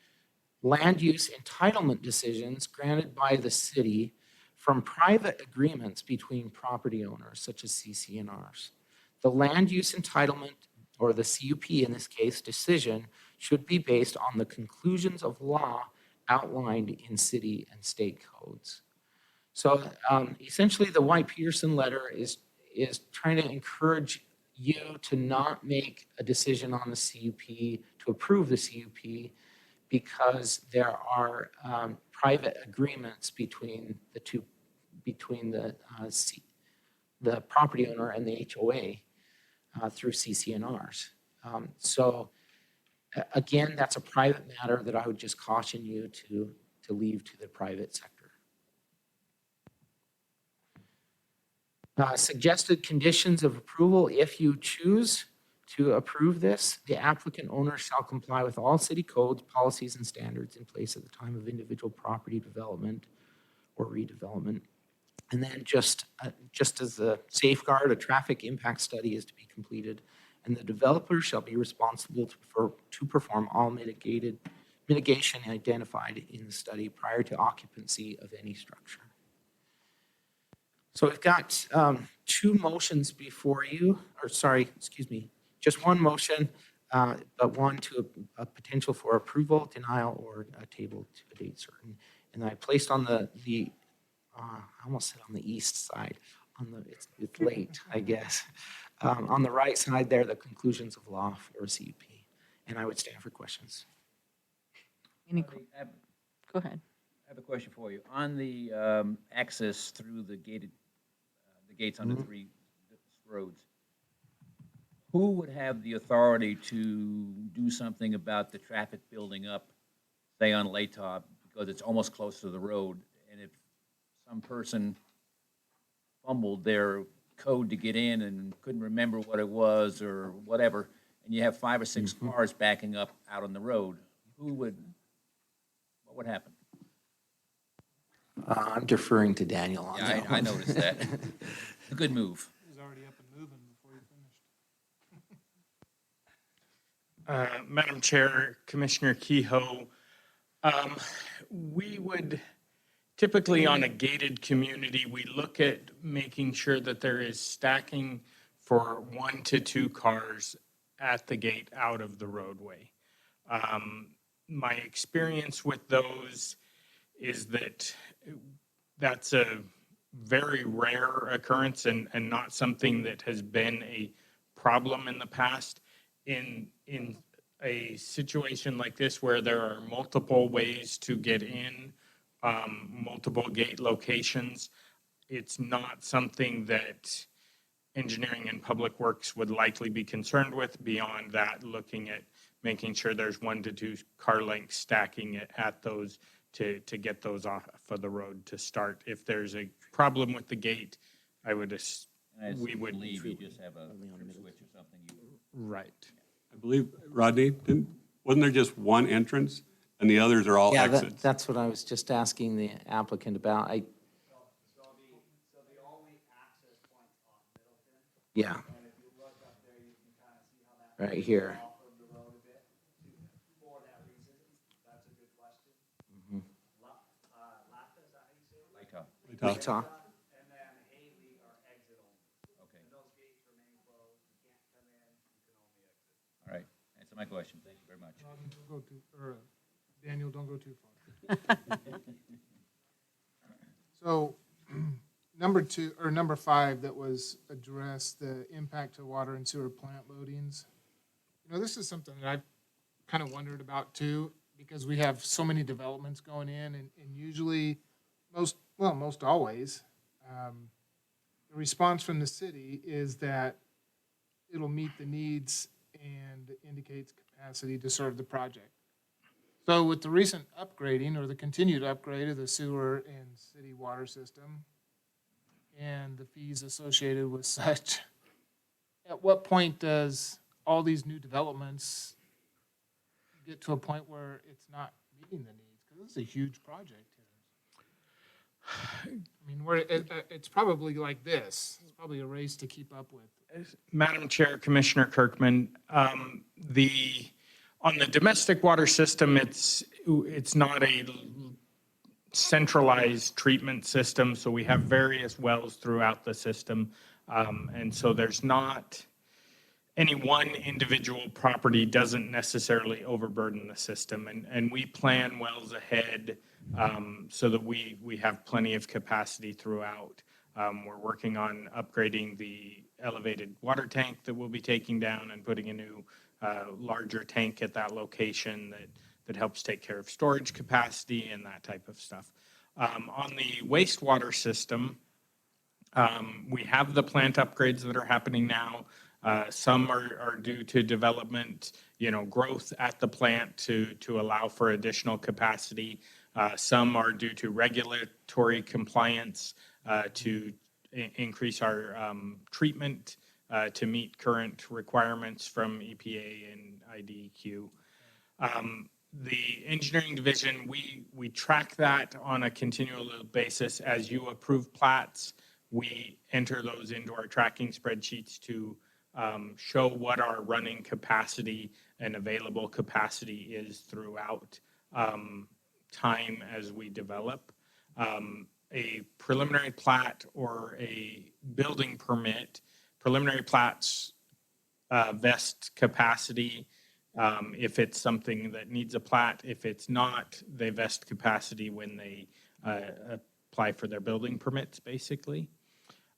land use entitlement decisions granted by the city from private agreements between property owners, such as CCNRs. The land use entitlement, or the CUP in this case, decision should be based on the conclusions of law outlined in city and state codes. So essentially the White-Peterson letter is trying to encourage you to not make a decision on the CUP, to approve the CUP, because there are private agreements between the property owner and the HOA through CCNRs. So again, that's a private matter that I would just caution you to leave to the private sector. Suggested conditions of approval: if you choose to approve this, the applicant owner shall comply with all city codes, policies, and standards in place at the time of individual property development or redevelopment. And then just as a safeguard, a traffic impact study is to be completed, and the developer shall be responsible to perform all mitigation identified in the study prior to occupancy of any structure. So we've got two motions before you, just one motion, but one to a potential for approval, denial, or a table to a date certain. And I placed on I almost said on the east side, it's late, I guess. On the right side there, the conclusions of law for CUP. And I would stand for questions. Go ahead. I have a question for you. On the access through the gates on the three roads, who would have the authority to do something about the traffic building up, say on Latah, because it's almost close to the road, and if some person fumbled their code to get in and couldn't remember what it was or whatever, and you have 5 or 6 cars backing up out on the road, what would happen? I'm deferring to Daniel on that one. I noticed that. A good move. He was already up and moving before you finished. Madam Chair, Commissioner Kehoe, we would typically on a gated community, we look at making sure that there is stacking for 1 to 2 cars at the gate out of the roadway. My experience with those is that that's a very rare occurrence and not something that has been a problem in the past. In a situation like this where there are multiple ways to get in, multiple gate locations, it's not something that engineering and public works would likely be concerned with. Beyond that, looking at making sure there's 1 to 2 car lengths stacking it at those to get those off of the road to start. If there's a problem with the gate, I would, we would. Believe you just have a trip switch or something. Right. I believe, Rodney, wasn't there just one entrance and the others are all Yeah, exits? that's what I was just asking the applicant about. Yeah. Right here. Mhm. Latah. All right, answer my question. Thank you very much. Daniel, don't go too far. So, number 5 that was addressed, the impact to water and sewer plant loadings. You know, this is something that I've kind of wondered about too, because we have so many developments going in, and usually, most always, the response from the city is that it'll meet the needs and indicates capacity to serve the project. So with the recent upgrading or the continued upgrade of the sewer and city water system and the fees associated with such, at what point does all these new developments get to a point where it's not meeting the needs? Because this is a huge project here. I mean, it's probably like this. It's probably a race to keep up with. Madam Chair, Commissioner Kirkman, on the domestic water system, it's not a centralized treatment system, so we have various wells throughout the system. And so there's not, any one individual property doesn't necessarily overburden the system. And we plan wells ahead so that we have plenty of capacity throughout. We're working on upgrading the elevated water tank that we'll be taking down and putting a new larger tank at that location that helps take care of storage capacity and that type of stuff. On the wastewater system, we have the plant upgrades that are happening now. Some are due to development, growth at the plant to allow for additional capacity. Some are due to regulatory compliance to increase our treatment to meet current requirements from EPA and IDEQ. The engineering division, we track that on a continual basis. As you approve plats, we enter those into our tracking spreadsheets to show what our running capacity and available capacity is throughout time as we develop. A preliminary plat or a building permit, preliminary plats vest capacity if it's something that needs a plat. If it's not, they vest capacity when they apply for their building permits, basically.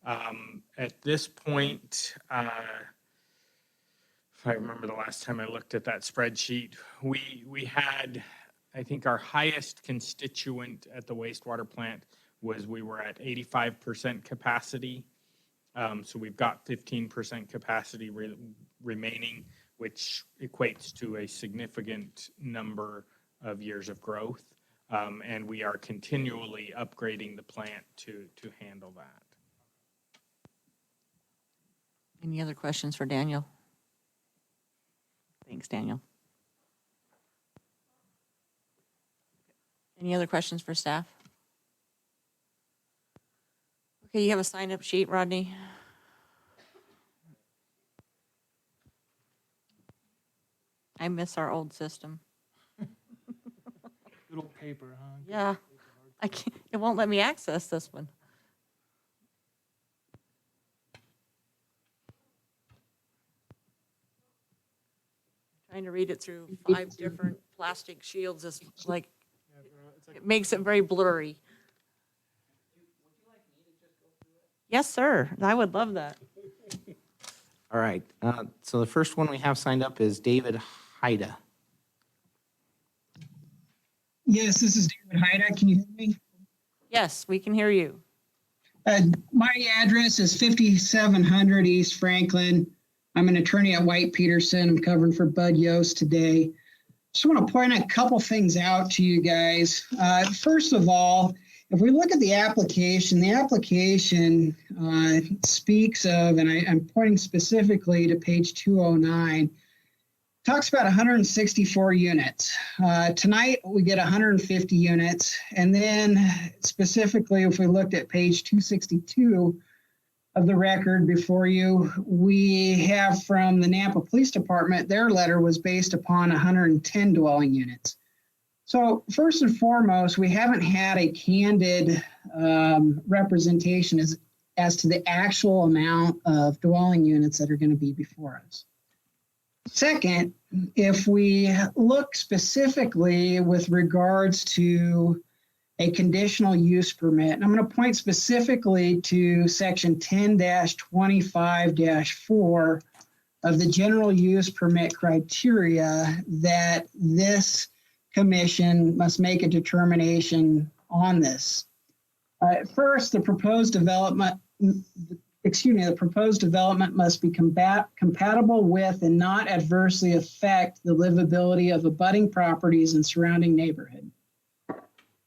At this point, if I remember the last time I looked at that spreadsheet, we had, I think our highest constituent at the wastewater plant was we were at 85% capacity. So we've got 15% capacity remaining, which equates to a significant number of years of growth. And we are continually upgrading the plant to handle that. Any other questions for Daniel? Thanks, Daniel. Any other questions for staff? Okay, you have a sign-up sheet, Rodney. I miss our old system. Little paper, huh? Yeah, I can't, it won't let me access this one. Trying to read it through 5 different plastic shields is like, it makes it very blurry. Yes, sir. I would love that. All right, so the first one we have signed up is David Haida. Yes, this is David Haida. Can you hear me? Yes, we can hear you. My address is 5700 East Franklin. I'm an attorney at White Peterson. I'm covering for Bud Yost today. Just want to point a couple things out to you guys. First of all, if we look at the application speaks of, and I'm pointing specifically to page 209, talks about 164 units. Tonight, we get 150 units. And then specifically, if we looked at page 262 of the record before you, we have from the Nampa Police Department, their letter was based upon 110 dwelling units. So first and foremost, we haven't had a candid representation as to the actual amount of dwelling units that are going to be before us. Second, if we look specifically with regards to a conditional use permit, and I'm going to point specifically to section 10-25-4 of the general use permit criteria that this commission must make a determination on this. First, the proposed development must be compatible with and not adversely affect the livability of abutting properties and surrounding neighborhood.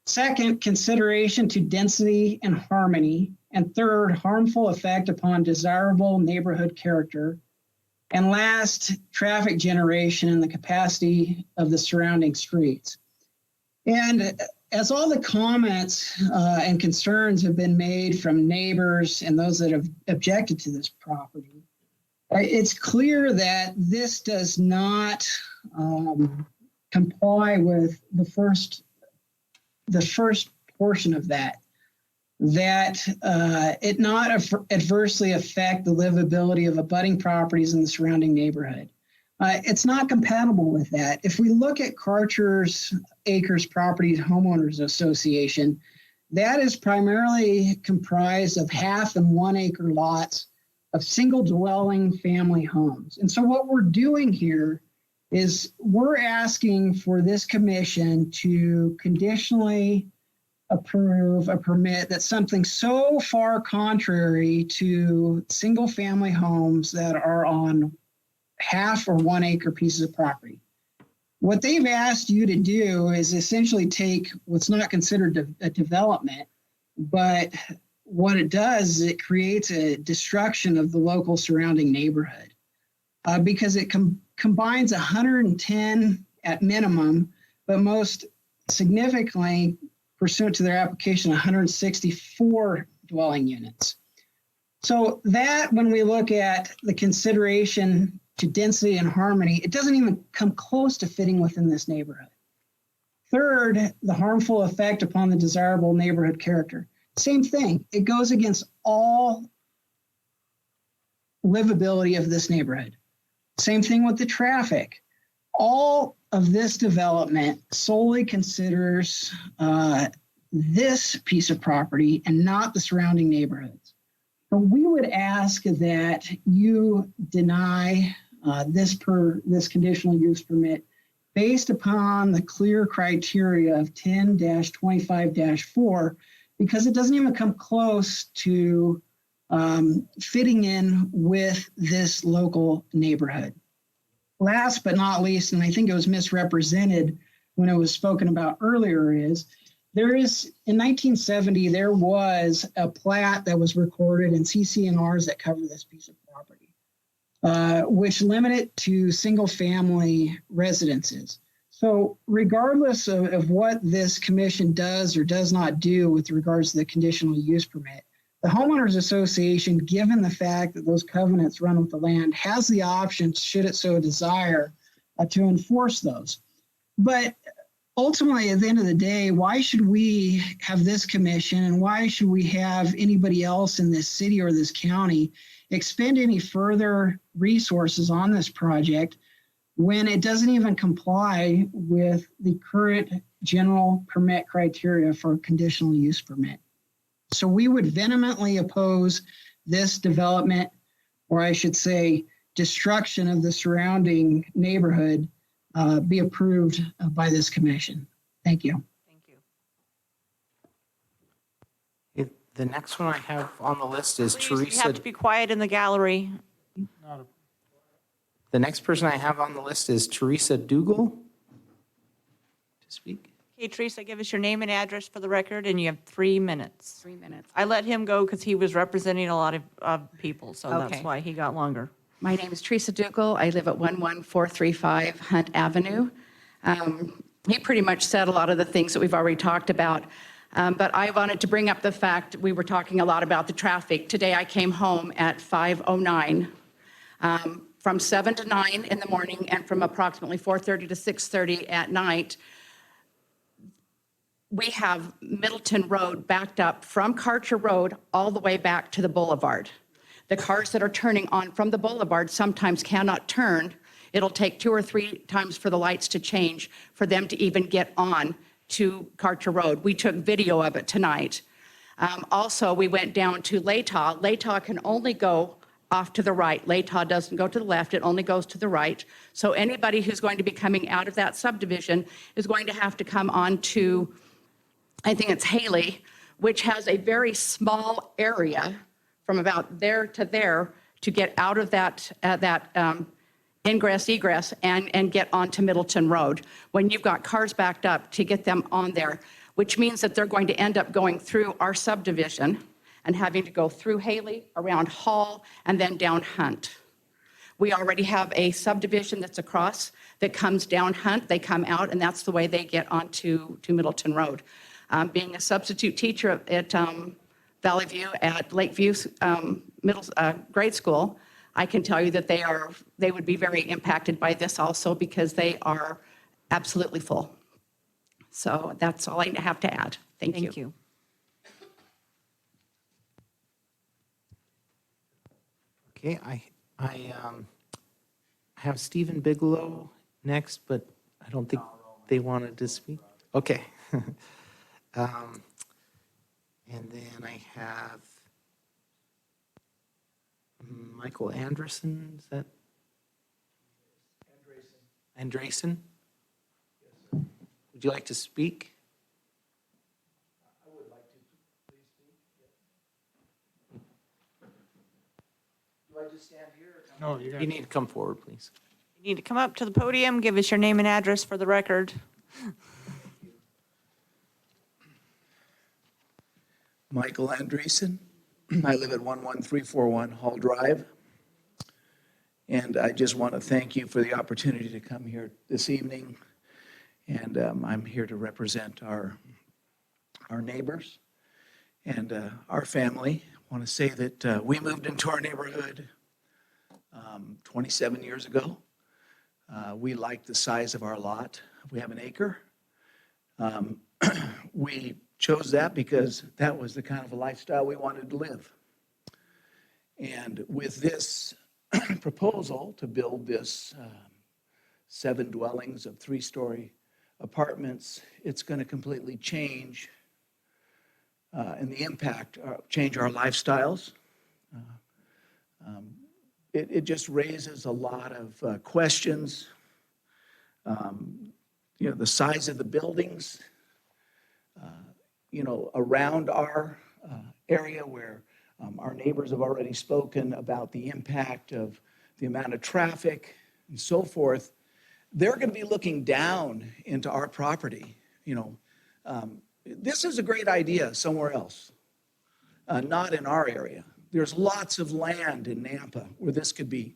Second, consideration to density and harmony. And third, harmful effect upon desirable neighborhood character. And last, traffic generation and the capacity of the surrounding streets. And as all the comments and concerns have been made from neighbors and those that have objected to this property, it's clear that this does not comply with the first portion of that it not adversely affect the livability of abutting properties in the surrounding neighborhood. It's not compatible with that. If we look at Karcher's Acres Properties Homeowners Association, that is primarily comprised of 1/2 and 1 acre lots of single dwelling family homes. And so what we're doing here is we're asking for this commission to conditionally approve a permit that's something so far contrary to single family homes that are on 1/2 or 1 acre pieces of property. What they've asked you to do is essentially take what's not considered a development, but what it does is it creates a destruction of the local surrounding neighborhood because it combines 110 at minimum, but most significantly, pursuant to their application, 164 dwelling units. So that, when we look at the consideration to density and harmony, it doesn't even come close to fitting within this neighborhood. Third, the harmful effect upon the desirable neighborhood character. Same thing. It goes against all livability of this neighborhood. Same thing with the traffic. All of this development solely considers this piece of property and not the surrounding neighborhoods. But we would ask that you deny this conditional use permit based upon the clear criteria of 10-25-4, because it doesn't even come close to fitting in with this local neighborhood. Last but not least, and I think it was misrepresented when it was spoken about earlier, is in 1970, there was a plat that was recorded in CC&Rs that cover this piece of property, which limit it to single family residences. So regardless of what this commission does or does not do with regards to the conditional use permit, the Homeowners Association, given the fact that those covenants run with the land, has the option, should it so desire, to enforce those. But ultimately, at the end of the day, why should we have this commission and why should we have anybody else in this city or this county expend any further resources on this project when it doesn't even comply with the current general permit criteria for a conditional use permit? So we would vehemently oppose this development, or I should say, destruction of the surrounding neighborhood, be approved by this commission. Thank you. The next one I have on the list is Please, you have Teresa. to be quiet in the gallery. The next person I have on the list is Teresa Dougal to speak. Okay, Teresa, give us your name and address for the record, and you have 3 minutes. 3 minutes. I let him go because he was representing a lot of people, so that's Okay. why he got longer. My name is Teresa Dugal. I live at 11435 Hunt Avenue. He pretty much said a lot of the things that we've already talked about. But I wanted to bring up the fact, we were talking a lot about the traffic. Today I came home at 5:09. From 7 to 9 in the morning and from approximately 4:30 to 6:30 at night, we have Middleton Road backed up from Karcher Road all the way back to the boulevard. The cars that are turning on from the boulevard sometimes cannot turn. It'll take 2 or 3 times for the lights to change for them to even get on to Karcher Road. We took video of it tonight. Also, we went down to Latah. Latah can only go off to the right. Latah doesn't go to the left, it only goes to the right. So anybody who's going to be coming out of that subdivision is going to have to come on to, I think it's Haley, which has a very small area from about there to there to get out of that ingress, egress, and get onto Middleton Road. When you've got cars backed up to get them on there, which means that they're going to end up going through our subdivision and having to go through Haley, around Hall, and then down Hunt. We already have a subdivision that's across that comes down Hunt. They come out, and that's the way they get onto Middleton Road. Being a substitute teacher at Valley View at Lakeview grade school, I can tell you that they would be very impacted by this also because they are absolutely full. So that's all I have to add. Thank you. Thank you. Okay, I have Stephen Bigelow next, but I don't think they wanted to speak. Okay. And then I have Michael Anderson, is that? Andresen? Would you like to speak? I would like to, please speak. Do I just stand here? No, You need to come forward, please. You need to come up to the podium, give us your name and address for the record. Michael Andreessen. I live at 11341 Hall Drive. And I just want to thank you for the opportunity to come here this evening. And I'm here to represent our neighbors and our family. I want to say that we moved into our neighborhood 27 years ago. We like the size of our lot. We have an acre. We chose that because that was the kind of a lifestyle we wanted to live. And with this proposal to build this 7 dwellings of 3-story apartments, it's going to completely change and the impact, change our lifestyles. It just raises a lot of questions. The size of the buildings, around our area where our neighbors have already spoken about the impact of the amount of traffic and so forth. They're going to be looking down into our property. This is a great idea somewhere else, not in our area. There's lots of land in Nampa where this could be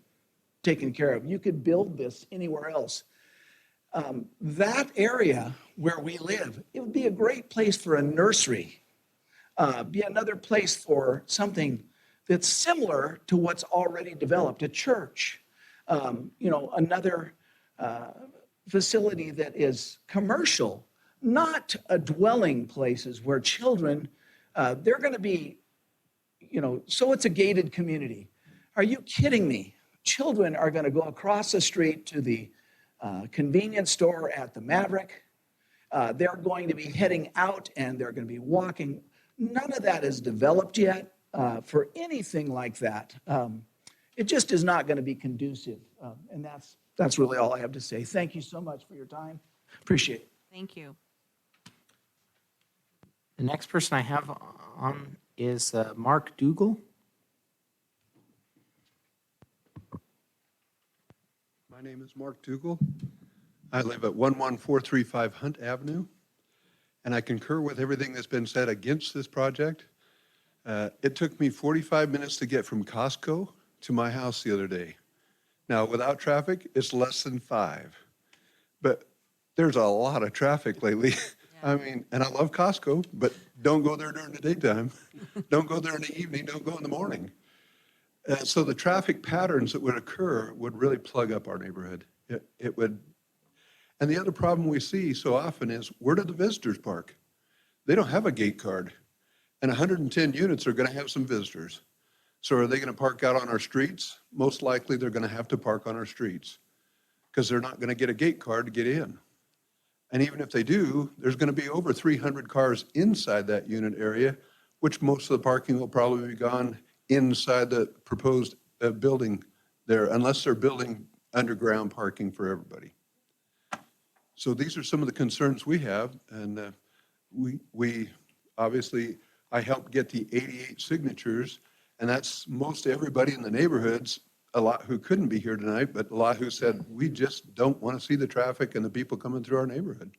taken care of. You could build this anywhere else. That area where we live, it would be a great place for a nursery, be another place for something that's similar to what's already developed, a church, another facility that is commercial, not a dwelling places where children, they're going to be, so it's a gated community. Are you kidding me? Children are going to go across the street to the convenience store at the Maverick. They're going to be heading out and they're going to be walking none of that is developed yet for anything like that. It just is not going to be conducive. And that's really all I have to say. Thank you so much for your time. Appreciate it. Thank you. The next person I have on is Mark Dougal. My name is Mark Dougal. I live at 11435 Hunt Avenue, and I concur with everything that's been said against this project. It took me 45 minutes to get from Costco to my house the other day. Now, without traffic, it's less than 5. But there's a lot of traffic lately. I mean, and I love Costco, but don't go there during the daytime. Don't go there in the evening. Don't go in the morning. So the traffic patterns that would occur would really plug up our neighborhood. It would. And the other problem we see so often is, where do the visitors park? They don't have a gate card. And 110 units are going to have some visitors. So are they going to park out on our streets? Most likely they're going to have to park on our streets because they're not going to get a gate card to get in. And even if they do, there's going to be over 300 cars inside that unit area, which most of the parking will probably be gone inside the proposed building there, unless they're building underground parking for everybody. So these are some of the concerns we have, and we obviously, I helped get the 88 signatures, and that's most everybody in the neighborhoods, a lot who couldn't be here tonight, but a lot who said, we just don't want to see the traffic and the people coming through our neighborhood.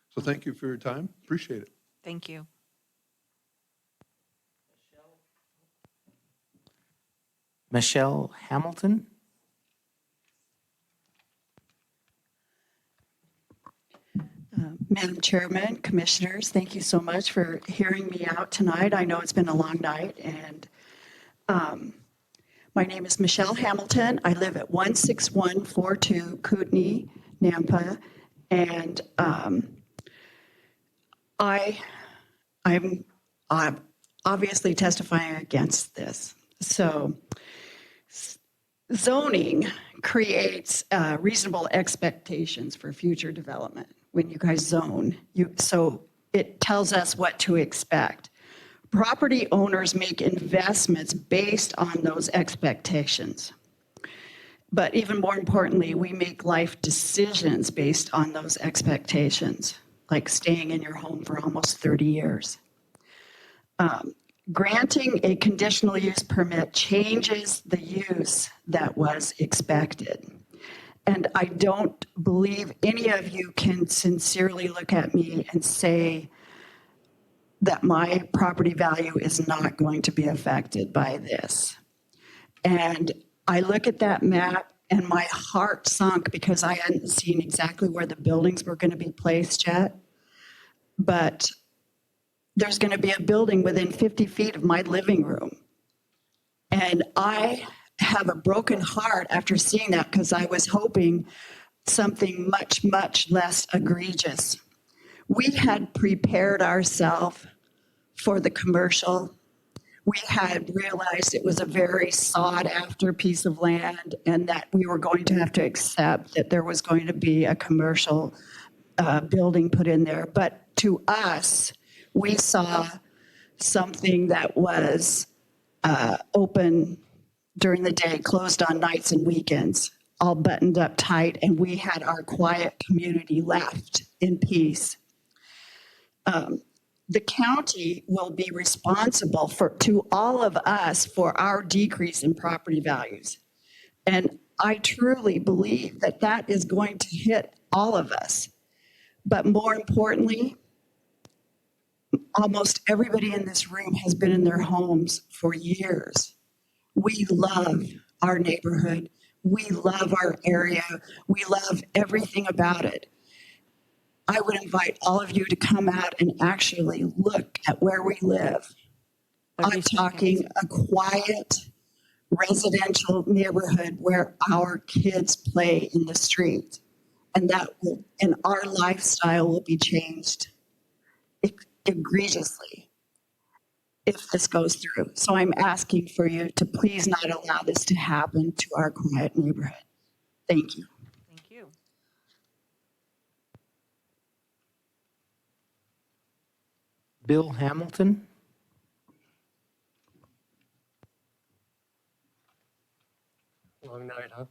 So thank you for your time. Appreciate it. Thank you. Michelle Hamilton. Madam Chairman, Commissioners, thank you so much for hearing me out tonight. I know it's been a long night, and my name is Michelle Hamilton. I live at 16142 Kootenai, Nampa, and I'm obviously testifying against this. So zoning creates reasonable expectations for future development. When you guys zone, so it tells us what to expect. Property owners make investments based on those expectations. But even more importantly, we make life decisions based on those expectations, like staying in your home for almost 30 years. Granting a conditional use permit changes the use that was expected. And I don't believe any of you can sincerely look at me and say that my property value is not going to be affected by this. And I look at that map and my heart sunk because I hadn't seen exactly where the buildings were going to be placed yet. But there's going to be a building within 50 feet of my living room. And I have a broken heart after seeing that because I was hoping something much, much less egregious. We had prepared ourselves for the commercial. We had realized it was a very sought after piece of land and that we were going to have to accept that there was going to be a commercial building put in there. But to us, we saw something that was open during the day, closed on nights and weekends, all buttoned up tight, and we had our quiet community left in peace. The county will be responsible to all of us for our decrease in property values. And I truly believe that that is going to hit all of us. But more importantly, almost everybody in this room has been in their homes for years. We love our neighborhood. We love our area. We love everything about it. I would invite all of you to come out and actually look at where we live. I'm talking a quiet residential neighborhood where our kids play in the street. And our lifestyle will be changed egregiously if this goes through. So I'm asking for you to please not allow this to happen to our quiet neighborhood. Thank you. Thank you. Bill Hamilton. Long night, huh?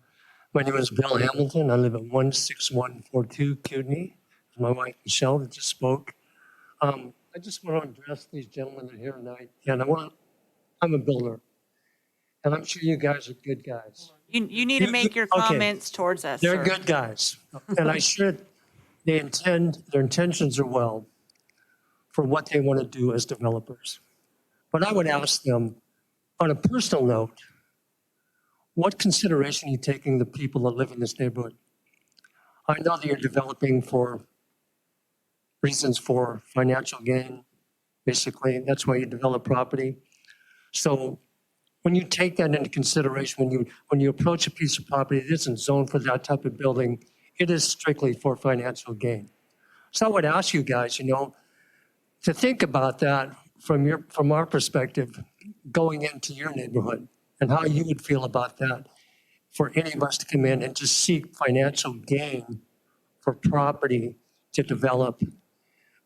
My name is Bill Hamilton. I live at 16142 Kootenai. My wife Michelle that just spoke. I just want to address these gentlemen that are here tonight. And I'm a builder. And I'm sure you guys are good guys. You need to make your Okay. comments towards us, They're sir. good guys. And I sure their intentions are well for what they want to do as developers. But I would ask them, on a personal note, what consideration are you taking the people that live in this neighborhood? I know that you're developing for reasons for financial gain, basically. That's why you develop property. So when you take that into consideration, when you approach a piece of property that isn't zoned for that type of building, it is strictly for financial gain. So I would ask you guys, to think about that from our perspective, going into your neighborhood and how you would feel about that for any of us to come in and just seek financial gain for property to develop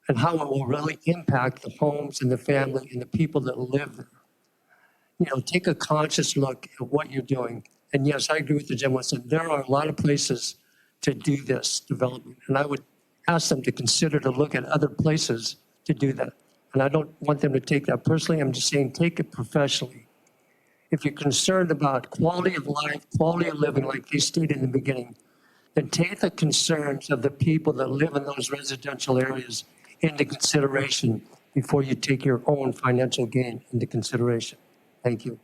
and how it will really impact the homes and the family and the people that live there. Take a conscious look at what you're doing. And yes, I agree with the gentleman said there are a lot of places to do this development. And I would ask them to consider to look at other places to do that. And I don't want them to take that personally. I'm just saying take it professionally. If you're concerned about quality of life, quality of living, like they stated in the beginning, then take the concerns of the people that live in those residential areas into consideration before you take your own financial gain into consideration. Thank you.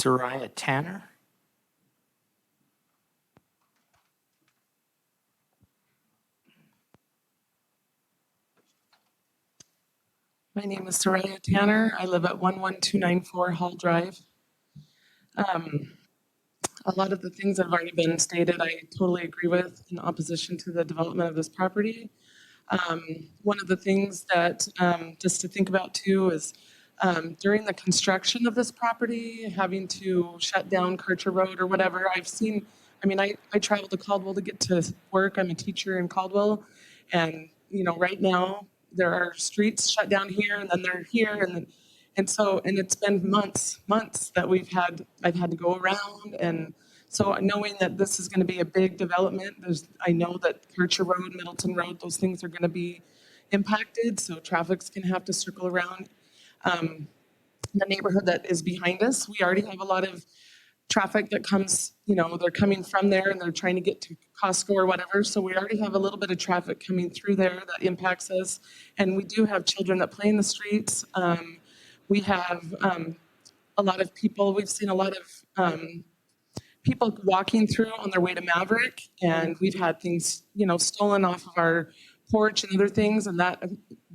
Zariah Tanner. My name is Soraya Tanner. I live at 11294 Hall Drive. A lot of the things that have already been stated, I totally agree with in opposition to the development of this property. One of the things that, just to think about too, is during the construction of this property, having to shut down Karcher Road or whatever, I travel to Caldwell to get to work. I'm a teacher in Caldwell. And, right now, there are streets shut down here and then they're here. And it's been months that I've had to go around. And so knowing that this is going to be a big development, I know that Karcher Road, Middleton Road, those things are going to be impacted. So traffic's going to have to circle around. The neighborhood that is behind us, we already have a lot of traffic that comes, they're coming from there and they're trying to get to Costco or whatever. So we already have a little bit of traffic coming through there that impacts us. And we do have children that play in the streets. We have a lot of people, we've seen a lot of people walking through on their way to Maverick. And we've had things, stolen off of our porch and other things. And that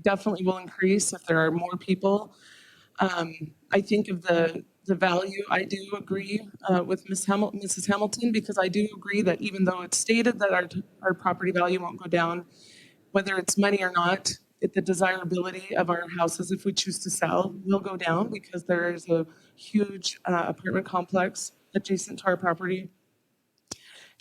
definitely will increase if there are more people. I think of the value, I do agree with Mrs. Hamilton, because I do agree that even though it's stated that our property value won't go down, whether it's money or not, the desirability of our houses, if we choose to sell, will go down because there is a huge apartment complex adjacent to our property.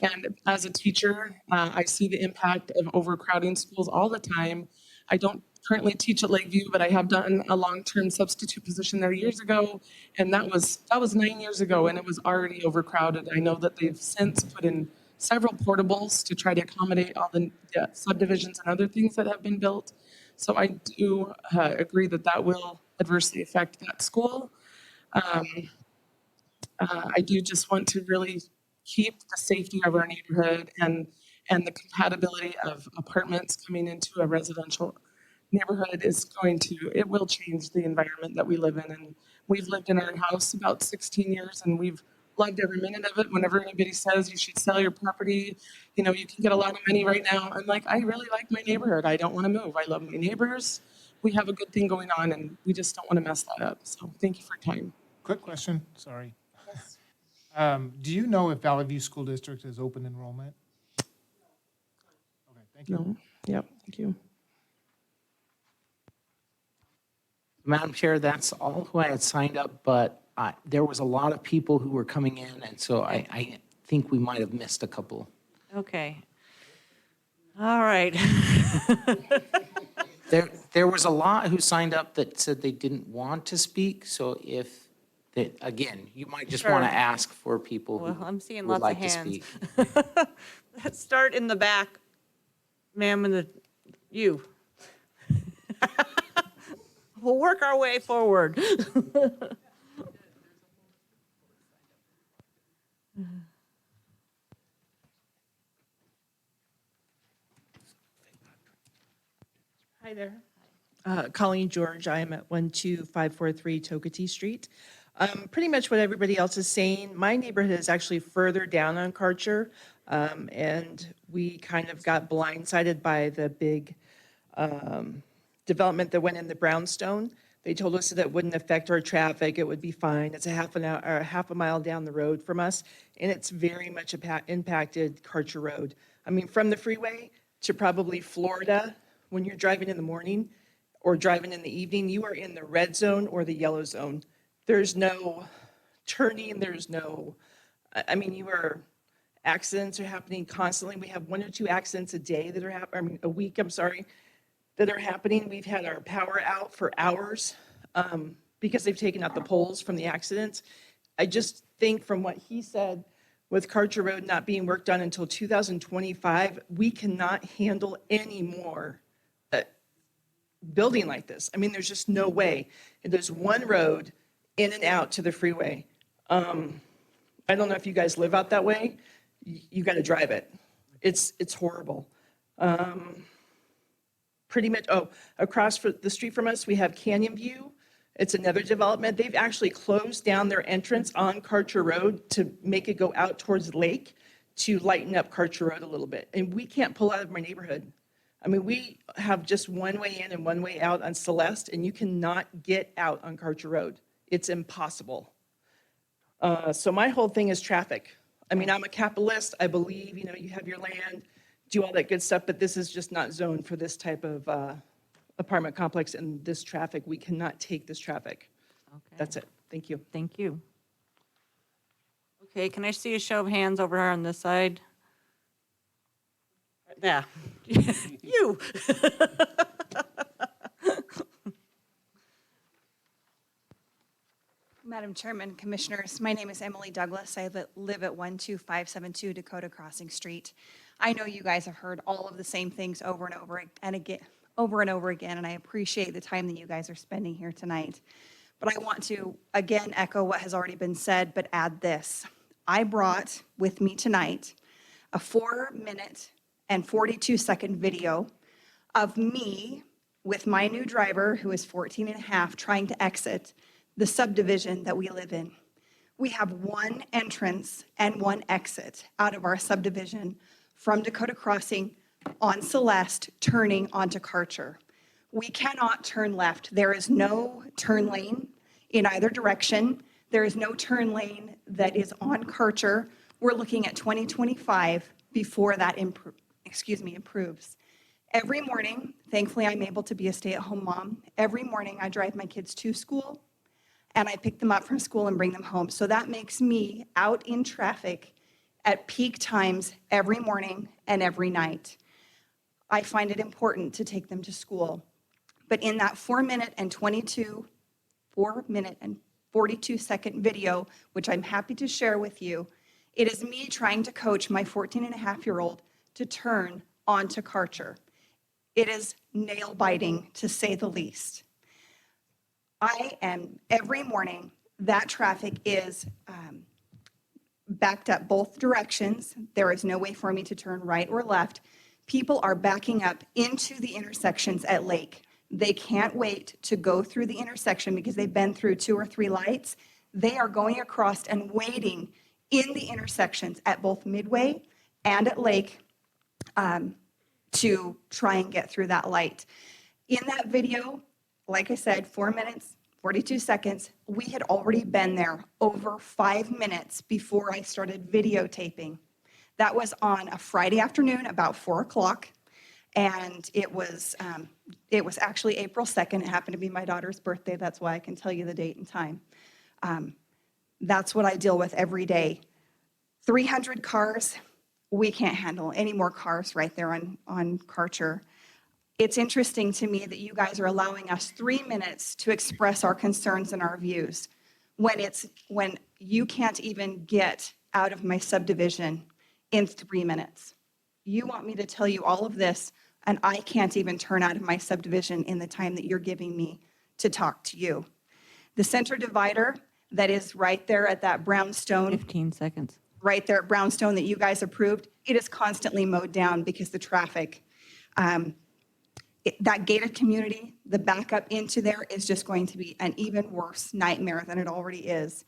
And as a teacher, I see the impact of overcrowding schools all the time. I don't currently teach at Lakeview, but I have done a long-term substitute position there years ago, and that was 9 years ago, and it was already overcrowded. I know that they've since put in several portables to try to accommodate all the subdivisions and other things that have been built. So I do agree that will adversely affect that school. I do just want to really keep the safety of our neighborhood and the compatibility of apartments coming into a residential neighborhood it will change the environment that we live in. And we've lived in our house about 16 years and we've loved every minute of it. Whenever anybody says you should sell your property, you can get a lot of money right now. I'm like, I really like my neighborhood. I don't want to move. I love my neighbors. We have a good thing going on and we just don't want to mess that up. So thank you for your time. Quick question, sorry. Do you know if Valley View School District is open enrollment? Okay, thank you. No. Yep, thank you. Madam Chair, that's all who I had signed up, but there was a lot of people who were coming in, and so I think we might have missed a couple. Okay. All right. There was a lot who signed up that said they didn't want to speak, so if that, again, you might just Sure. want to ask for people Well, who I'm seeing would lots like of to hands. speak. Let's start in the back. Ma'am, you. We'll work our way forward. Hi there. Colleen George, I am at 12543 Tokatee Street. Pretty much what everybody else is saying. My neighborhood is actually further down on Karcher, and we kind of got blindsided by the big development that went in the brownstone. They told us that it wouldn't affect our traffic, it would be fine. It's a half an hour, or half a mile down the road from us, and it's very much impacted Karcher Road. I mean, from the freeway to probably Florida, when you're driving in the morning or driving in the evening, you are in the red zone or the yellow zone. There's no turning, there's no, I mean, accidents are happening constantly. We have 1 or 2 accidents a day that are happening, a week, I'm sorry, that are happening. We've had our power out for hours because they've taken out the poles from the accidents. I just think from what he said, with Karcher Road not being worked on until 2025, we cannot handle any more building like this. I mean, there's just no way. And there's one road in and out to the freeway. I don't know if you guys live out that way. You got to drive it. It's horrible. Pretty much, across the street from us, we have Canyon View. It's another development. They've actually closed down their entrance on Karcher Road to make it go out towards the lake to lighten up Karcher Road a little bit. And we can't pull out of my neighborhood. I mean, we have just one way in and one way out on Celeste, and you cannot get out on Karcher Road. It's impossible. So my whole thing is traffic. I mean, I'm a capitalist. I believe, you have your land, do all that good stuff, but this is just not zoned for this type of apartment complex and this traffic. We cannot take this traffic. Okay. That's it. Thank you. Thank you. Okay, can I see a show of hands over here on this side? Yeah. You. Madam Chairman, Commissioners, my name is Emily Douglas. I live at 12572 Dakota Crossing Street. I know you guys have heard all of the same things over and over again, and I appreciate the time that you guys are spending here tonight. But I want to, again, echo what has already been said, but add this. I brought with me tonight a 4-minute and 42-second video of me with my new driver, who is 14 and a half, trying to exit the subdivision that we live in. We have one entrance and one exit out of our subdivision from Dakota Crossing on Celeste, turning onto Karcher. We cannot turn left. There is no turn lane in either direction. There is no turn lane that is on Karcher. We're looking at 2025 before that improves. Every morning, thankfully, I'm able to be a stay-at-home mom. Every morning, I drive my kids to school, and I pick them up from school and bring them home. So that makes me out in traffic at peak times every morning and every night. I find it important to take them to school. But in that 4-minute and 42-second video, which I'm happy to share with you, it is me trying to coach my 14-and-a-half-year-old to turn onto Karcher. It is nail-biting, to say the least. Every morning, that traffic is backed up both directions. There is no way for me to turn right or left. People are backing up into the intersections at Lake. They can't wait to go through the intersection because they've been through 2 or 3 lights. They are going across and waiting in the intersections at both Midway and at Lake to try and get through that light. In that video, like I said, 4 minutes, 42 seconds, we had already been there over 5 minutes before I started videotaping. That was on a Friday afternoon, about 4 o'clock, and it was actually April 2nd. It happened to be my daughter's birthday. That's why I can tell you the date and time. That's what I deal with every day. 300 cars, we can't handle any more cars right there on Karcher. It's interesting to me that you guys are allowing us 3 minutes to express our concerns and our views. when you can't even get out of my subdivision in 3 minutes. You want me to tell you all of this, and I can't even turn out of my subdivision in the time that you're giving me to talk to you. The center divider that is right there at that brownstone, 15 seconds. right there at brownstone that you guys approved, it is constantly mowed down because the traffic, that gated community, the backup into there is just going to be an even worse nightmare than it already is.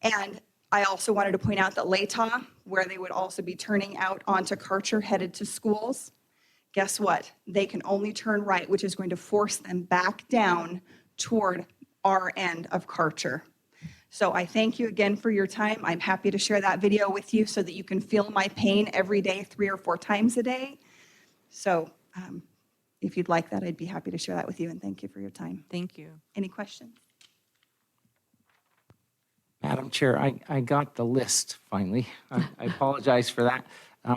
And I also wanted to point out that Latah, where they would also be turning out onto Karcher headed to schools, guess what? They can only turn right, which is going to force them back down toward our end of Karcher. So I thank you again for your time. I'm happy to share that video with you so that you can feel my pain every day, 3 or 4 times a day. So if you'd like that, I'd be happy to share that with you, and thank you for your time. Thank you. Any questions? Madam Chair, I got the list finally. I apologize for that.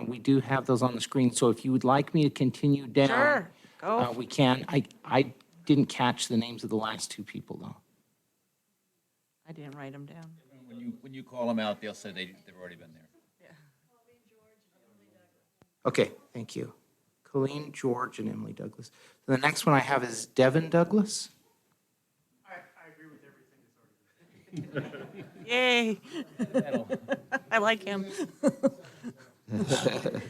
We do have those on the screen, so if you would like me to continue down. Sure, go. We can. I didn't catch the names of the last 2 people, though. I didn't write them down. When you call them out, they'll say they've already been there. Okay, thank you. Colleen George and Emily Douglas. The next one I have is Devin Douglas. Yay. I like him. The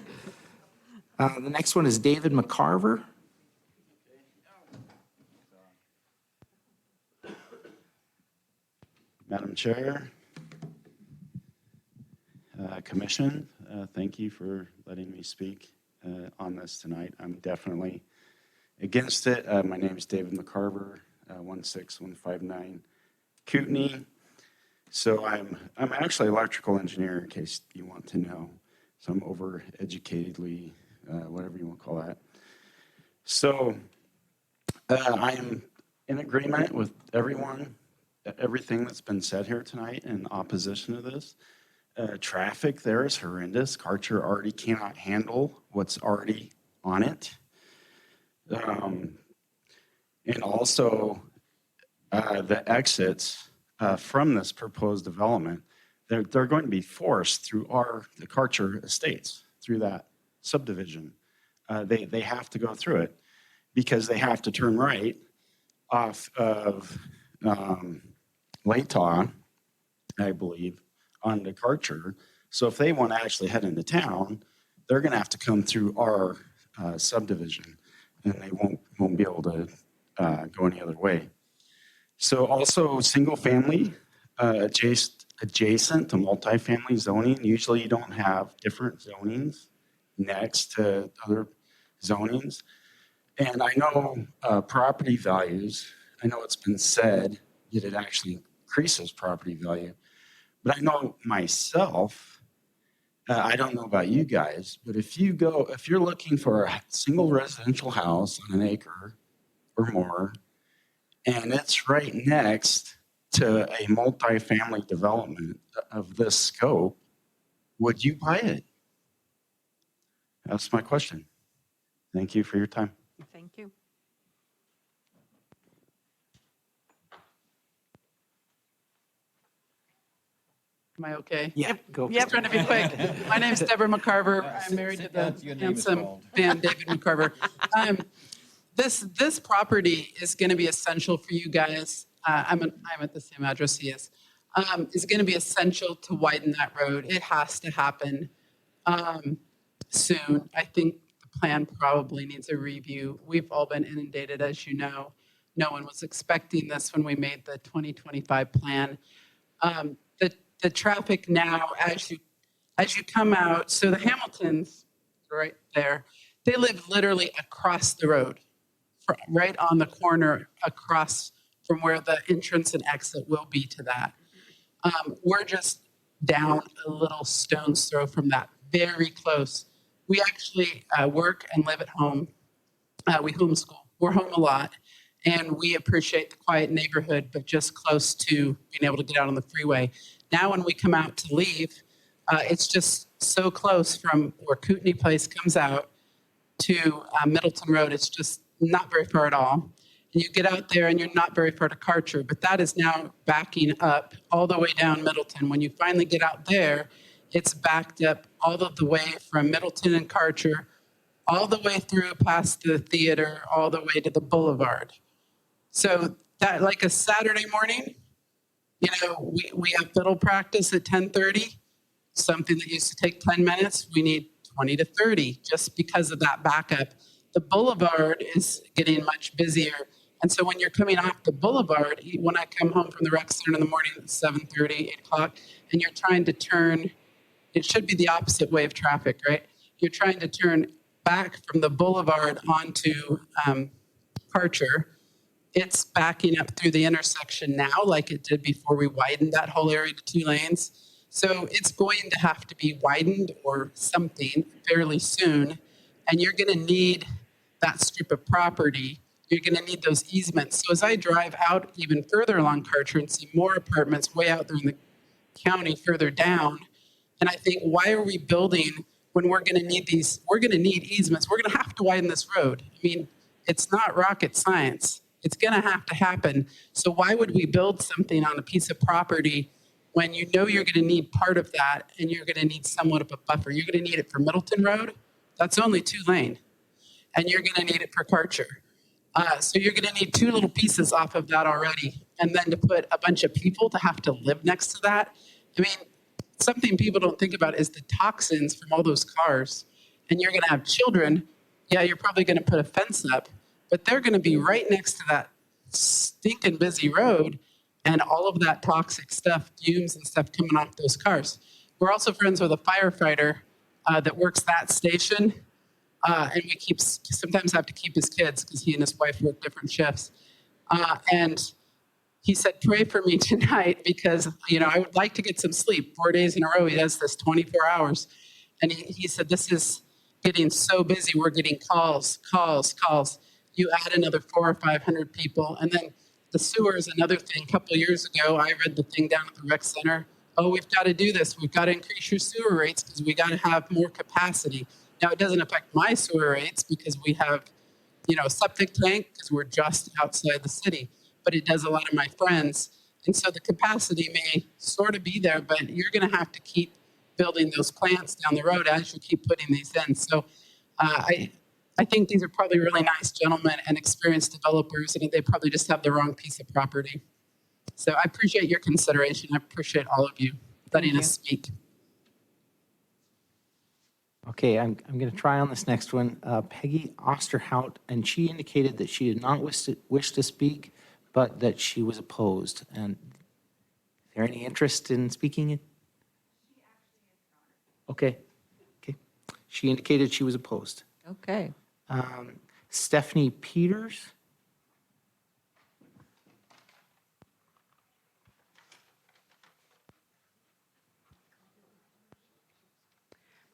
next one is David McCarver. Madam Chair, Commission, thank you for letting me speak on this tonight. I'm definitely against it. My name is David McCarver, 16159 Kootenai. So I'm actually an electrical engineer, in case you want to know. So I'm overeducatedly, whatever you want to call that. So I am in agreement with everything that's been said here tonight in opposition to this. Traffic there is horrendous. Karcher already cannot handle what's already on it. And also the exits from this proposed development, they're going to be forced through the Karcher estates, through that subdivision. They have to go through it because they have to turn right off of Latah, I believe, onto Karcher. So if they want to actually head into town, they're going to have to come through our subdivision, and they won't be able to go any other way. So also single family adjacent to multifamily zoning. Usually you don't have different zonings next to other zonings. And I know property values, I know it's been said that it actually increases property value. But I know myself, I don't know about you guys, but if you're looking for a single residential house on an acre or more, and it's right next to a multifamily development of this scope, would you buy it? That's my question. Thank you for your time. Thank you. Am I okay? Yeah, go. Just trying to be quick. My name's Deborah McCarver. I'm married to the handsome man, David McCarver. This property is going to be essential for you guys. I'm at the same address he is. Is going to be essential to widen that road. It has to happen soon. I think the plan probably needs a review. We've all been inundated, as you know. No one was expecting this when we made the 2025 plan. The traffic now, as you come out, so the Hamiltons, right there, they live literally across the road, right on the corner across from where the entrance and exit will be to that. We're just down a little stone's throw from that, very close. We actually work and live at home. We homeschool. We're home a lot, and we appreciate the quiet neighborhood, but just close to being able to get out on the freeway. Now when we come out to leave, it's just so close from where Kootenai Place comes out to Middleton Road. It's just not very far at all. and you get out there and you're not very far to Karcher, but that is now backing up all the way down Middleton. When you finally get out there, it's backed up all of the way from Middleton and Karcher, all the way through past the theater, all the way to the boulevard. So that, like a Saturday morning, you know, we have fiddle practice at 10:30, something that used to take 10 minutes, we need 20 to 30 just because of that backup. The boulevard is getting much busier. And so when you're coming off the boulevard, when I come home from the rec center in the morning at 7:30, 8 o'clock, and you're trying to turn, it should be the opposite way of traffic, right? You're trying to turn back from the boulevard onto Karcher. It's backing up through the intersection now like it did before we widened that whole area to 2 lanes. So it's going to have to be widened or something fairly soon. And you're going to need that strip of property. You're going to need those easements. So as I drive out even further along Karcher and see more apartments way out there in the county further down, and I think, why are we building when we're going to need these? We're going to need easements. We're going to have to widen this road. I mean, it's not rocket science. It's going to have to happen. So why would we build something on a piece of property when you know you're going to need part of that and you're going to need somewhat of a buffer? You're going to need it for Middleton Road. That's only 2 lane. And you're going to need it for Karcher. So you're going to need 2 little pieces off of that already. And then to put a bunch of people to have to live next to that. I mean, something people don't think about is the toxins from all those cars. And you're going to have children. Yeah, you're probably going to put a fence up, but they're going to be right next to that stinking busy road and all of that toxic stuff, fumes and stuff coming off those cars. We're also friends with a firefighter that works that station. And we sometimes have to keep his kids because he and his wife work different shifts. And he said, pray for me tonight because, you know, I would like to get some sleep. 4 days in a row, he does this 24 hours. And he said, this is getting so busy. We're getting calls. You add another 400 or 500 people. And then the sewer is another thing. A couple of years ago, I read the thing down at the rec center. Oh, we've got to do this. We've got to increase your sewer rates because we got to have more capacity. Now, it doesn't affect my sewer rates because we have, you know, a septic tank because we're just outside the city, but it does a lot of my friends. And so the capacity may sort of be there, but you're going to have to keep building those plants down the road as you keep putting these in. So I think these are probably really nice gentlemen and experienced developers, and they probably just have the wrong piece of property. So I appreciate your consideration. I appreciate all of you letting us speak. Okay, I'm going to try on this next one. Peggy Osterhout, and she indicated that she did not wish to speak, but that she was opposed. And is there any interest in speaking? Okay. She indicated she was opposed. Okay. Stephanie Peters.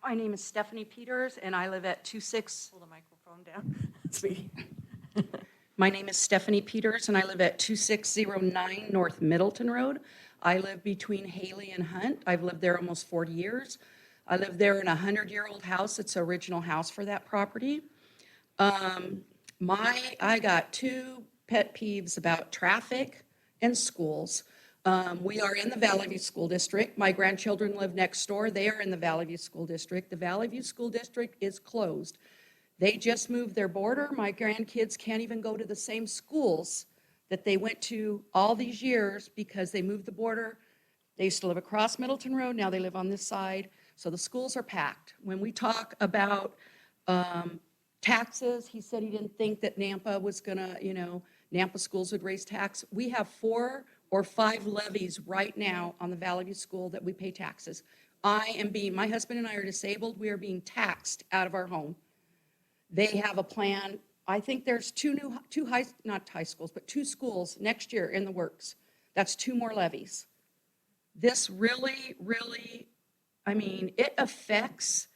My name is Stephanie Peters, and I live at 26. Hold the microphone down. Speak. My name is Stephanie Peters, and I live at 2609 North Middleton Road. I live between Haley and Hunt. I've lived there almost 40 years. I live there in a 100-year-old house. It's the original house for that property. I got 2 pet peeves about traffic and schools. We are in the Valley View School District. My grandchildren live next door. They are in the Valley View School District. The Valley View School District is closed. They just moved their border. My grandkids can't even go to the same schools that they went to all these years because they moved the border. They used to live across Middleton Road. Now they live on this side. So the schools are packed. When we talk about taxes, he said he didn't think that Nampa was gonna, Nampa schools would raise tax. We have 4 or 5 levies right now on the Valley View School that we pay taxes. My husband and I are disabled. We are being taxed out of our home. They have a plan. I think there's 2 schools next year in the works. That's 2 more levies. This really, it affects,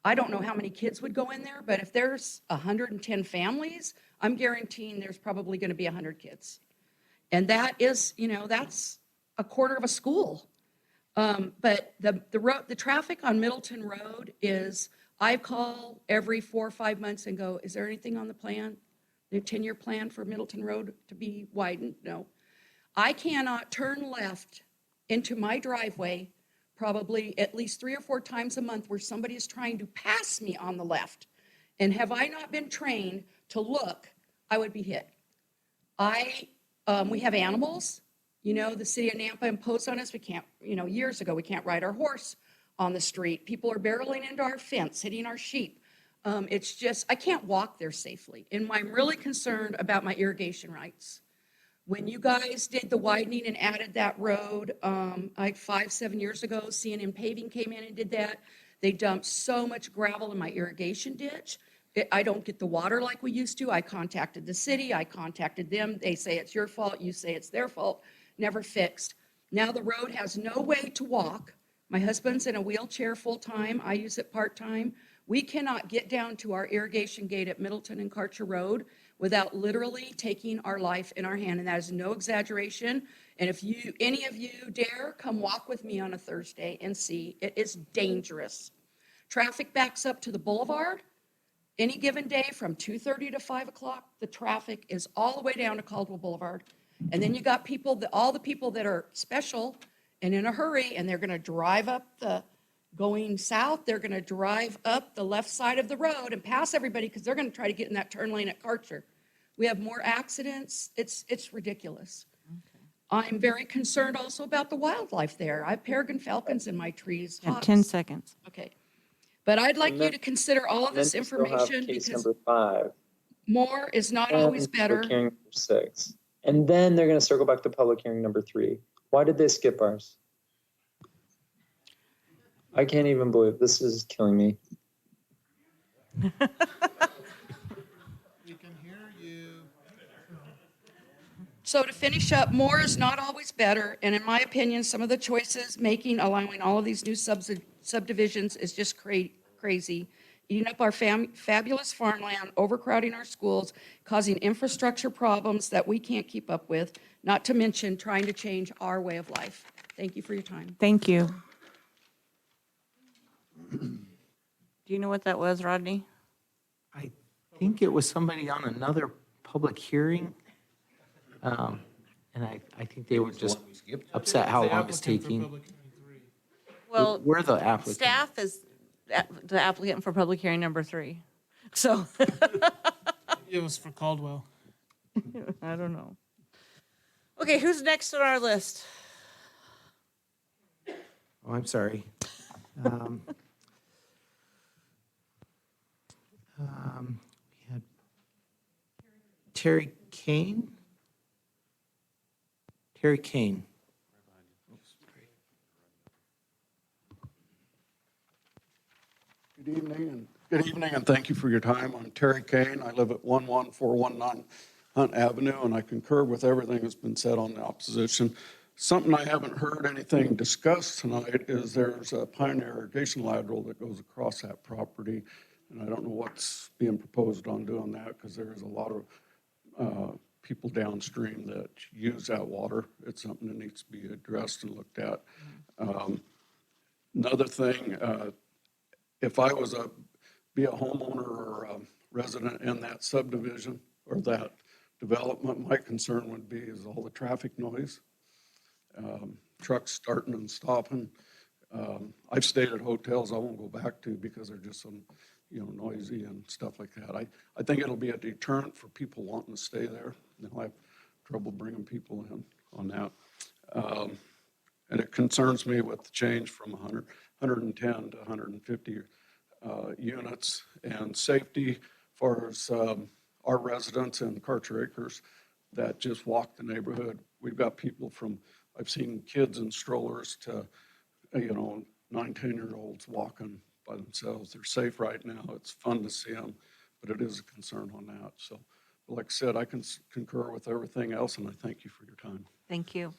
I don't know how many kids would go in there, but if there's 110 families, I'm guaranteeing there's probably going to be 100 kids. And that is, that's a quarter of a school. But the traffic on Middleton Road is, I call every 4 or 5 months and go, is there anything on the plan? The 10-year plan for Middleton Road to be widened? No. I cannot turn left into my driveway probably at least 3 or 4 times a month where somebody is trying to pass me on the left. And have I not been trained to look, I would be hit. We have animals. You know, the city of Nampa imposed on us, we can't, years ago, we can't ride our horse on the street. People are barreling into our fence, hitting our sheep. It's just, I can't walk there safely. And I'm really concerned about my irrigation rights. When you guys did the widening and added that road, like 5-7 years ago, C&M Paving came in and did that. They dumped so much gravel in my irrigation ditch. I don't get the water like we used to. I contacted the city, I contacted them. They say it's your fault, you say it's their fault. Never fixed. Now the road has no way to walk. My husband's in a wheelchair full-time. I use it part-time. We cannot get down to our irrigation gate at Middleton and Karcher Road without literally taking our life in our hand, and that is no exaggeration. And if any of you dare, come walk with me on a Thursday and see. It is dangerous. Traffic backs up to the boulevard. Any given day from 2:30 to 5 o'clock, the traffic is all the way down to Caldwell Boulevard. And then you got people, all the people that are special and in a hurry, and they're gonna drive up going south, they're gonna drive up the left side of the road and pass everybody because they're gonna try to get in that turn lane at Karcher. We have more accidents. It's ridiculous. I'm very concerned also about the wildlife there. I have peregrine falcons in my trees. Yeah, hawks. 10 seconds. Okay. But I'd like you to consider all of this information Case because number 5. more is not and always better. Public hearing number 6. And then they're going to circle back to public hearing number 3. Why did they skip ours? I can't even believe this is killing me. We can hear you. So to finish up, more is not always better. And in my opinion, some of the choices allowing all of these new subdivisions is just crazy. Eating up our fabulous farmland, overcrowding our schools, causing infrastructure problems that we can't keep up with, not to mention trying to change our way of life. Thank you for your time. Thank you. Do you know what that was, Rodney? I think it was somebody on another public hearing. And I think they were just upset how long it's taking. Well, We're the applicant. staff is the applicant for public hearing number 3. So, It was for Caldwell. I don't know. Okay, who's next on our list? Oh, I'm sorry. We had Terry Kane. Terry Kane. Good evening, and thank you for your time. I'm Terry Kane. I live at 11419 Hunt Avenue, and I concur with everything that's been said on the opposition. Something I haven't heard anything discussed tonight is there's a pioneer irrigation lateral that goes across that property, and I don't know what's being proposed on doing that because there is a lot of people downstream that use that water. It's something that needs to be addressed and looked at. Another thing, if I was be a homeowner or a resident in that subdivision or that development, my concern would be is all the traffic noise, trucks starting and stopping. I've stayed at hotels I won't go back to because they're just so, noisy and stuff like that. I think it'll be a deterrent for people wanting to stay there. They'll have trouble bringing people in on that. And it concerns me with the change from 110 to 150 units and safety as far as our residents in Karcher Acres that just walk the neighborhood. We've got people I've seen kids in strollers to, 9, 10-year-olds walking by themselves. They're safe right now. It's fun to see them, but it is a concern on that. So, like I said, I can concur with everything else, and I thank you for your time. Thank you.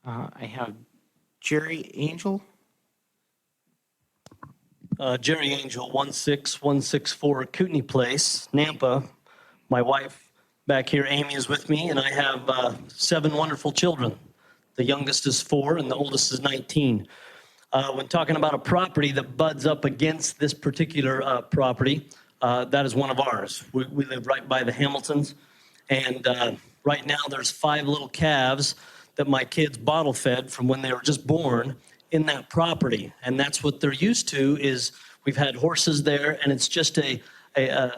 I have Jerry Angel. Jerry Angel, 16164 Kootenai Place, Nampa. My wife back here, Amy, is with me, and I have 7 wonderful children. The youngest is 4 and the oldest is 19. When talking about a property that buds up against this particular property, that is one of ours. We live right by the Hamiltons. And right now there's 5 little calves that my kids bottle fed from when they were just born in that property. And that's what they're used to is we've had horses there, and it's just a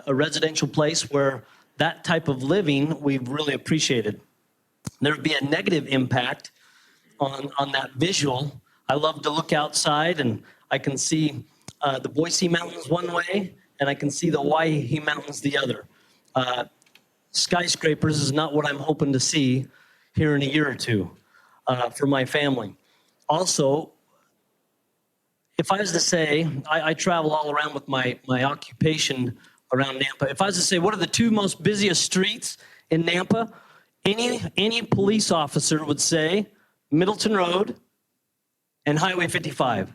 residential place where that type of living we've really appreciated. There would be a negative impact on that visual. I love to look outside and I can see the Boise Mountains one way and I can see the Waihi Mountains the other. Skyscrapers is not what I'm hoping to see here in a year or two for my family. Also, if I was to say, I travel all around with my occupation around Nampa. If I was to say, what are the 2 most busiest streets in Nampa? Any police officer would say Middleton Road and Highway 55.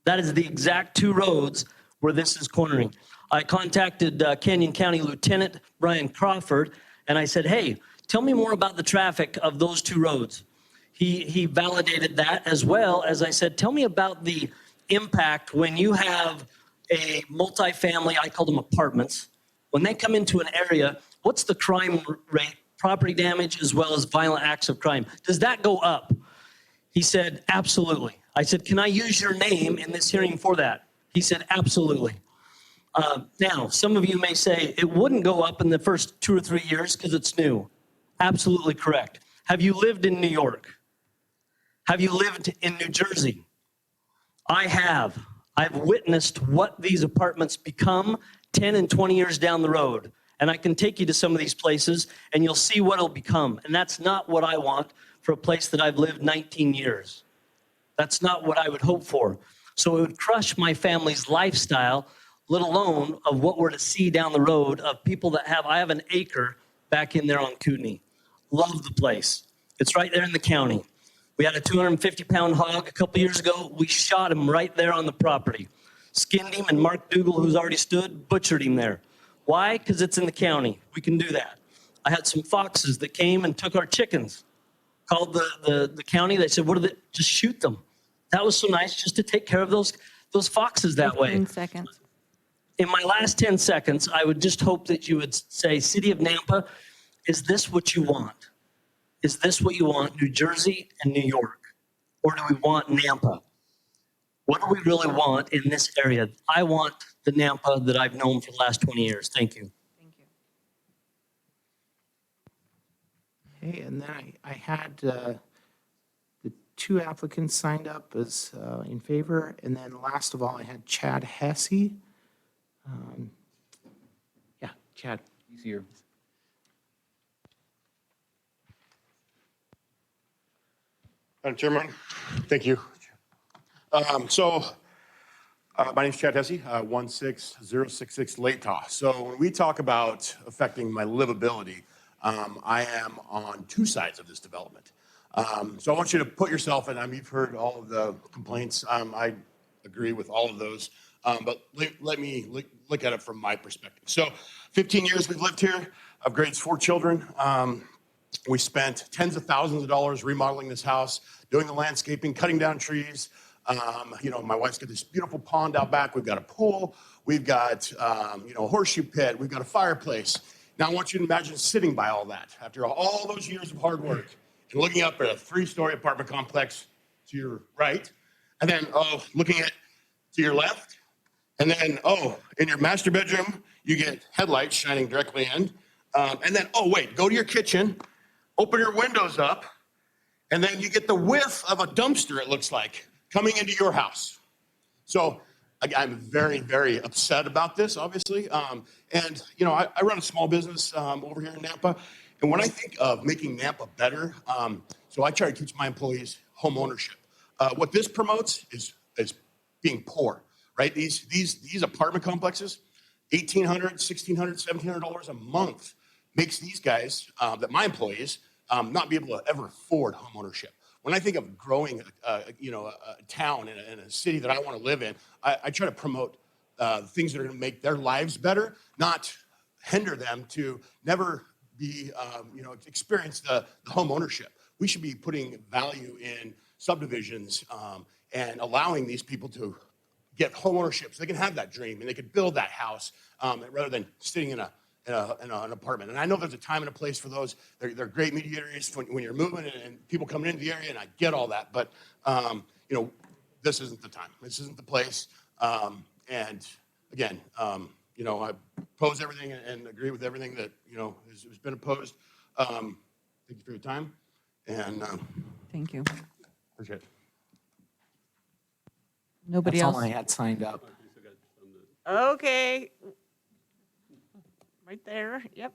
That is the exact 2 roads where this is cornering. I contacted Canyon County Lieutenant Brian Crawford, and I said, hey, tell me more about the traffic of those 2 roads. He validated that, as well as I said, tell me about the impact when you have a multifamily, I call them apartments. When they come into an area, what's the crime rate, property damage, as well as violent acts of crime? Does that go up? He said, absolutely. I said, can I use your name in this hearing for that? He said, absolutely. Now, some of you may say it wouldn't go up in the first 2 or 3 years because it's new. Absolutely correct. Have you lived in New York? Have you lived in New Jersey? I have. I've witnessed what these apartments become 10 and 20 years down the road. And I can take you to some of these places and you'll see what it'll become. And that's not what I want for a place that I've lived 19 years. That's not what I would hope for. So it would crush my family's lifestyle, let alone of what we're to see down the road of people that have, I have an acre back in there on Kootenai. Love the place. It's right there in the county. We had a 250-pound hog a couple years ago. We shot him right there on the property. Skinned him, and Mark Dougal, who's already stood, butchered him there. Why? Because it's in the county. We can do that. I had some foxes that came and took our chickens. Called the county. They said, what are they? Just shoot them. That was so nice just to take care of those foxes that way. 15 seconds. In my last 10 seconds, I would just hope that you would say, City of Nampa, is this what you want? Is this what you want, New Jersey and New York? Or do we want Nampa? What do we really want in this area? I want the Nampa that I've known for the last 20 years. Thank you. Okay, and then I had the 2 applicants signed up as in favor. And then last of all, I had Chad Hesse. Yeah, Chad. He's here. Madam Chairman, thank you. My name's Chad Hesse, 16066 Latah. So when we talk about affecting my livability, I am on 2 sides of this development. So I want you to put yourself in, you've heard all of the complaints. I agree with all of those, but let me look at it from my perspective. So 15 years we've lived here. I've raised 4 children. We spent tens of thousands of dollars remodeling this house, doing the landscaping, cutting down trees. My wife's got this beautiful pond out back. We've got a pool. We've got, a horseshoe pit. We've got a fireplace. Now I want you to imagine sitting by all that after all those years of hard work and looking up at a 3-story apartment complex to your right, and then, looking at to your left, and then, in your master bedroom, you get headlights shining directly in, and then, go to your kitchen, open your windows up, and then you get the whiff of a dumpster, it looks like, coming into your house. So I'm very, very upset about this, obviously. I run a small business over here in Nampa. And when I think of making Nampa better, so I try to teach my employees home ownership. What this promotes is being poor, right? These apartment complexes, $1,800, $1,600, $1,700 a month makes these guys, my employees, not be able to ever afford home ownership. When I think of growing, a town in a city that I want to live in, I try to promote things that are going to make their lives better, not hinder them to never be, experience the home ownership. We should be putting value in subdivisions, and allowing these people to get home ownership so they can have that dream and they could build that house rather than sitting in an apartment. And I know there's a time and a place for those. They're great mediators when you're moving and people coming into the area, and I get all that. But, this isn't the time. This isn't the place. And again, I oppose everything and agree with everything that, has been opposed. Thank you for your time. And Thank you. appreciate it. Nobody That's else? all I had signed up. Okay. Right there, yep.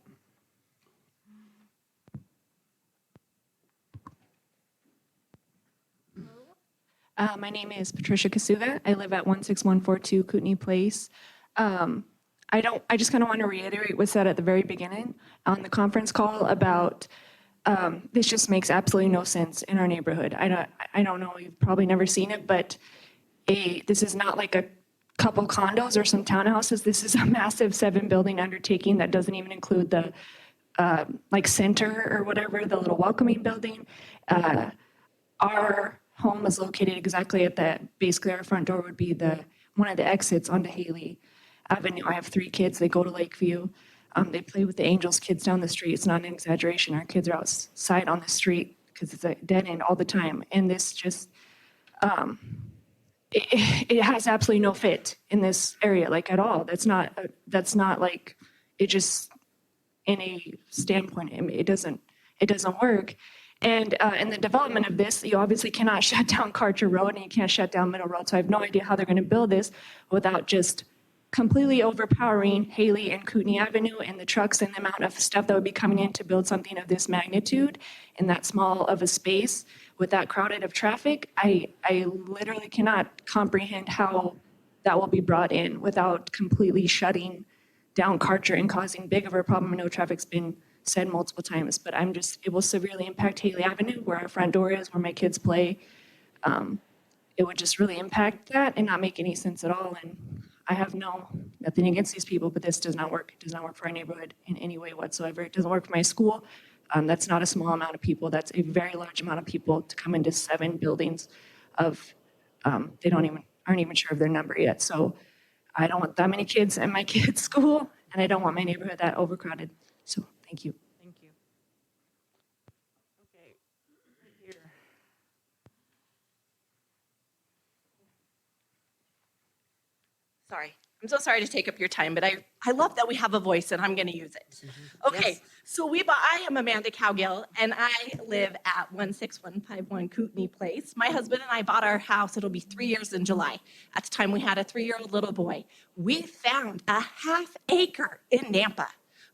My name is Patricia Kasuga. I live at 16142 Kootenai Place. I just kind of want to reiterate what's said at the very beginning on the conference call about this just makes absolutely no sense in our neighborhood. I don't know, you've probably never seen it, but this is not like a couple condos or some townhouses. This is a massive 7-building undertaking that doesn't even include the center or whatever, the little welcoming building. Our home is located exactly at basically our front door would be one of the exits onto Haley Avenue. I have 3 kids. They go to Lakeview. They play with the Angels kids down the street. It's not an exaggeration. Our kids are outside on the street because it's a dead end all the time. And this just, it has absolutely no fit in this area, at all. That's not like, it just, in a standpoint, it doesn't work. And in the development of this, you obviously cannot shut down Karcher Road and you can't shut down Middle Road. So I have no idea how they're going to build this without just completely overpowering Haley and Kootenai Avenue and the trucks and the amount of stuff that would be coming in to build something of this magnitude in that small of a space with that crowded of traffic. I literally cannot comprehend how that will be brought in without completely shutting down Karcher and causing big of a problem. I know traffic's been said multiple times, but it will severely impact Haley Avenue, where our front door is, where my kids play. It would just really impact that and not make any sense at all. And I have nothing against these people, but this does not work. It does not work for our neighborhood in any way whatsoever. It doesn't work for my school. That's not a small amount of people. That's a very large amount of people to come into 7 buildings of, they aren't even sure of their number yet. So I don't want that many kids in my kids' school, and I don't want my neighborhood that overcrowded. So thank you. Thank you. Okay, right here. Sorry. I'm so sorry to take up your time, but I love that we have a voice and I'm going to use it. Okay, so I am Amanda Cowgill and I live at 16151 Kootenai Place. My husband and I bought our house. It'll be 3 years in July. At the time we had a 3-year-old little boy. We found a ½ acre in Nampa.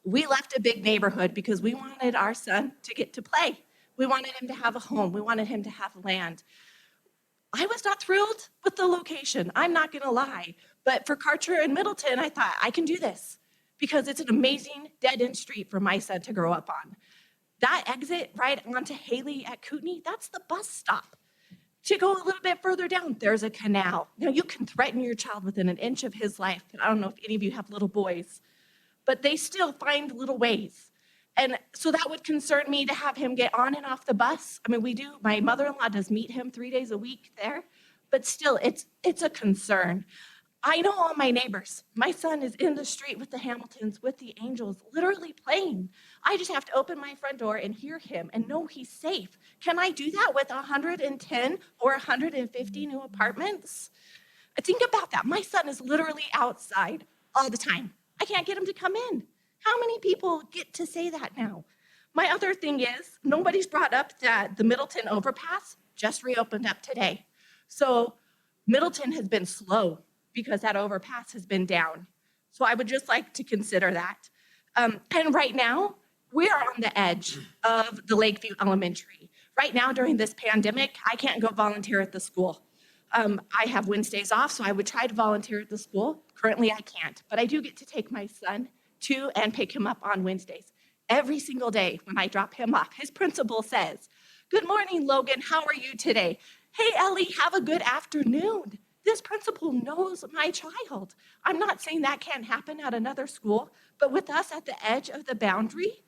We left a big neighborhood because we wanted our son to get to play. We wanted him to have a home. We wanted him to have land. I was not thrilled with the location. I'm not going to lie. But for Karcher and Middleton, I thought, I can do this because it's an amazing dead-end street for my son to grow up on. That exit right onto Haley at Kootenai, that's the bus stop. To go a little bit further down, there's a canal. Now, you can threaten your child within an inch of his life. I don't know if any of you have little boys, but they still find little ways. And so that would concern me to have him get on and off the bus. I mean, we do, my mother-in-law does meet him 3 days a week there, but still, it's a concern. I know all my neighbors. My son is in the street with the Hamiltons, with the Angels, literally playing. I just have to open my front door and hear him and know he's safe. Can I do that with 110 or 150 new apartments? Think about that. My son is literally outside all the time. I can't get him to come in. How many people get to say that now? My other thing is, nobody's brought up that the Middleton overpass just reopened up today. So Middleton has been slow because that overpass has been down. So I would just like to consider that. And right now, we are on the edge of the Lakeview Elementary. Right now, during this pandemic, I can't go volunteer at the school. I have Wednesdays off, so I would try to volunteer at the school. Currently, I can't, but I do get to take my son to and pick him up on Wednesdays. Every single day when I drop him off, his principal says, "Good morning, Logan, how are you today? Hey, Ellie, have a good afternoon." This principal knows my child. I'm not saying that can't happen at another school, but with us at the edge of the boundary,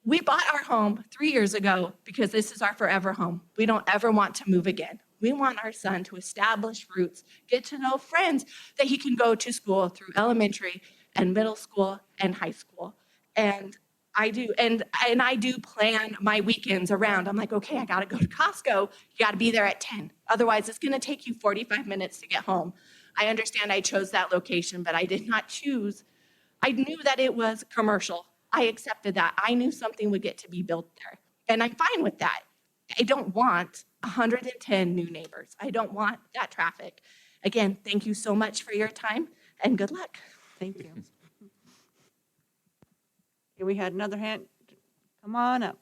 we bought our home 3 years ago because this is our forever home. We don't ever want to move again. We want our son to establish roots, get to know friends that he can go to school through elementary and middle school and high school. And I do, and I do plan my weekends around. I'm like, okay, I gotta go to Costco. You gotta be there at 10. Otherwise, it's gonna take you 45 minutes to get home. I understand I chose that location, but I did not choose. I knew that it was commercial. I accepted that. I knew something would get to be built there. And I'm fine with that. I don't want 110 new neighbors. I don't want that traffic. Again, thank you so much for your time and good luck. Thank you. Okay, we had another hand. Come on up.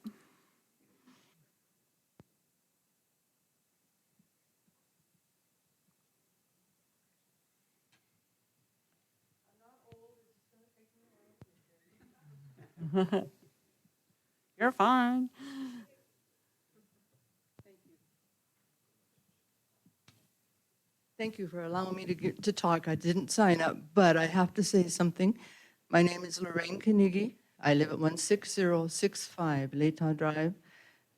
You're fine. Thank you for allowing me to talk. I didn't sign up, but I have to say something. My name is Lorraine Carnegie. I live at 16065 Layton Drive.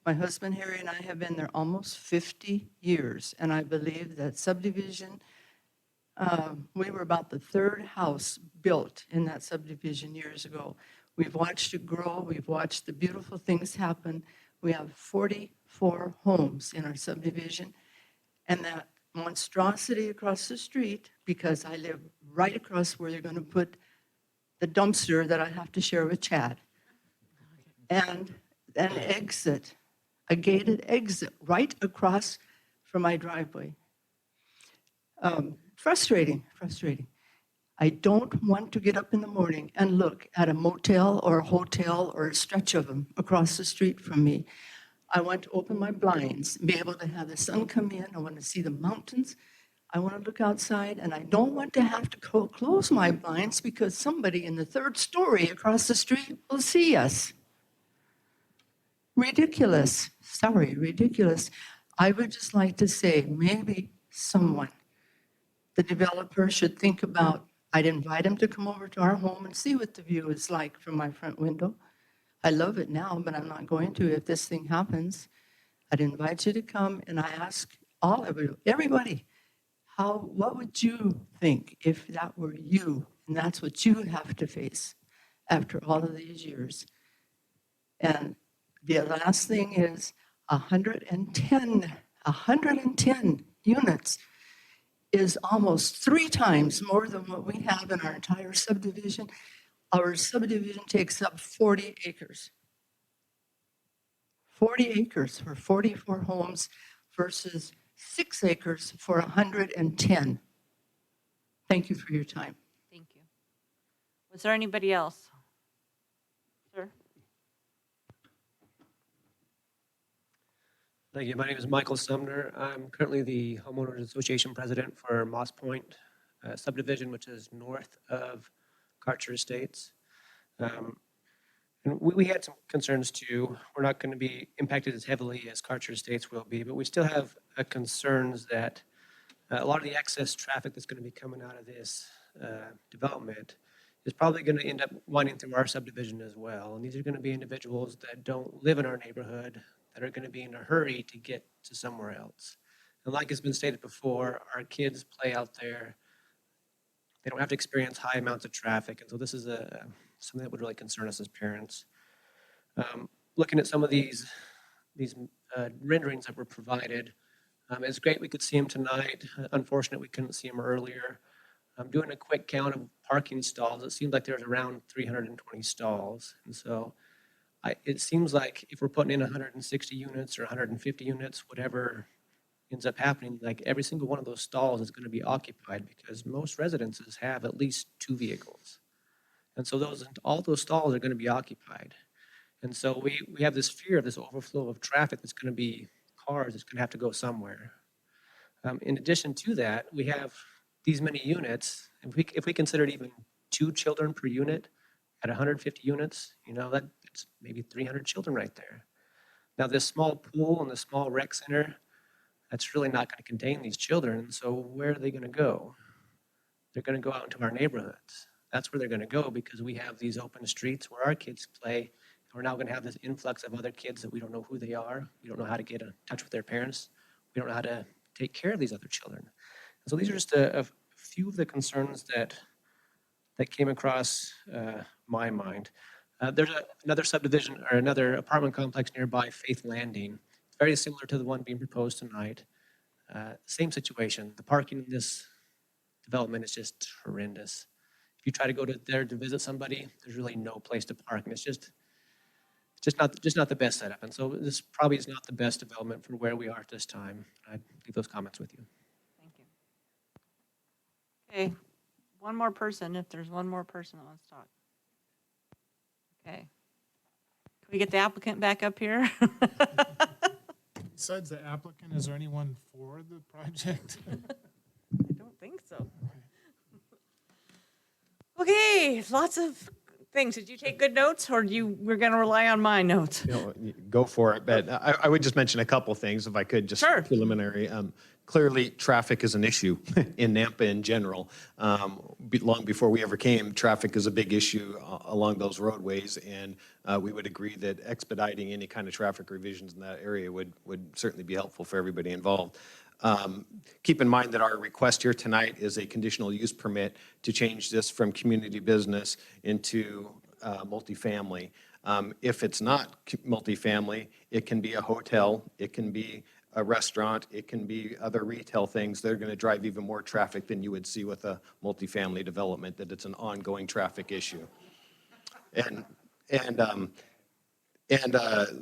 My husband Harry and I have been there almost 50 years, and I believe that subdivision, we were about the third house built in that subdivision years ago. We've watched it grow. We've watched the beautiful things happen. We have 44 homes in our subdivision, and that monstrosity across the street, because I live right across where they're going to put the dumpster that I have to share with Chad, and an exit, a gated exit right across from my driveway. Frustrating. I don't want to get up in the morning and look at a motel or a hotel or a stretch of them across the street from me. I want to open my blinds, be able to have the sun come in. I want to see the mountains. I want to look outside, and I don't want to have to close my blinds because somebody in the third story across the street will see us. Ridiculous. Sorry, ridiculous. I would just like to say maybe someone, the developer, should think about, I'd invite him to come over to our home and see what the view is like from my front window. I love it now, but I'm not going to if this thing happens. I'd invite you to come, and I ask all of you, everybody, what would you think if that were you, and that's what you have to face after all of these years? And the last thing is 110 units is almost 3 times more than what we have in our entire subdivision. Our subdivision takes up 40 acres. 40 acres for 44 homes versus 6 acres for 110. Thank you for your time. Thank you. Was there anybody else? Sir? Thank you. My name is Michael Sumner. I'm currently the Homeowners Association President for Moss Point subdivision, which is north of Karcher Estates. And we had some concerns too. We're not going to be impacted as heavily as Karcher Estates will be, but we still have concerns that a lot of the excess traffic that's going to be coming out of this development is probably going to end up winding through our subdivision as well. And these are going to be individuals that don't live in our neighborhood that are going to be in a hurry to get to somewhere else. And like it's been stated before, our kids play out there. They don't have to experience high amounts of traffic. And so this is something that would really concern us as parents. Looking at some of these renderings that were provided, it's great we could see them tonight. Unfortunate we couldn't see them earlier. Doing a quick count of parking stalls, it seems like there's around 320 stalls. And so it seems like if we're putting in 160 units or 150 units, whatever ends up happening, like every single one of those stalls is going to be occupied because most residences have at least 2 vehicles. And so all those stalls are going to be occupied. And so we have this fear of this overflow of traffic that's going to be cars that's going to have to go somewhere. In addition to that, we have these many units. If we considered even 2 children per unit at 150 units, that's maybe 300 children right there. Now this small pool and the small rec center, that's really not going to contain these children. So where are they going to go? They're going to go out into our neighborhoods. That's where they're going to go because we have these open streets where our kids play. We're now going to have this influx of other kids that we don't know who they are. We don't know how to get in touch with their parents. We don't know how to take care of these other children? And so these are just a few of the concerns that came across my mind. There's another subdivision or another apartment complex nearby, Faith Landing. It's very similar to the one being proposed tonight. Same situation. The parking in this development is just horrendous. If you try to go there to visit somebody, there's really no place to park, and it's just not the best setup. And so this probably is not the best development for where we are at this time. I'd leave those comments with you. Thank you. Okay, one more person, if there's one more person that wants to talk. Okay. Can we get the applicant back up here? Besides the applicant, is there anyone for the project? I don't think so. Okay, lots of things. Did you take good notes, or we're going to rely on my notes? Go for it. But I would just mention a couple things, if I could, just preliminary. Clearly, traffic is an issue in Nampa in general. Long before we ever came, traffic is a big issue along those roadways, and we would agree that expediting any kind of traffic revisions in that area would certainly be helpful for everybody involved. Keep in mind that our request here tonight is a conditional use permit to change this from community business into multifamily. If it's not multifamily, it can be a hotel, it can be a restaurant, it can be other retail things that are going to drive even more traffic than you would see with a multifamily development, that it's an ongoing traffic issue.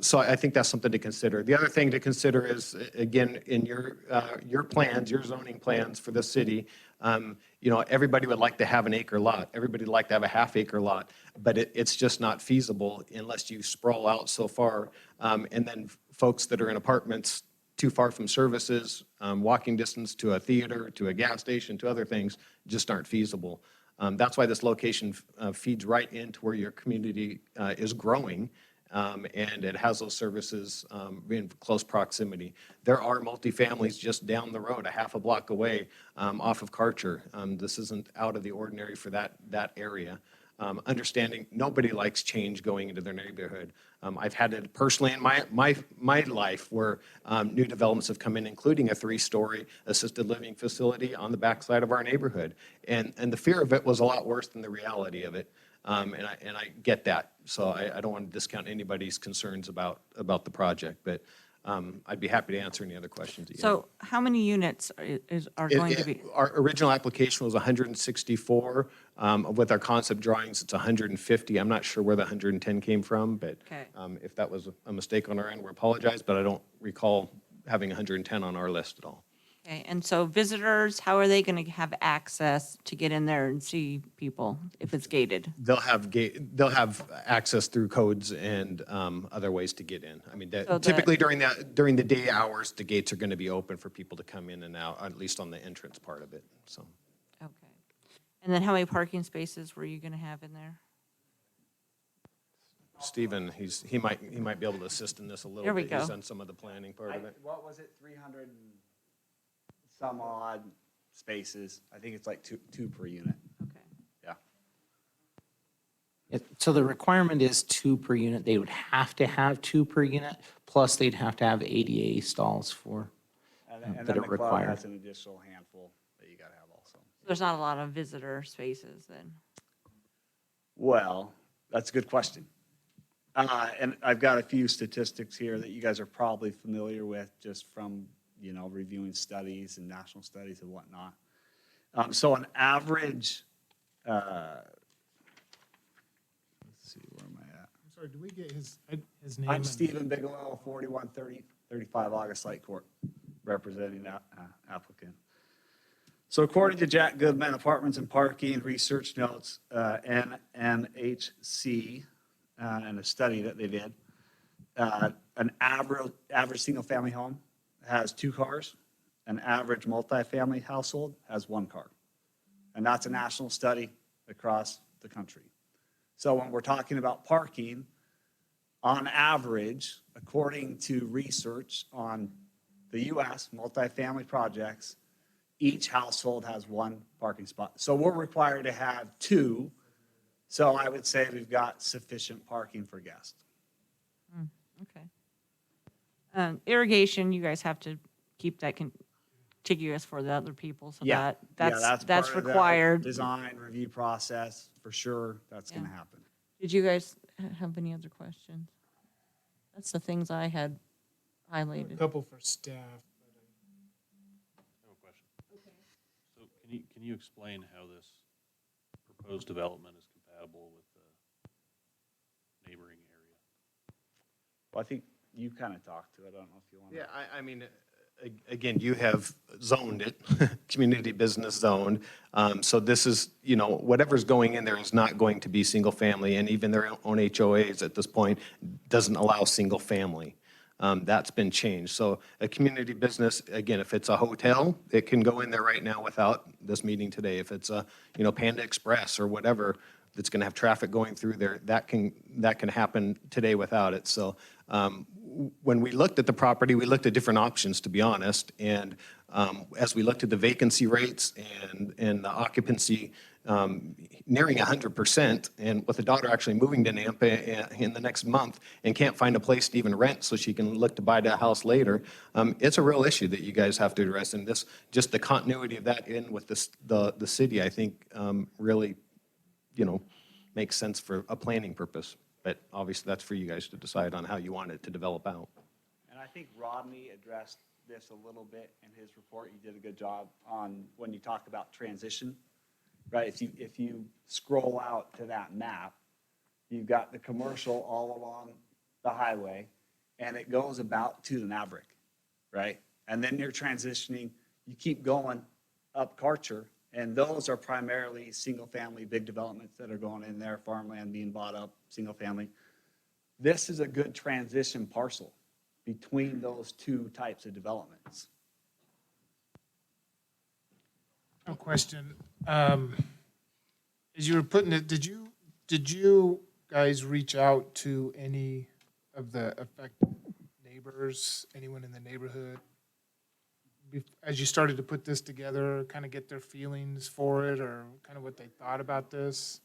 So I think that's something to consider. The other thing to consider is, again, in your plans, your zoning plans for the city, everybody would like to have an acre lot. Everybody would like to have a half-acre lot, but it's just not feasible unless you sprawl out so far. And then folks that are in apartments too far from services, walking distance to a theater, to a gas station, to other things, just aren't feasible. That's why this location feeds right into where your community is growing. And it has those services in close proximity. There are multifamilies just down the road, a half a block away, off of Karcher. This isn't out of the ordinary for that area. Understanding nobody likes change going into their neighborhood. I've had it personally in my life where new developments have come in, including a 3-story assisted living facility on the backside of our neighborhood. And the fear of it was a lot worse than the reality of it. And I get that, so I don't want to discount anybody's concerns about the project, but I'd be happy to answer any other questions that you have. So how many units are going to be? Our original application was 164. With our concept drawings, it's 150. I'm not sure where the 110 came from, but if that was a mistake on our end, we apologize, but I don't recall having 110 on our list at all. Okay, and so visitors, how are they going to have access to get in there and see people if it's gated? They'll have access through codes and other ways to get in. I mean, typically during the day hours, the gates are going to be open for people to come in and out, at least on the entrance part of it. So. Okay. And then how many parking spaces were you going to have in there? Stephen, he might be able to assist in this a little There we bit. go. He's done some of the planning part of it. What was it, 300 and some odd spaces? I think it's like two per unit. Okay. Yeah. So the requirement is 2 per unit. They would have to have 2 per unit, plus they'd have to have ADA stalls for And that then are the club required. has an additional handful that you got to have also. There's not a lot of visitor spaces then. Well, that's a good question. And I've got a few statistics here that you guys are probably familiar with just from, reviewing studies and national studies and whatnot. So on average, let's see, where am I at? I'm sorry, do we get his name? I'm and- Stephen Bigelow, 4135 August Light Court, representing that applicant. So according to Jack Goodman, Apartments and Parking Research Notes, NHC, and a study that they did, an average single-family home has 2 cars. An average multifamily household has 1 car. And that's a national study across the country. So when we're talking about parking, on average, according to research on the U.S. multifamily projects, each household has 1 parking spot. So we're required to have 2. So I would say we've got sufficient parking for guests. Okay. Irrigation, you guys have to keep that contiguous for the other people, so Yeah, that's part of the required. Design review process, for sure, that's gonna Yeah. happen. Did you guys have any other questions? That's the things I had A highlighted. couple for staff. I have a question. So can you explain how this proposed development is compatible with the neighboring area? Well, I think you kind of talked to it. I don't know if you want to. Yeah, I mean, again, you have zoned it, community business zoned. So this is, you know, whatever's going in there is not going to be single family, and even their own HOAs at this point doesn't allow single family. That's been changed. So a community business, again, if it's a hotel, it can go in there right now without this meeting today. If it's a, you know, Panda Express or whatever, that's going to have traffic going through there, that can happen today without it. So when we looked at the property, we looked at different options, to be honest. And as we looked at the vacancy rates and the occupancy nearing 100%, and with the daughter actually moving to Nampa in the next month and can't find a place to even rent so she can look to buy that house later, it's a real issue that you guys have to address. And this, just the continuity of that in with the city, I think really, you know, makes sense for a planning purpose. But obviously, that's for you guys to decide on how you want it to develop out. And I think Rodney addressed this a little bit in his report. You did a good job on when you talk about transition, right? If you scroll out to that map, you've got the commercial all along the highway, and it goes about to the Maverick, right? And then you're transitioning, you keep going up Karcher, and those are primarily single-family big developments that are going in there, farmland being bought up, single-family. This is a good transition parcel between those two types of developments. No question. As you were putting it, did you guys reach out to any of the affected neighbors, anyone in the neighborhood? As you started to put this together, kind of get their feelings for it or kind of what they thought about this?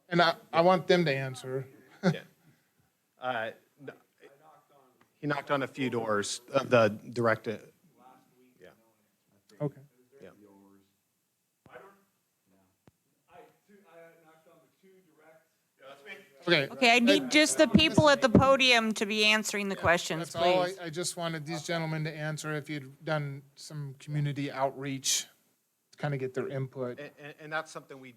And I want them to answer. He knocked on a few doors of the direct. Yeah. Okay. Yeah. Okay. Okay, I need just the people at the podium to be answering the questions, That's all. please. I just wanted these gentlemen to answer if you'd done some community outreach, to kind of get their input. And that's something we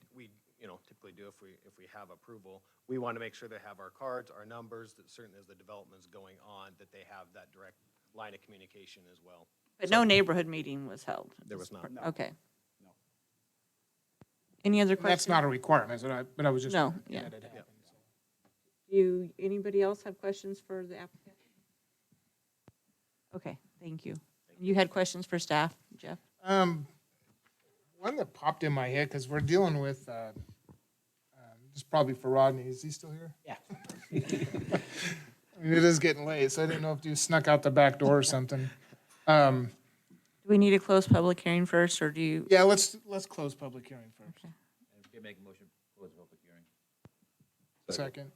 you know, typically do if we have approval. We want to make sure they have our cards, our numbers, that certain as the development's going on, that they have that direct line of communication as well. But no neighborhood meeting was held. There was not. Okay. Any other And questions? That's not a requirement, but I was just. No, wondering yeah. that it happened, so. Anybody else have questions for the applicant? Okay, thank you. You had questions for staff, Jeff? One that popped in my head, because we're dealing with, this is probably for Rodney, is he still here? Yeah. I mean, it is getting late, so I didn't know if you snuck out the back door or something. Do we need to close public hearing first, or do you? Yeah, let's close public hearing first. Okay. Okay, make a motion, to close the public hearing. Second.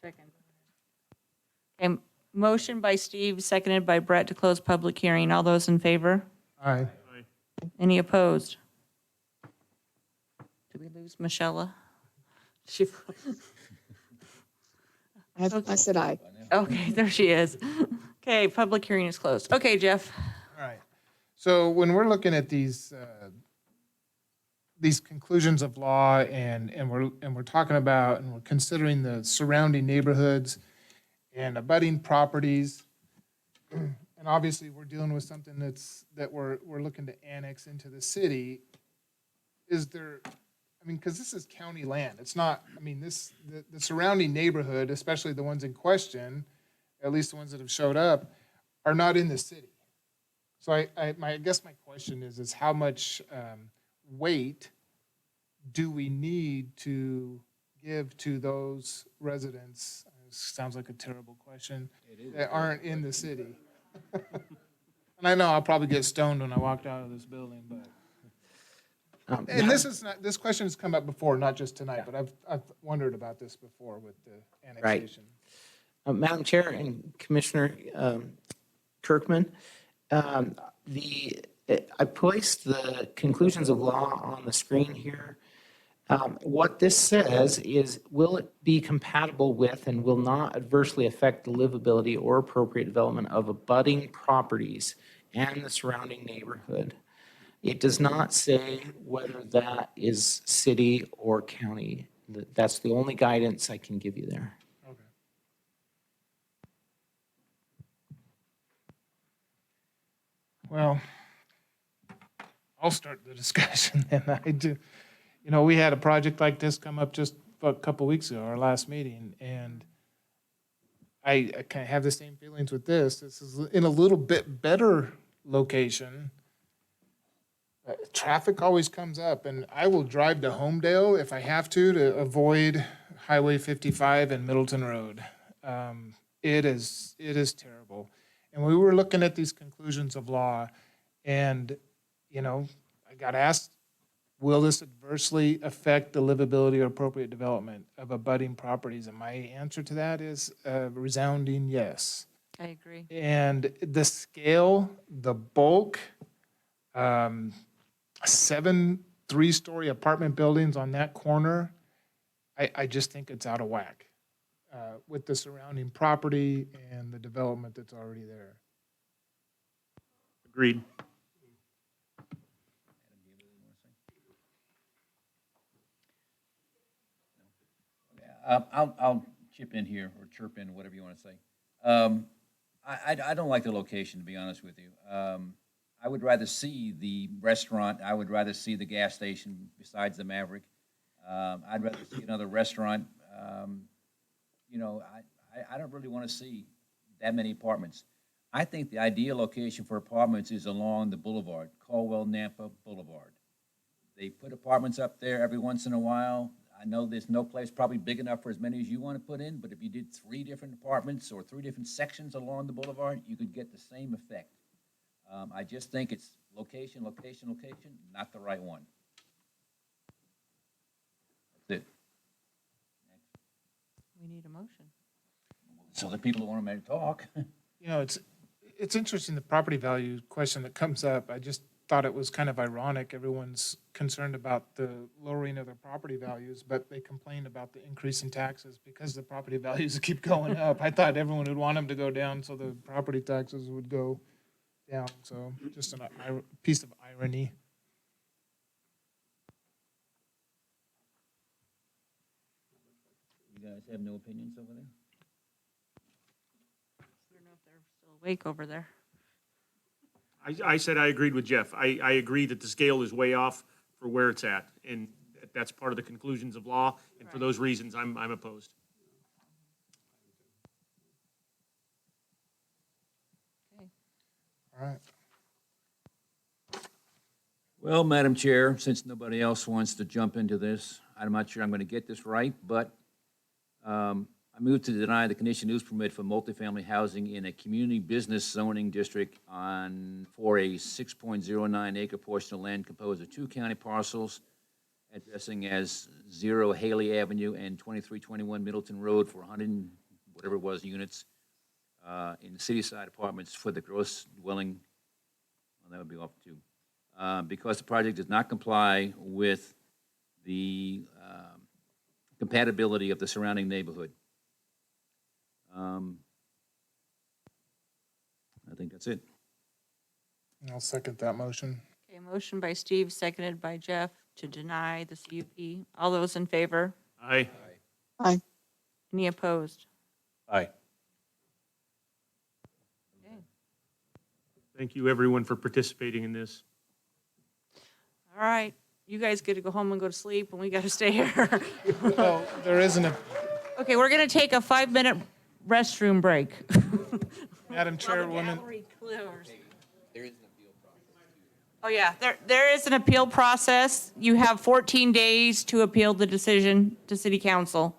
Second. Okay, motion by Steve, seconded by Brett to close public hearing. All those in favor? Aye. Any opposed? Did we lose Michelle? She. I said aye. Okay, there she is. Okay, public hearing is closed. Okay, Jeff. All right. So when we're looking at these conclusions of law and we're talking about and we're considering the surrounding neighborhoods and abutting properties, and obviously we're dealing with something that we're looking to annex into the city, is there, I mean, because this is county land, it's not, I mean, the surrounding neighborhood, especially the ones in question, at least the ones that have showed up, are not in the city. So I guess my question is how much weight do we need to give to those residents? Sounds like a terrible question. That aren't in the city. And I know I'll probably get stoned when I walked out of this building, but. And this question has come up before, not just tonight, but I've wondered about this before with the annexation. Madam Chair and Commissioner Kirkman, I placed the conclusions of law on the screen here. What this says is, will it be compatible with and will not adversely affect the livability or appropriate development of abutting properties and the surrounding neighborhood? It does not say whether that is city or county. That's the only guidance I can give you there. Okay. Well, I'll start the discussion then. I do. You know, we had a project like this come up just a couple weeks ago, our last meeting, and I kind of have the same feelings with this. This is in a little bit better location. Traffic always comes up, and I will drive to Homedale if I have to avoid Highway 55 and Middleton Road. It is terrible. And we were looking at these conclusions of law, and, you know, I got asked, will this adversely affect the livability or appropriate development of abutting properties? And my answer to that is a resounding yes. I agree. And the scale, the bulk, 7 3-story apartment buildings on that corner, I just think it's out of whack with the surrounding property and the development that's already there. Agreed. I'll chip in here, or chirp in, whatever you want to say. I don't like the location, to be honest with you. I would rather see the restaurant, I would rather see the gas station besides the Maverick. I'd rather see another restaurant. You know, I don't really want to see that many apartments. I think the ideal location for apartments is along the boulevard, Caldwell-Nampa Boulevard. They put apartments up there every once in a while. I know there's no place probably big enough for as many as you want to put in, but if you did 3 different apartments or 3 different sections along the boulevard, you could get the same effect. I just think it's location, location, location, not the right one. That's it. We need a motion. So the people who want to talk. You know, it's interesting, the property value question that comes up. I just thought it was kind of ironic. Everyone's concerned about the lowering of their property values, but they complain about the increase in taxes because the property values keep going up. I thought everyone would want them to go down so the property taxes would go down. So just a piece of irony. You guys have no opinions over there? I don't know if they're still awake over there. I said I agreed with Jeff. I agree that the scale is way off for where it's at, and that's part of the conclusions of law, and for those reasons, I'm opposed. All right. Well, Madam Chair, since nobody else wants to jump into this, I'm not sure I'm going to get this right, but I move to deny the conditional use permit for multifamily housing in a community business zoning district for a 6.09 acre portion of land composed of 2 county parcels addressing as 0 Haley Avenue and 2321 Middleton Road for 100 and whatever it was units in city-side apartments for the gross dwelling. Well, that would be off too. Because the project does not comply with the compatibility of the surrounding neighborhood. I think that's it. I'll second that motion. Okay, motion by Steve, seconded by Jeff to deny the CUP. All those in favor? Aye. Aye. Any opposed? Aye. Okay. Thank you, everyone, for participating in this. All right, you guys get to go home and go to sleep, and we got to stay here. Well, there isn't a, Okay, we're going to take a 5-minute restroom break. Madam Chairwoman. Oh, yeah, there is an appeal process. You have 14 days to appeal the decision to city council.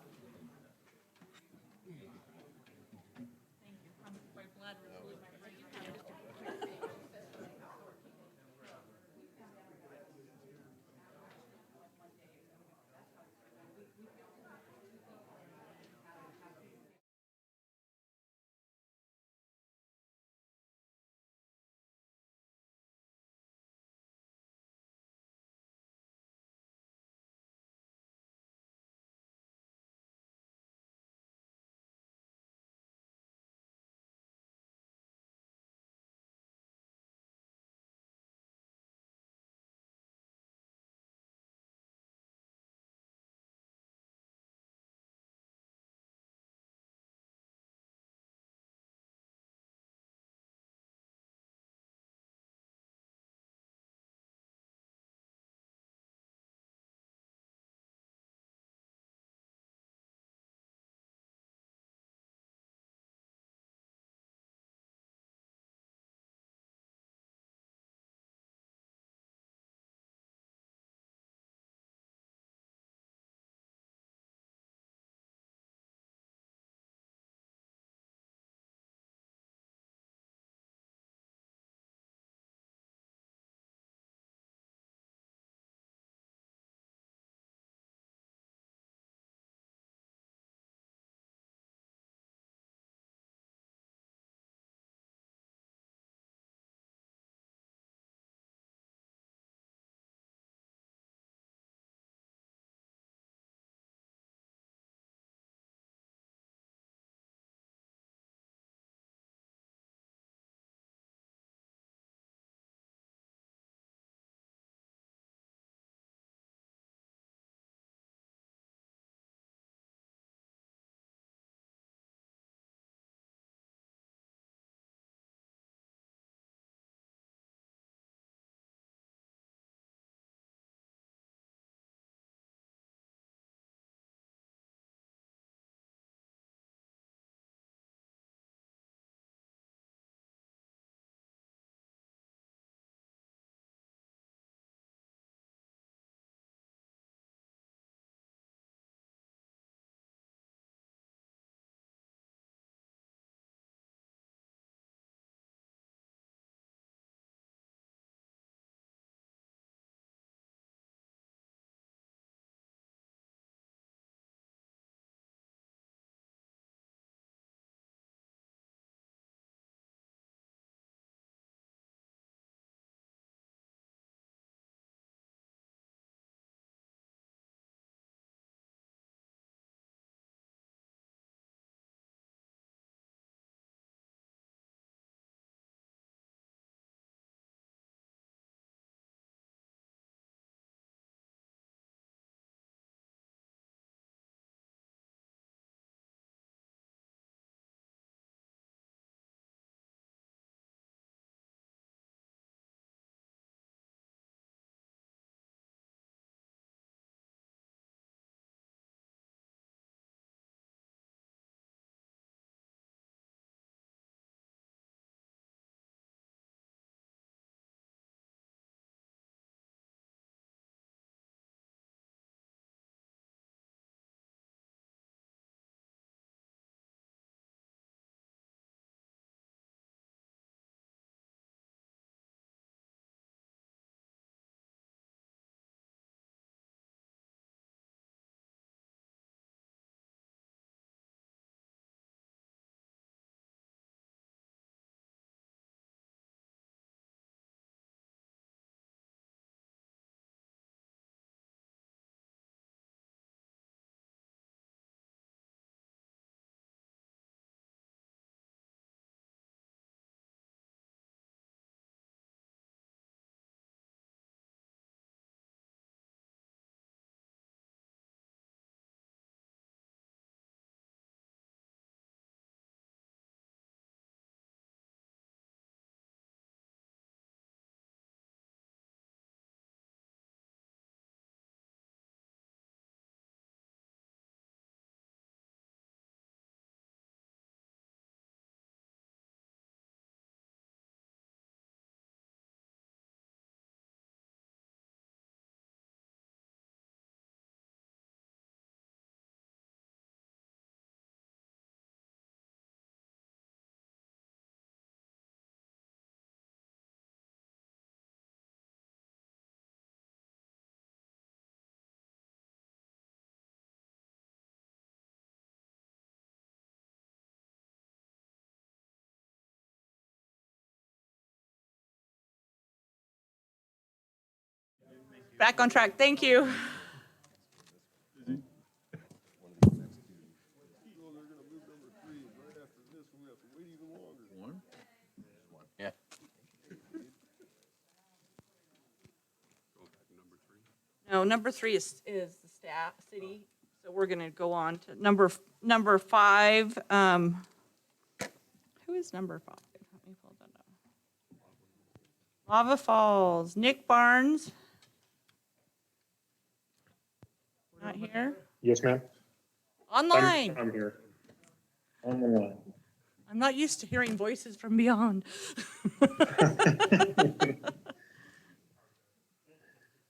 Back on track. Thank you. Yeah. No, number 3 is the staff, city. So we're going to go on to number 5. Who is number 5? Let me pull that up. Lava Falls, Nick Barnes. Not here? Yes, ma'am. Online. I'm here. On the line. I'm not used to hearing voices from beyond.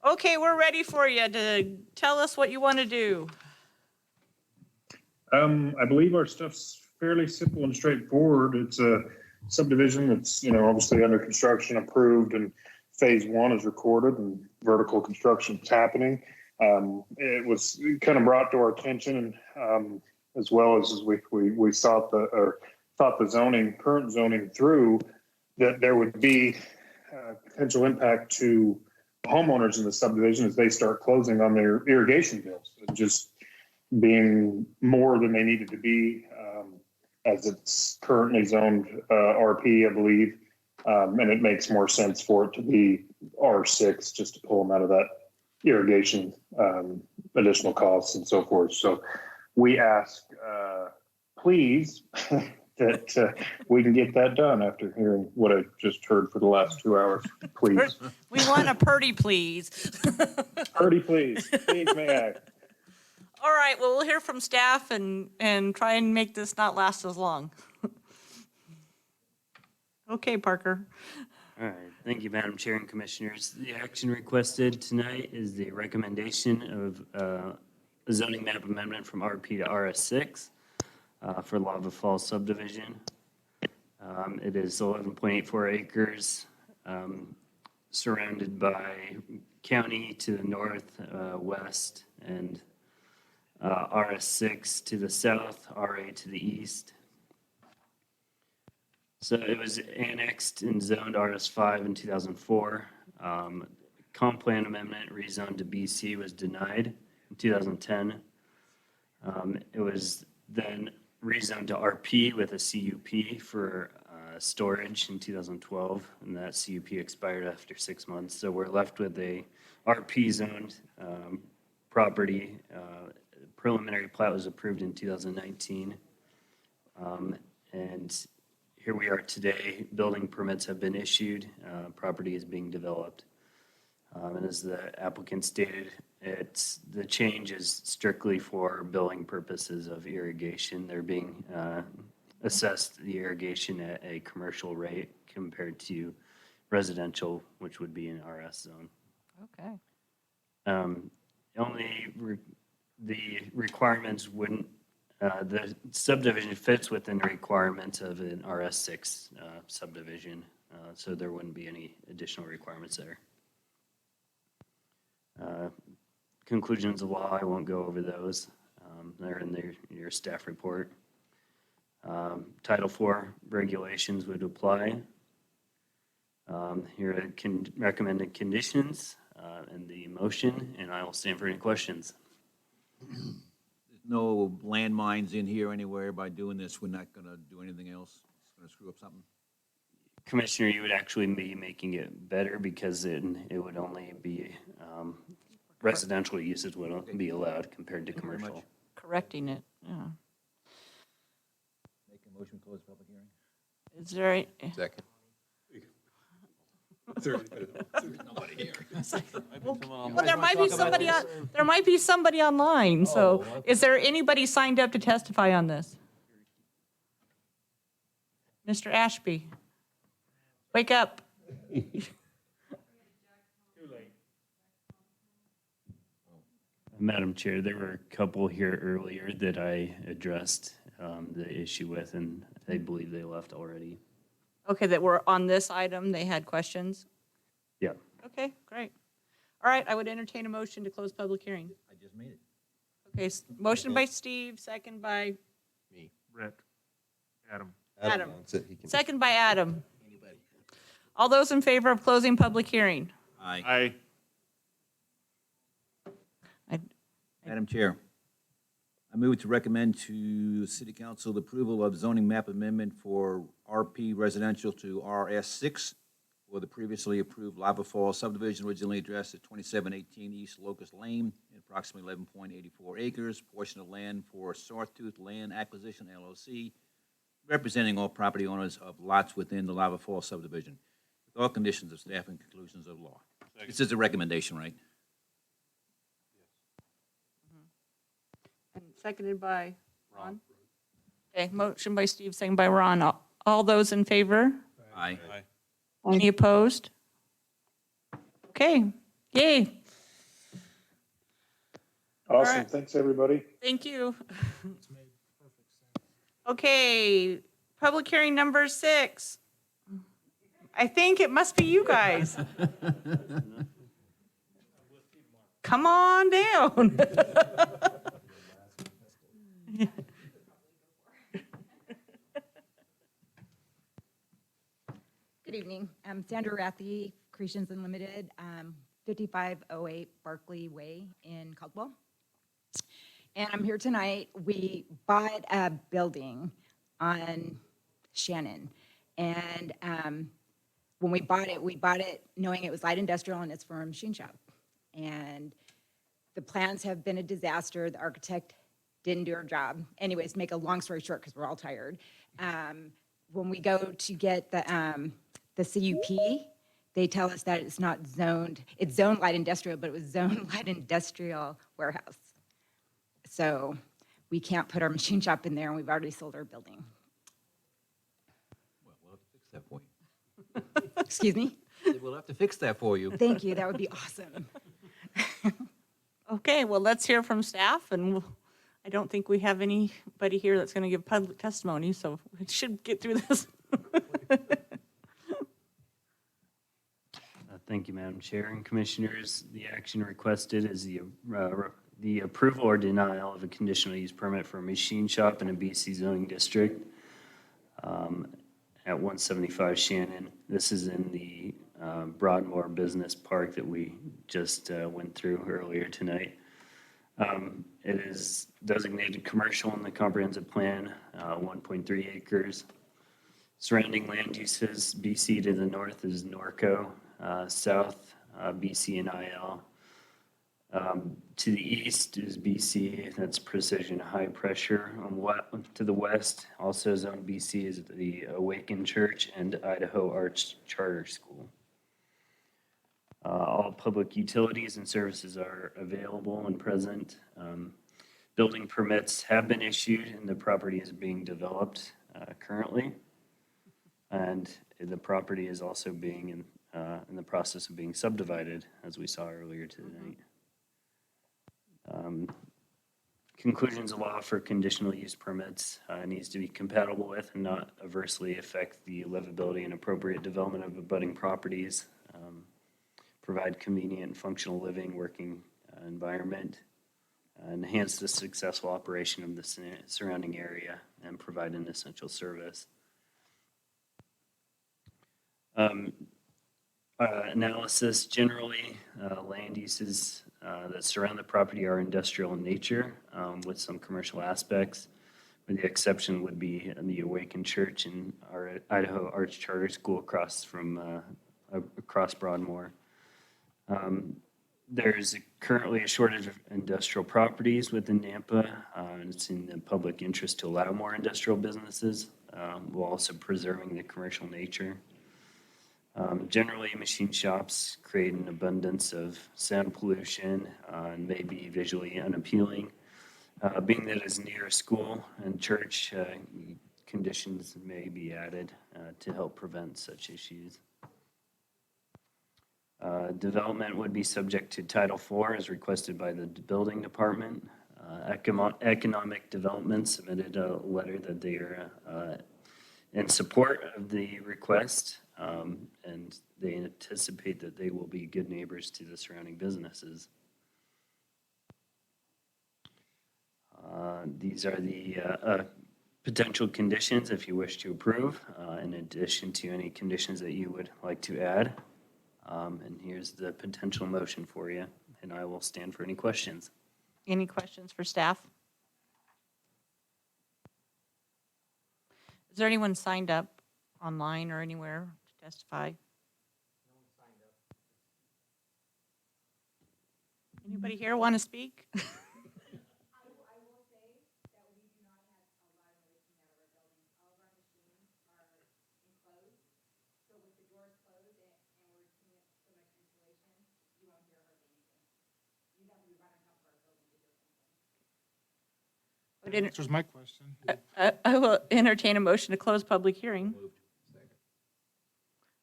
Okay, we're ready for you to tell us what you want to do. I believe our stuff's fairly simple and straightforward. It's a subdivision that's, obviously under construction, approved, and phase 1 is recorded and vertical construction is happening. It was kind of brought to our attention, as well as we thought the current zoning through, that there would be potential impact to homeowners in the subdivision as they start closing on their irrigation bills, just being more than they needed to be, as it's currently zoned RP, I believe, and it makes more sense for it to be R6 just to pull them out of that irrigation, additional costs and so forth. So we ask, please, that we can get that done after hearing what I just heard for the last 2 hours. Please. We want a purdy, please. Purdy, please. Please, may I? All right, well, we'll hear from staff and try and make this not last as long. Okay, Parker. All right, thank you, Madam Chair and Commissioners. The action requested tonight is the recommendation of a zoning map amendment from RP to RS6 for Lava Falls subdivision. It is 11.84 acres, surrounded by county to the north, west, and RS6 to the south, RA to the east. So it was annexed and zoned RS5 in 2004. Comp plan amendment rezoned to BC was denied in 2010. It was then rezoned to RP with a CUP for storage in 2012, and that CUP expired after 6 months. So we're left with a RP zoned property. Preliminary plat was approved in 2019. And here we are today. Building permits have been issued. Property is being developed. And as the applicant stated, the change is strictly for billing purposes of irrigation. They're being assessed the irrigation at a commercial rate compared to residential, which would be an RS zone. Okay. The requirements wouldn't, the subdivision fits within the requirements of an RS6 subdivision, so there wouldn't be any additional requirements there. Conclusions of law, I won't go over those. They're in your staff report. Title IV regulations would apply. Here are recommended conditions and the motion, and I will stand for any questions. There's no landmines in here anywhere. By doing this, we're not going to do anything else. It's going to screw up something. Commissioner, you would actually be making it better because it would only be residential uses would be allowed compared to commercial. Correcting it, yeah. Make a motion to close public hearing. Is there a? Second. Nobody here. Well, there might be somebody online, so is there anybody signed up to testify on this? Mr. Ashby, wake up. Madam Chair, there were a couple here earlier that I addressed the issue with, and I believe they left already. Okay, that were on this item, they had questions? Yeah. Okay, great. All right, I would entertain a motion to close public hearing. I just made it. Okay, motion by Steve, second by Me. Brett. Adam. Adam. Second by Adam. All those in favor of closing public hearing? Aye. Aye. Madam Chair, I move to recommend to City Council the approval of zoning map amendment for RP residential to RS6 for the previously approved Lava Falls subdivision originally addressed at 2718 East Locust Lane, approximately 11.84 acres, portion of land for Sawtooth Land Acquisition LLC, representing all property owners of lots within the Lava Falls subdivision, with all conditions of staff and conclusions of law. This is a recommendation, right? And seconded by Ron? Okay, motion by Steve, second by Ron. All those in favor? Aye. Any opposed? Okay, yay. Awesome. right. Thanks, everybody. Thank you. Okay, public hearing number 6. I think it must be you guys. Come on down. Good evening. I'm Sandra Rathie, Creations Unlimited, 5508 Barkley Way in Caldwell. And I'm here tonight. We bought a building on Shannon. And when we bought it knowing it was light industrial and it's for a machine shop. And the plans have been a disaster. The architect didn't do her job. Anyways, make a long story short, because we're all tired. When we go to get the CUP, they tell us that it's not zoned, it's zoned light industrial, but it was zoned light industrial warehouse. So we can't put our machine shop in there, and we've already sold our building. Well, we'll have to fix that for you. Excuse me? We'll have to fix that for you. Thank you, that would be awesome. Okay, well, let's hear from staff, and I don't think we have anybody here that's going to give public testimony, so we should get through this. Thank you, Madam Chair and Commissioners. The action requested is the approval or denial of a conditional use permit for a machine shop in a BC zoning district at 175 Shannon. This is in the Broadmoor Business Park that we just went through earlier tonight. It is designated commercial in the comprehensive plan, 1.3 acres. Surrounding land uses, BC to the north is Norco, south BC and IL. To the east is BC, that's Precision High Pressure. To the west, also zone BC, is the Awaken Church and Idaho Arts Charter School. All public utilities and services are available and present. Building permits have been issued and the property is being developed currently. And the property is also being in the process of being subdivided, as we saw earlier tonight. Conclusions of law for conditional use permits needs to be compatible with and not adversely affect the livability and appropriate development of abutting properties, provide convenient and functional living, working environment, enhance the successful operation of the surrounding area, and provide an essential service. Analysis, generally, land uses that surround the property are industrial in nature with some commercial aspects. The exception would be the Awaken Church and our Idaho Arts Charter School across Broadmoor. There's currently a shortage of industrial properties within Nampa, and it's in the public interest to allow more industrial businesses, while also preserving the commercial nature. Generally, machine shops create an abundance of sound pollution and may be visually unappealing. Being that it's near a school and church, conditions may be added to help prevent such issues. Development would be subject to Title IV as requested by the building department. Economic Development submitted a letter that they are in support of the request, and they anticipate that they will be good neighbors to the surrounding businesses. These are the potential conditions if you wish to approve, in addition to any conditions that you would like to add. And here's the potential motion for you, and I will stand for any questions. Any questions for staff? Is there anyone signed up online or anywhere to testify? Anybody here want to speak? Answers my question. I will entertain a motion to close public hearing.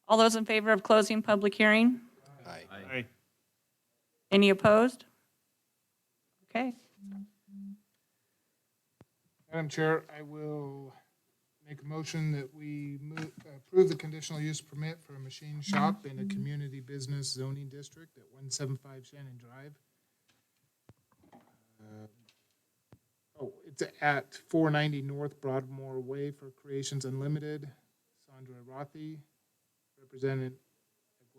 All those in favor of closing public hearing? Aye. Any opposed? Okay. Madam Chair, I will make a motion that we approve the conditional use permit for a machine shop in a community business zoning district at 175 Shannon Drive. It's at 490 North Broadmoor Way for Creations Unlimited. Sandra Rothi, represented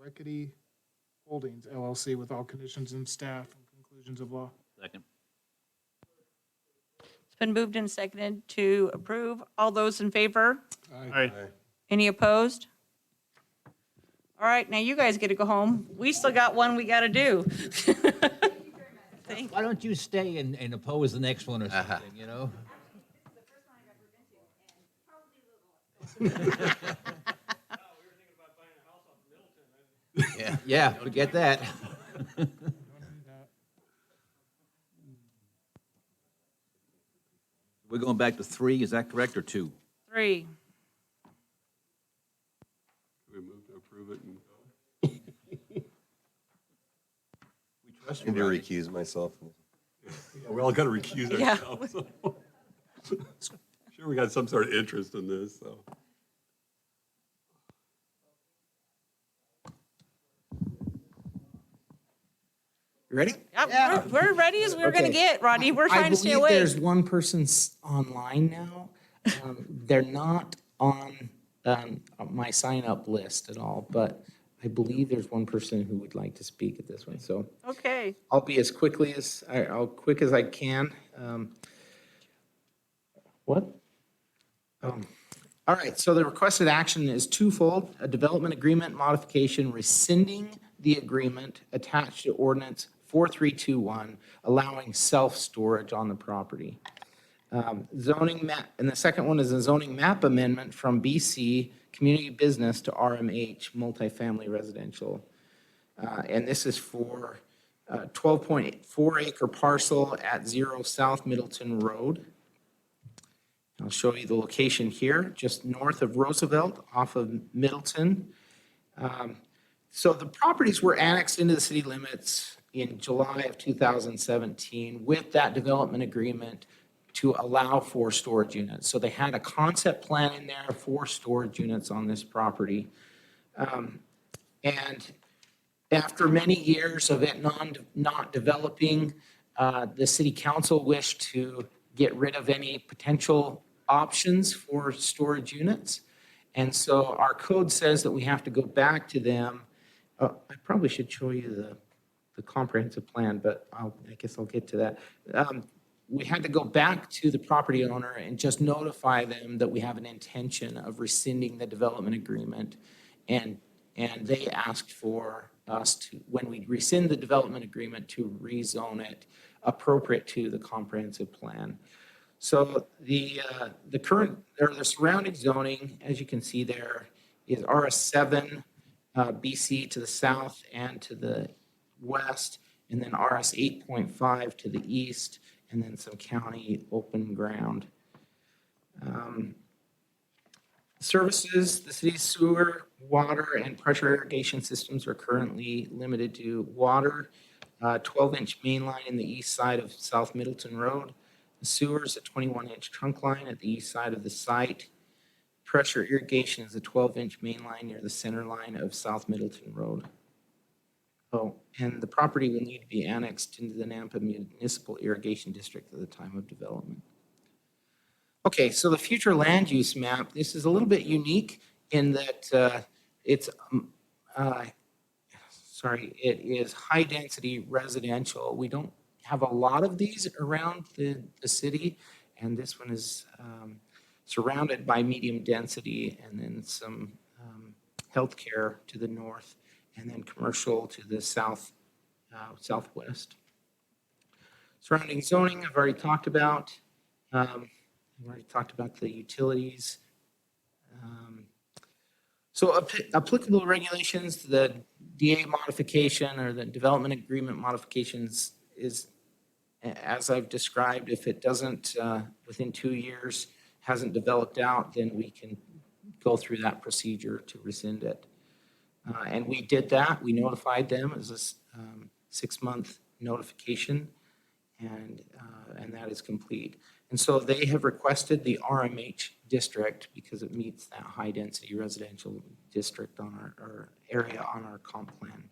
Equity Holdings LLC with all conditions and staff and conclusions of law. Second. It's been moved and seconded to approve. All those in favor? Aye. Any opposed? All right, now you guys get to go home. We still got one we got to do. Why don't you stay and oppose the next one or something, you know? Yeah, forget that. We're going back to 3, is that correct, or 2? 3. We move to approve it and I need to recuse myself. we all got to recuse Yeah. ourselves. so. Sure, we got some sort of interest in this, so. You ready? Yep, we're ready as we're going to Okay. get, Rodney. We're trying to stay I away. believe there's one person online now. They're not on my sign-up list at all, but I believe there's one person who would like to speak at this one. So Okay. I'll be as quick as I can. What? All right, so the requested action is twofold: a development agreement modification rescinding the agreement attached to ordinance 4321, allowing self-storage on the property. Zoning map, and the second one is a zoning map amendment from BC Community Business to RMH Multifamily Residential. And this is for 12.4 acre parcel at 0 South Middleton Road. I'll show you the location here, just north of Roosevelt, off of Middleton. So the properties were annexed into the city limits in July of 2017 with that development agreement to allow for storage units. So they had a concept plan in there for storage units on this property. And after many years of it not developing, the city council wished to get rid of any potential options for storage units. And so our code says that we have to go back to them. I probably should show you the comprehensive plan, but I guess I'll get to that. We had to go back to the property owner and just notify them that we have an intention of rescinding the development agreement. And they asked for us to, when we rescind the development agreement, to rezone it appropriate to the comprehensive plan. So the current, or the surrounding zoning, as you can see there, is RS7 BC to the south and to the west, and then RS 8.5 to the east, and then some county open ground. Services, the city's sewer, water, and pressure irrigation systems are currently limited to water, 12-inch main line in the east side of South Middleton Road. The sewer is a 21-inch trunk line at the east side of the site. Pressure irrigation is a 12-inch main line near the center line of South Middleton Road. Oh, and the property will need to be annexed into the Nampa Municipal Irrigation District at the time of development. Okay, so the future land use map, this is a little bit unique in that it is high-density residential. We don't have a lot of these around the city, and this one is surrounded by medium density and then some healthcare to the north, and then commercial to the southwest. Surrounding zoning, I've already talked about. I've already talked about the utilities. So applicable regulations, the DA modification or the development agreement modifications is, as I've described, if it doesn't, within 2 years, hasn't developed out, then we can go through that procedure to rescind it. And we did that. We notified them as a 6-month notification, and that is complete. And so they have requested the RMH district because it meets that high-density residential district on our area on our comp plan.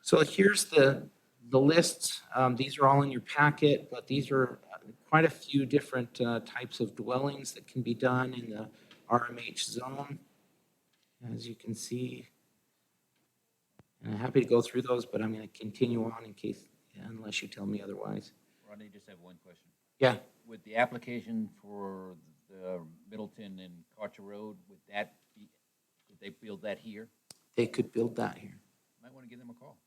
So here's the lists. These are all in your packet, but these are quite a few different types of dwellings that can be done in the RMH zone, as you can see. And I'm happy to go through those, but I'm going to continue on in case, unless you tell me otherwise. Rodney, just have one question. Yeah. With the application for the Middleton and Karcher Road, would they build that here? They could build that here. Might want to give them a call.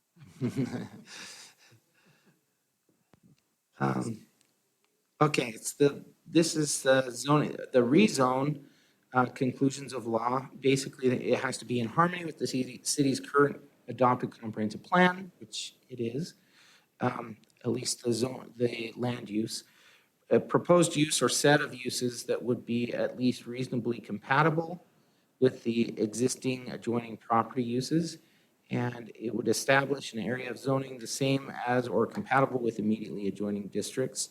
Okay, this is the zoning, the rezone conclusions of law. Basically, it has to be in harmony with the city's current adopted comprehensive plan, which it is, at least the land use. A proposed use or set of uses that would be at least reasonably compatible with the existing adjoining property uses, and it would establish an area of zoning the same as or compatible with immediately adjoining districts,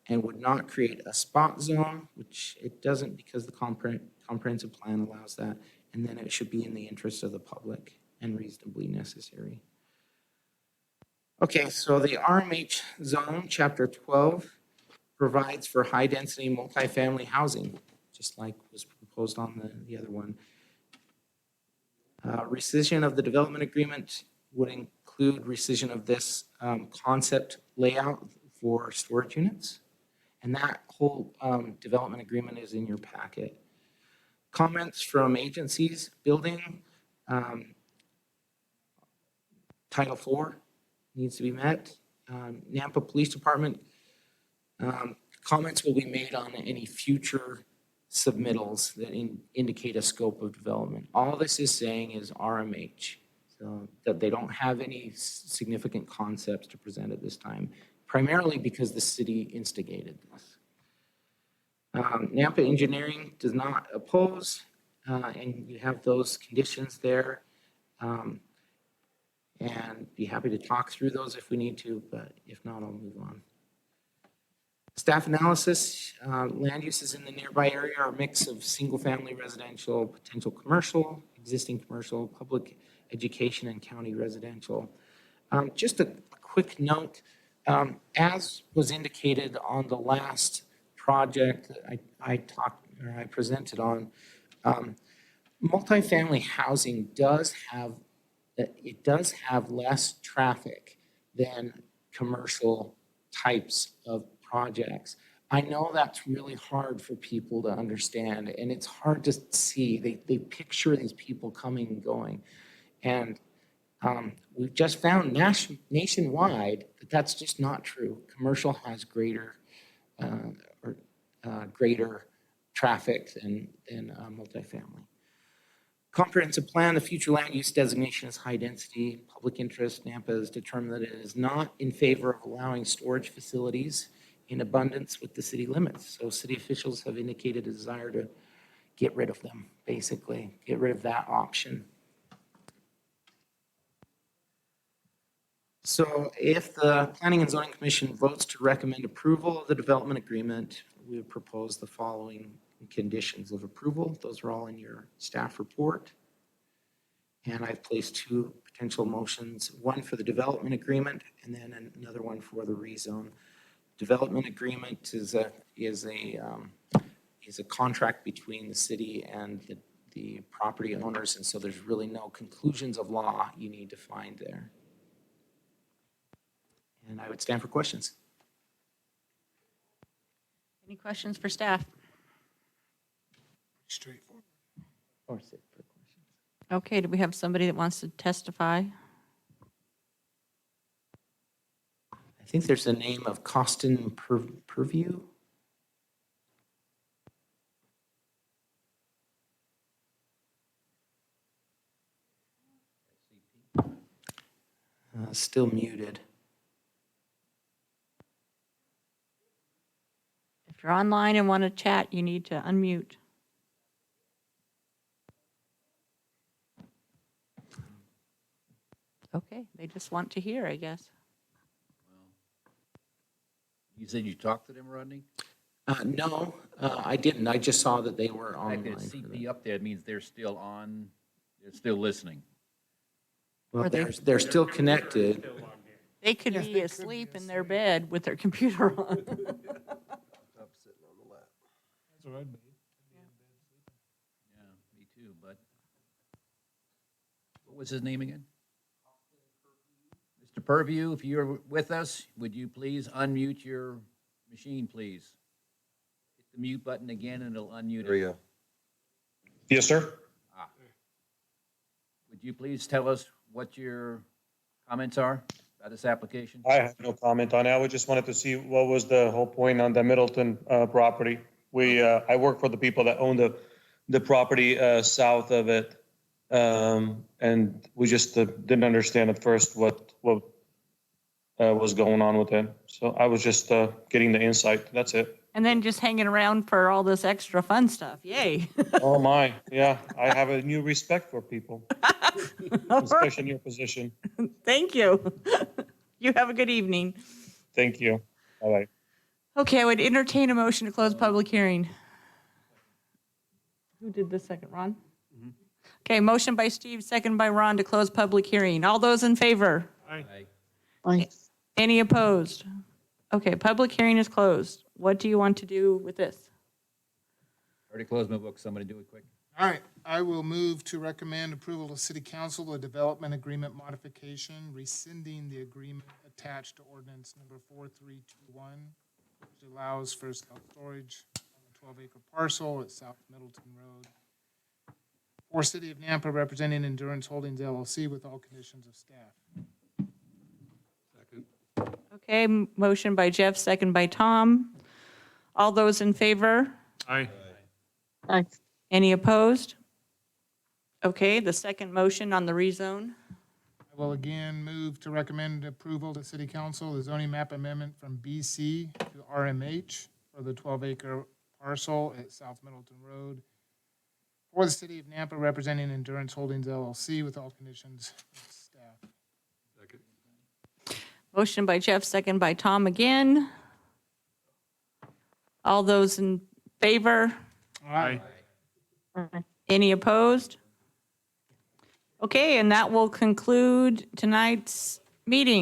and would not create a spot zone, which it doesn't because the comprehensive plan allows that, and then it should be in the interest of the public and reasonably necessary. Okay, so the RMH zone, chapter 12, provides for high-density multifamily housing, just like was proposed on the other one. Rescission of the development agreement would include rescission of this concept layout for storage units. And that whole development agreement is in your packet. Comments from agencies, building, Title IV needs to be met. Nampa Police Department, comments will be made on any future submittals that indicate a scope of development. All this is saying is RMH, so that they don't have any significant concepts to present at this time, primarily because the city instigated this. Nampa Engineering does not oppose, and you have those conditions there. And be happy to talk through those if we need to, but if not, I'll move on. Staff analysis, land uses in the nearby area are a mix of single-family residential, potential commercial, existing commercial, public education, and county residential. Just a quick note, as was indicated on the last project that I presented on, multifamily housing does have less traffic than commercial types of projects. I know that's really hard for people to understand, and it's hard to see. They picture these people coming and going. And we've just found nationwide that that's just not true. Commercial has greater traffic than multifamily. Comprehensive plan, the future land use designation is high density, public interest. Nampa has determined that it is not in favor of allowing storage facilities in abundance with the city limits. So city officials have indicated a desire to get rid of them, basically, get rid of that option. So if the Planning and Zoning Commission votes to recommend approval of the development agreement, we would propose the following conditions of approval. Those are all in your staff report. And I've placed 2 potential motions, one for the development agreement and then another one for the rezone. Development agreement is a contract between the city and the property owners, and so there's really no conclusions of law you need to find there. And I would stand for questions. Any questions for staff? Straightforward. Or sit for questions. Okay, do we have somebody that wants to testify? I think there's a name of Costin Purview. Still muted. If you're online and want to chat, you need to unmute. Okay, they just want to hear, I guess. You said you talked to them, Rodney? No, I didn't. I just saw that they were The fact that online. it's CP up there means they're still on, they're still listening. Well, they're still connected. They could Yes, be they could asleep be in their bed with their computer on. I'm sitting on the lap. That's what I'd be. Yeah, me too, but. What was his name again? Mr. Purview, if you're with us, would you please unmute your machine, please? Hit the mute button again and it'll unmute There it. you go. Yes, sir. Would you please tell us what your comments are about this application? I have no comment on it. I just wanted to see what was the whole point on the Middleton property. I work for the people that own the property south of it. And we just didn't understand at first what was going on with it. So I was just getting the insight. That's it. And then just hanging around for all this extra fun stuff. Yay. Oh my, yeah. I have a new respect for people, especially in your position. Thank you. You have a good evening. Thank you. Bye-bye. Okay, I would entertain a motion to close public hearing. Who did the second, Ron? Okay, motion by Steve, second by Ron to close public hearing. All those in favor? Aye. Any opposed? Okay, public hearing is closed. What do you want to do with this? Already closed my book, somebody do it quick. All right, I will move to recommend approval to City Council, a development agreement modification, rescinding the agreement attached to ordinance number 4321, which allows for self-storage on a 12-acre parcel at South Middleton Road. For City of Nampa, representing Endurance Holdings LLC with all conditions of staff. Okay, motion by Jeff, second by Tom. All those in favor? Aye. Any opposed? Okay, the second motion on the rezone. I will again move to recommend approval to City Council, the zoning map amendment from BC to RMH for the 12-acre parcel at South Middleton Road. For the City of Nampa, representing Endurance Holdings LLC with all conditions of staff. Motion by Jeff, second by Tom again. All those in favor? Aye. Any opposed? Okay, and that will conclude tonight's meeting.